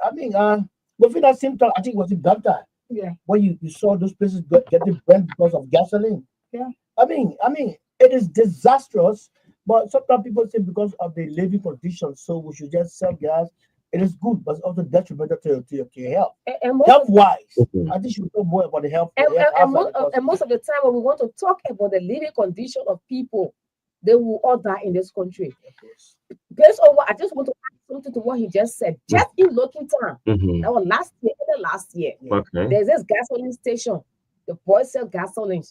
within that same time, I think it was in Ganta. Yeah. Where you saw those places getting burnt because of gasoline. Yeah. I mean, it is disastrous, but sometimes people say because of the living conditions, so we should just sell gas. It is good, but it's also detrimental to your health. Health-wise, I think you should know more about the health. And most of the time, when we want to talk about the living condition of people, they will all die in this country. Based on what I just want to add something to what he just said. Just in Looking Town, that was last year. There's this gasoline station. The boys sell gasoline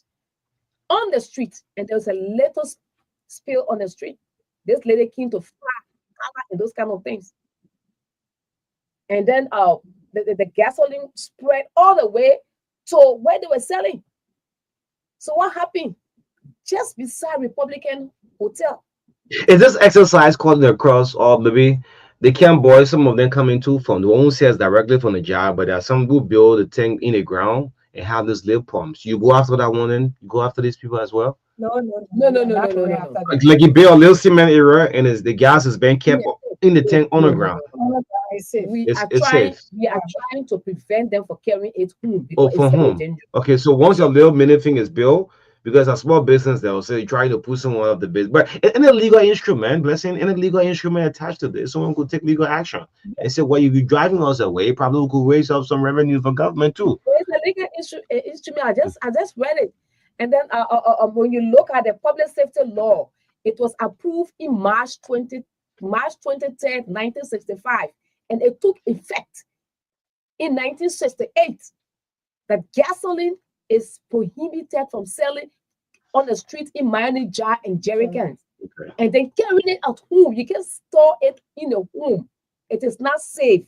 on the street, and there was a little spill on the street. This lady came to fire and those kind of things. And then the gasoline spread all the way to where they were selling. So what happened? Just beside Republican Hotel. Is this exercise called across, or maybe they can boys, some of them coming too from the one who says directly from the job, but there are some who build a tank in the ground and have this lift pumps. You go after that one and go after these people as well? No. Like you build a little cement area and the gas is being kept in the tank on the ground. We are trying to prevent them from carrying it home. Oh, from home. Okay, so once your little mini thing is built, because a small business, they'll say trying to push someone off the business. But any legal instrument, blessing, any legal instrument attached to this, someone could take legal action and say, well, if you're driving us away, probably we could raise up some revenue for government too. It's a legal instrument. I just read it. And then when you look at the public safety law, it was approved in March 23rd, 1965. And it took effect in 1968 that gasoline is prohibited from selling on the street in Miami jar and jerry cans. And then carrying it at home. You can store it in a home. It is not safe.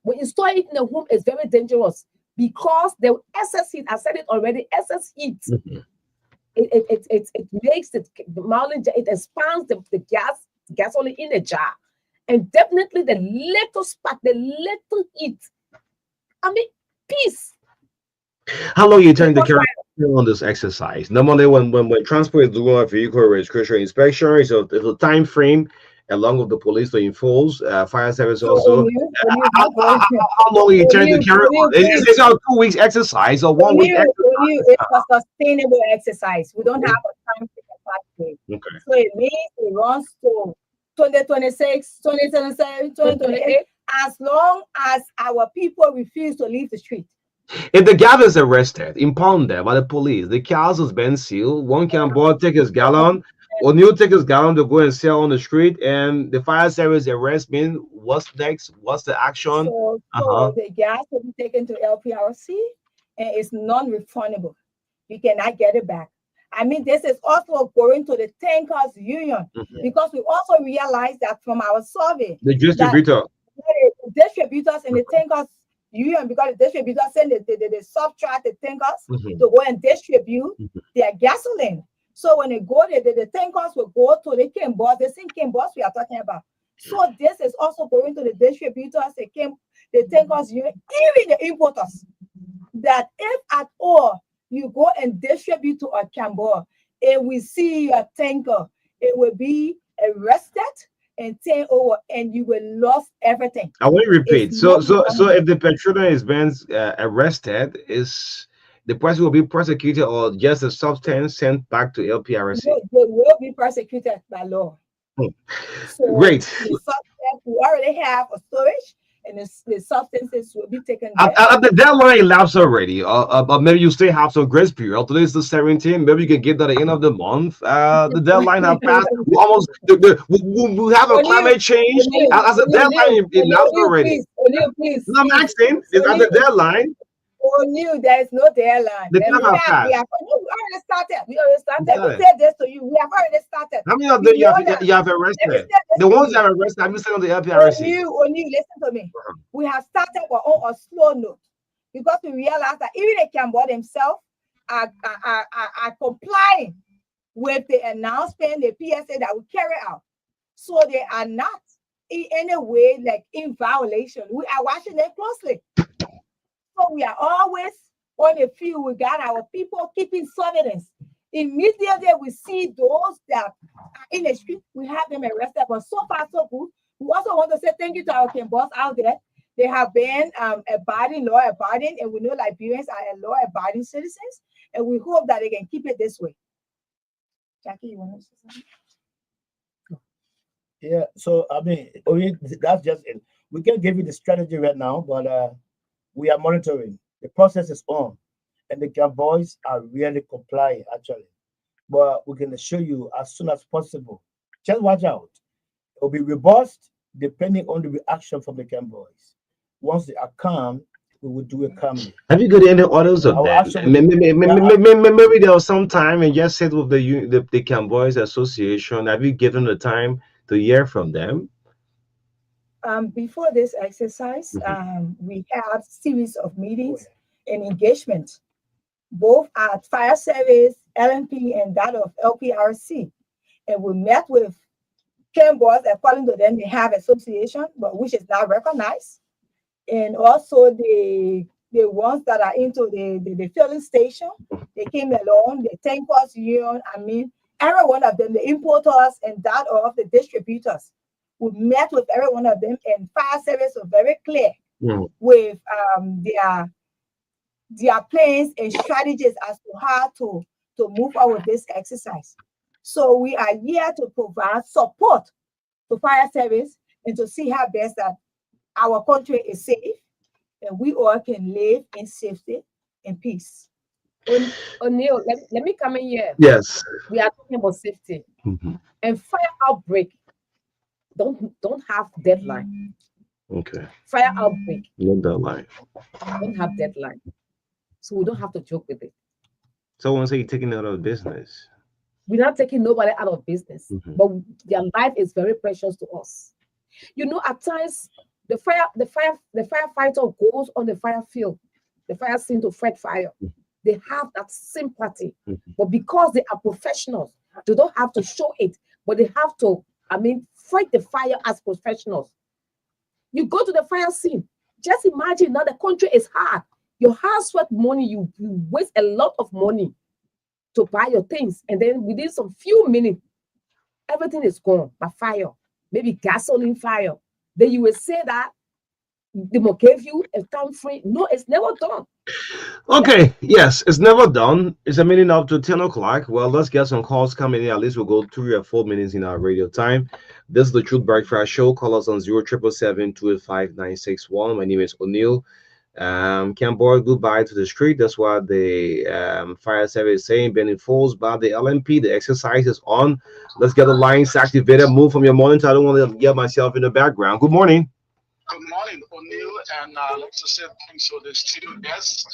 When you store it in a home, it's very dangerous because the excess heat, I said it already, excess heat. It makes it expands the gasoline in a jar. And definitely the little spark, the little heat. I mean, peace. How long you tend to carry on this exercise? Normally, when transport is doing a vehicle registration inspection, it's a time frame along with the police to enforce fire service also. How long you tend to carry on? Is this a 2 weeks exercise or 1 week exercise? It's a sustainable exercise. We don't have a time frame. Okay. So it means it runs to 2026, 2027, 2028, as long as our people refuse to leave the street. If the guy is arrested, impounded by the police, the cars has been sealed, one can board take his gallon, or new take his gallon to go and sell on the street, and the fire service arrest mean what's next? What's the action? So the gas will be taken to LPRC and it's non-refundable. You cannot get it back. I mean, this is also going to the tankers union because we also realize that from our survey, the distributors in the tankers union, because the distributors send the subtract the tankers to go and distribute their gasoline. So when they go there, the tankers will go to the cane boss, the same cane boss we are talking about. So this is also going to the distributors, the tankers union, even the importers, that if at all you go and distribute to a Cambodia, and we see a tanker, it will be arrested and 10 over, and you will lost everything. I want to repeat. It's So not if the petroleum is being arrested, is the person will be prosecuted or just a substance sent back to LPRC? they will be prosecuted by law. So Great. the substance we already have a storage, and the substances will be taken there. At the deadline elapsed already, or maybe you still have some grace period. Today is the 17th. Maybe you can get that at the end of the month. The deadline has passed. We almost we have a climate change as the deadline elapsed already. Please. No, I'm asking, is at the deadline? O'Neil, there is no deadline. The time has passed. We already started. We said this to you. We have already started. How many of them you have arrested? The ones that are arrested, have you sent on the LPRC? O'Neil, listen to me. We have started on a slow note because we realize that even the Cambodia themselves are complying with the announcement, the PSA that we carry out. So they are not in any way like in violation. We are watching them closely. So we are always on the field. We got our people keeping surveillance. Immediately we see those that are in the street, we have them arrested. But so far, so good. We also want to say thank you to our Cambos out there. They have been law abiding, and we know Liberians are law abiding citizens, and we hope that they can keep it this way. Jackie, you want to say something? Yeah, so I mean, that's just it. We can't give you the strategy right now, but we are monitoring. The process is on, and the Cambos are really complying actually. But we can assure you as soon as possible. Just watch out. It will be robust depending on the reaction from the Cambos. Once they are calm, we will do it calmly. Have you got any orders of that? Maybe there was some time and just said with the Cambos Association. Have you given the time to hear from them? Before this exercise, we had series of meetings and engagement, both at Fire Service, LNP, and that of LPRC. And we met with Cambos, according to them, they have association, but which is not recognized. And also the ones that are into the filling station, they came along, the tankers union, I mean, every one of them, the importers and that of the distributors. We met with every one of them, and Fire Service was very clear with their plans and strategies as to how to move out with this exercise. So we are here to provide support to Fire Service and to see how best that our country is safe and we all can live in safety and peace. O'Neil, let me come in here. Yes. We are talking about safety. And fire outbreak don't have deadline. Okay. Fire outbreak. No deadline. Don't have deadline. So we don't have to joke with it. So I want to say you're taking it out of business. We're not taking nobody out of business, but their life is very precious to us. You know, at times the firefighter goes on the fire field, the fire scene to fight fire. They have that sympathy, but because they are professionals, they don't have to show it, but they have to, fight the fire as professionals. You go to the fire scene. Just imagine now the country is hard. Your house sweat money, you waste a lot of money to buy your things, and then within some few minutes, everything is gone by fire, maybe gasoline fire. Then you will say that they will give you a time frame. No, it's never done. Okay, yes, it's never done. It's a minute up to 10 o'clock. Well, let's get some calls coming in. At least we'll go 3 or 4 minutes in our radio time. This is the Truth Breakfast Show. Call us on 0777-285-961. My name is O'Neil. Cambodia, goodbye to the street. That's what the fire service is saying. Been enforced by the LNP. The exercise is on. Let's get the lines activated. Move from your monitor. I don't want to get myself in the background. Good morning. Good morning, O'Neil, and I'd like to say thanks to the studio guests.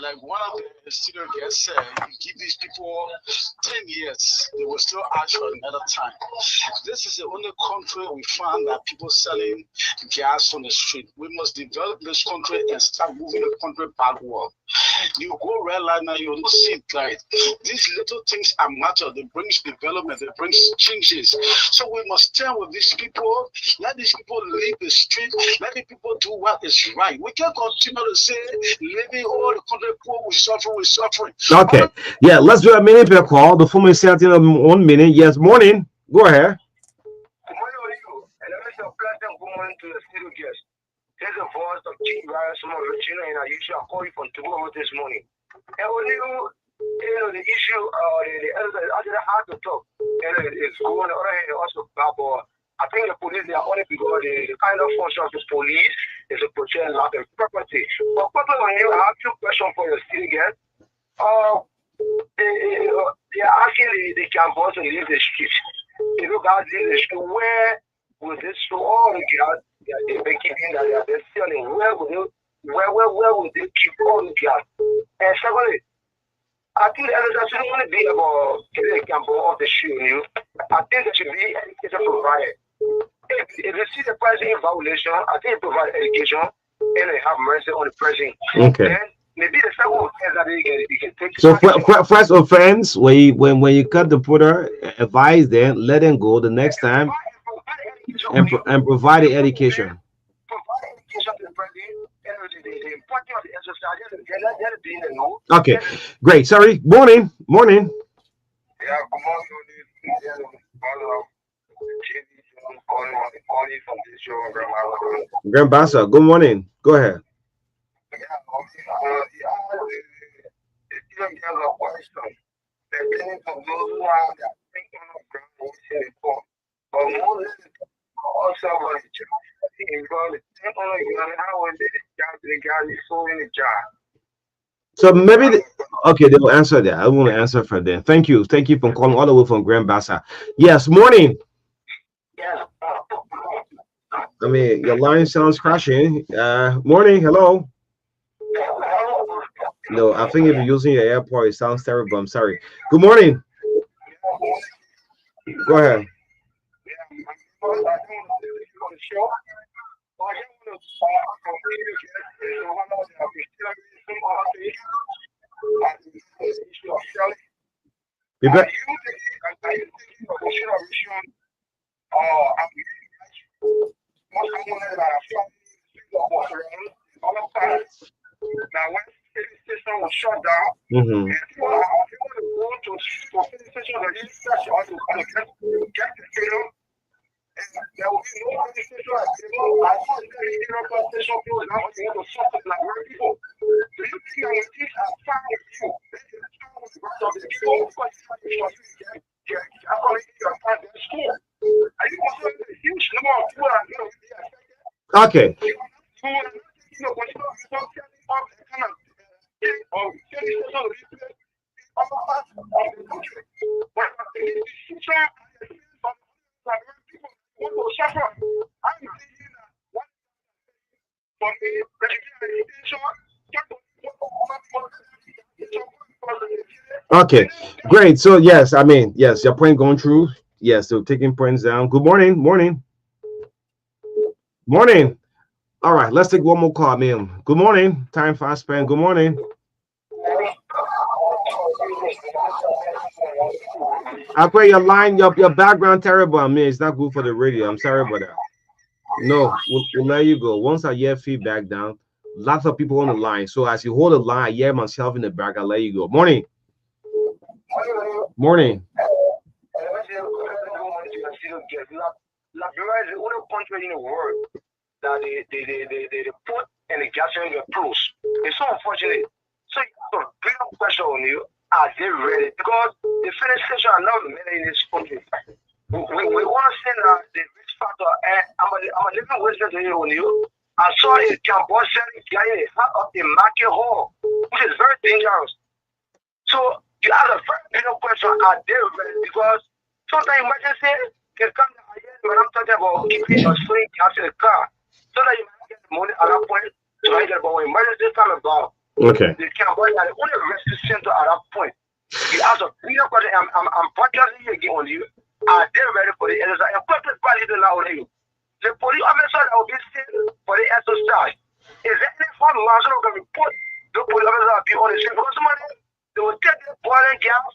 Like one of the studio guests said, you give these people 10 years, they will still ask for another time. This is the only country we found that people selling gas on the street. We must develop this country and start moving the country backward. You go red light now, you don't see it right. These little things are matter. They bring development, they bring changes. So we must stand with these people, let these people leave the street. Let the people do what is right. We can't continue to say, living all the country poor, we're suffering. Okay. Yeah, let's do a minute per call. The phone is set in 1 minute. Yes, morning. Go ahead. studio guest. There's a voice of King Ryan, some of Regina, and I usually call you from tomorrow this morning. And when the issue, the other actually hard to talk. And it's going on the other hand also about. I think the police they are only because the kind of function of the police is to protect life and property. But probably when you have two questions for your studio guest, they are asking the campus to leave the street. If you guys leave the street, where will this show all the guys they've been keeping that they're selling? Where will they keep all the guys? And secondly, I think the others should only be about the campus of the shoe. I think there should be education provided. If you see the president in violation, I think provide education and they have mercy on the president. Okay. Then maybe the second offense that they can take. So first offense, when you cut the putter, advise them, let them go the next time, and provide the education. Okay, great. Sorry, morning. Yeah, come on, from this show, Grandbassa, good morning. Go ahead. So maybe okay, they will answer that. I want to answer for them. Thank you for calling all the way from Grandbassa. Yes, morning. I mean, your line sounds crashing. Morning, hello. No, I think if you're using your AirPod, it sounds terrible. I'm sorry. Good morning. Go ahead. Be back. Was shut down. Mm-hmm. And people are going to station that is get the freedom. And there will be no station at the I want to station people now want to suffer like white people. Do you think that when things are fine with you, then you start with the rest of the people because you get according to your time in school? Are you concerned with a huge number of people that are going to be affected? Okay. Okay, great. So yes, I mean, yes, your point going through. Yes, so taking points down. Good morning, morning. All right, let's take one more call, man. Good morning. Time fast spent. Good morning. I pray your line, your background terrible. I mean, it's not good for the radio. I'm sorry about that. No, we'll let you go. Once I hear feedback down, lots of people on the line. So as you hold the line, I hear myself in the back. I'll let you go. Morning. Morning. Liberia is the only country in the world that they put and the gasoline get close. It's so unfortunate. So it's a big pressure on you. Are they ready? Because the filling station are not many in this country. We want to say that the risk factor, and I'm a living witness on you. I saw a campus selling guy up in market hall, which is very dangerous. So you have a very big question, are they ready? Because sometimes emergency can come when I'm talking about keeping or storing gas in the car. So that you might get the money at that point to get about when emergency come about. Okay. The campus are the only rescue center at that point. You ask a bigger question, I'm podcasting again on you. Are they ready for the NSI? And purpose value to allow you. The police officer that will be sent for the exercise. Is there any form of law that we put the police officer be on the scene? Because somebody, they will take the boy and gas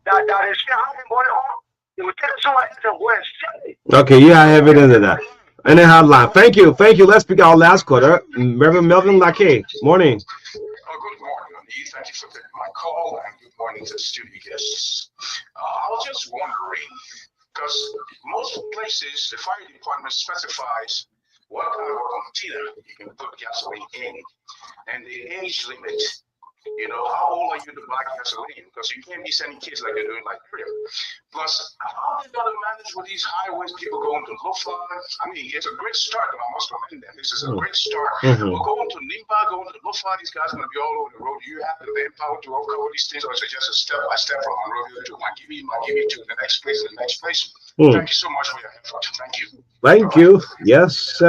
that is still having money on. They will take it somewhere else and go and sell it. Okay, you have evidence of that. And then hotline. Thank you. Let's pick our last quarter. Reverend Melvin Lake. Morning. Good morning, Andy. Thank you for taking my call, and good morning to the studio guests. I was just wondering, because most places the fire department specifies One car or container you can put gasoline in, and the age limit. You know, how old are you to buy gasoline? Because you can't be sending kids like they're doing like Liberia. Plus, how they gotta manage with these highways, people going to Lufa. I mean, it's a great start, and I must commend them. This is a great start. But going to Nimba, going to Lufa, these guys are gonna be all over the road. Do you have the manpower to overcome these things, or is it just a step by step from Monrovia to Magimi to the next place, the next place? Thank you so much for your effort. Thank you. Thank you. Yes,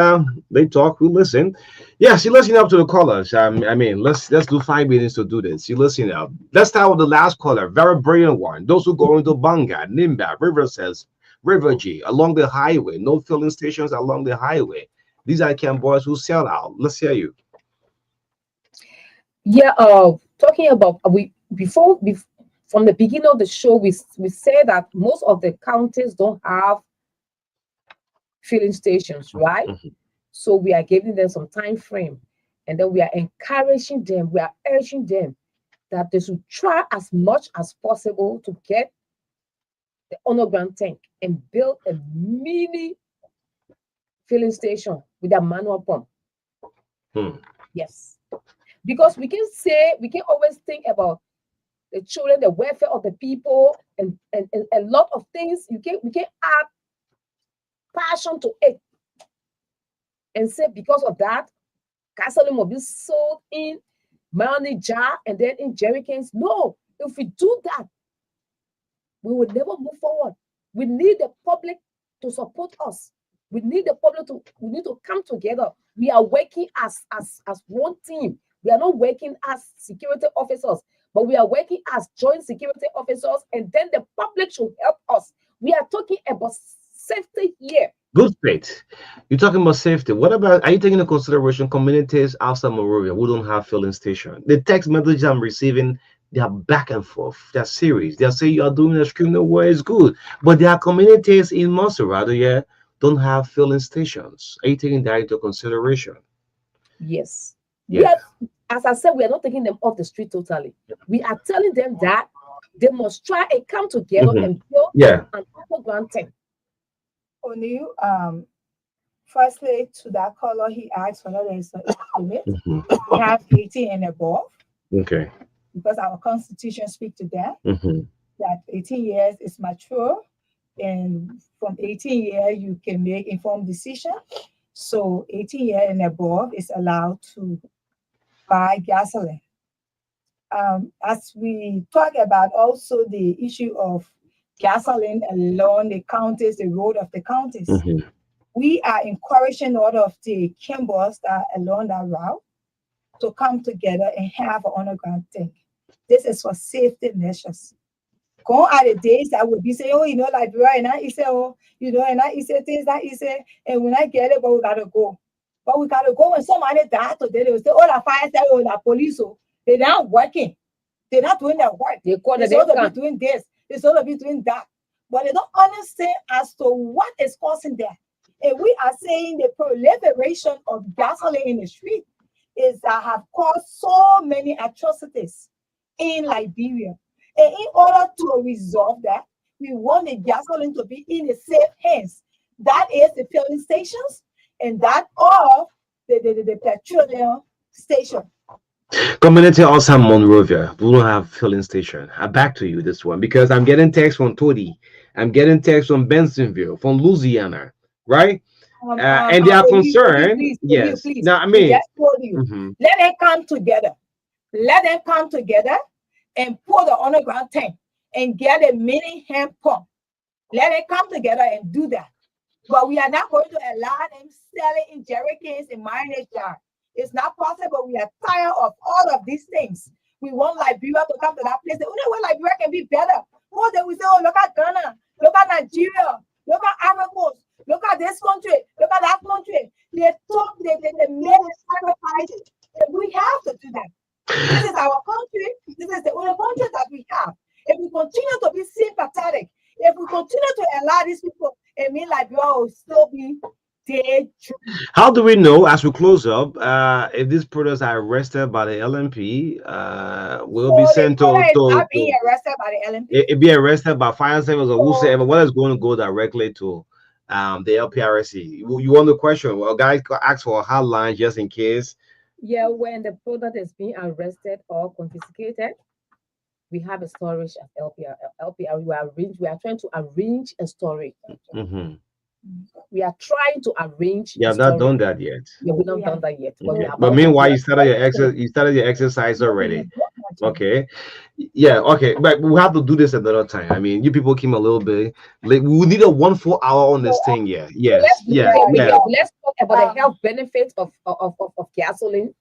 they talk, we listen. Yes, you listen up to the callers. I mean, let's do 5 minutes to do this. You listen up. Let's start with the last caller, very brilliant one. Those who go into Banga, Nimba, River says, River G, along the highway, no filling stations along the highway. These are Cam boys who sell out. Let's hear you. Yeah, talking about from the beginning of the show, we said that most of the counties don't have filling stations, right? So we are giving them some time frame, and then we are encouraging them, we are urging them that they should try as much as possible to get the underground tank and build a mini filling station with a manual pump. Yes, because we can always think about the children, the welfare of the people, and a lot of things. We can add passion to it and say because of that, gasoline will be sold in money jar and then in jerry cans. No, if we do that, we will never move forward. We need the public to support us. We need the public to come together. We are working as one team. We are not working as security officers, but we are working as joint security officers, and then the public should help us. We are talking about safety here. Good faith. You're talking about safety. What about, are you taking into consideration communities outside Monrovia who don't have filling station? The text messages I'm receiving, they are back and forth. They're serious. They're saying you are doing extremely well, it's good. But there are communities in Montserrat, yeah, don't have filling stations. Are you taking that into consideration? Yes. Yeah. As I said, we are not taking them off the street totally. We are telling them that they must try and come together and build an underground tank. O'Neill, firstly, to that caller, he asked whether there is an limit. We have 18 and above. Okay. Because our constitution speaks to that, that 18 years is mature, and from 18 years, you can make informed decision. So 18 years and above is allowed to buy gasoline. As we talk about also the issue of gasoline along the counties, the road of the counties, we are encouraging all of the Kimbos that are along that route to come together and have an underground tank. This is for safety measures. Go are the days that will be saying, oh, you know, Liberia, and I say, oh, you know, and I say things that he say, and when I get it, but we gotta go. But we gotta go when somebody died today, they will say, oh, the fire, oh, the police, oh, they're not working. They're not doing their work. They're supposed to be doing this, they're supposed to be doing that. But they don't understand as to what is causing that. And we are saying the proliferation of gasoline in the street is that have caused so many atrocities in Liberia. And in order to resolve that, we want the gasoline to be in the safe hands. That is the filling stations and that of the petroleum station. Community outside Monrovia, we don't have filling station. I back to you this one because I'm getting text from Todi. I'm getting text from Bensonville, from Louisiana, right? And they are concerned. Yes. Please. Now, I mean, let them come together. Let them come together and pour the underground tank and get a mini hand pump. Let them come together and do that. But we are not going to allow them selling in jerry cans and mayonnaise jar. It's not possible. We are tired of all of these things. We want Liberia to come to that place. The only way Liberia can be better. More than we say, oh, look at Ghana, look at Nigeria, look at Ivory Coast, look at this country, look at that country. They made sacrifices. And we have to do that. This is our country. This is the only country that we have. If we continue to be sympathetic, if we continue to allow these people, it means Liberia will still be dead. How do we know as we close up if these products are arrested by the LMP? Will be sent to being arrested by the LMP. It be arrested by fire service or whosoever. What is going to go directly to the LPRC. You want the question? Well, guys, ask for a hotline just in case. Yeah, when the product is being arrested or confiscated, we have a storage at LPR. We are trying to arrange a storage. Mm-hmm. We are trying to arrange. You have not done that yet. Yeah, we've not done that yet. Okay. But meanwhile, you started your exercise already. Okay. Yeah, okay. But we have to do this another time. I mean, you people came a little bit late. We need a 1 full hour on this thing. Yeah. Yes. Let's talk about the health benefits of gasoline.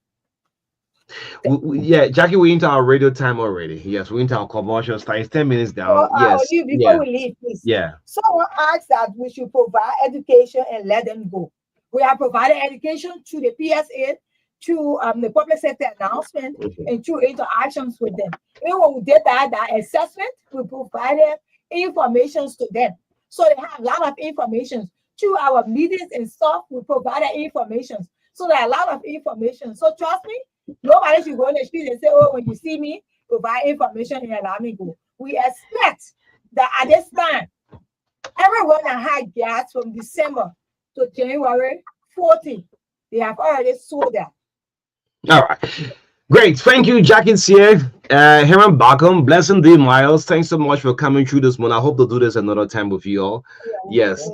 Yeah, Jackie, we're into our radio time already. Yes, we're into our commercial time. It's 10 minutes down. Yes. Before we leave, please. Yeah. Someone asked that we should provide education and let them go. We have provided education to the PSA, to the public sector announcement, and through interactions with them. And when we did that assessment, we provided information to them. So they have a lot of information. Through our meetings and stuff, we provided information. So there are a lot of information. So trust me, nobody should go in the street and say, oh, when you see me, provide information and allow me go. We expect that at this time, everyone that had gas from December to January 14, they have already sold that. All right. Great. Thank you, Jackie here. Heron Backham, blessing D Miles. Thanks so much for coming through this morning. I hope to do this another time with you all. Yes.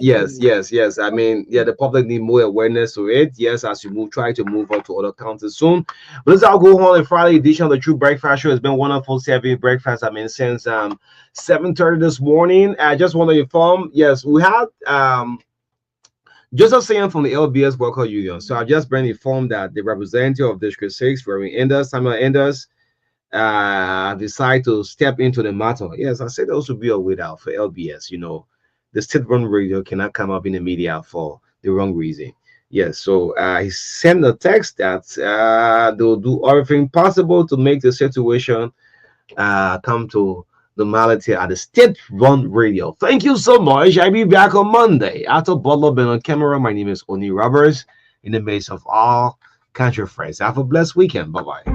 I mean, the public need more awareness to it. Yes, as you try to move on to other counties soon. But let's all go on a Friday edition of the True Breakfast Show. It's been wonderful serving breakfast. I mean, since 7:30 this morning. I just want to inform. Yes, we had Joseph saying from the LBS Worker Union. So I just been informed that the representative of District 6, Samuel Enders, decide to step into the matter. Yes, I said those would be a way out for LBS. You know, the state-run radio cannot come up in the media for the wrong reason. Yes, so he sent a text that they'll do everything possible to make the situation come to normality at the state-run radio. Thank you so much. I'll be back on Monday. After Butler been on camera, my name is Oni Roberts, in the midst of all country friends. Have a blessed weekend. Bye-bye.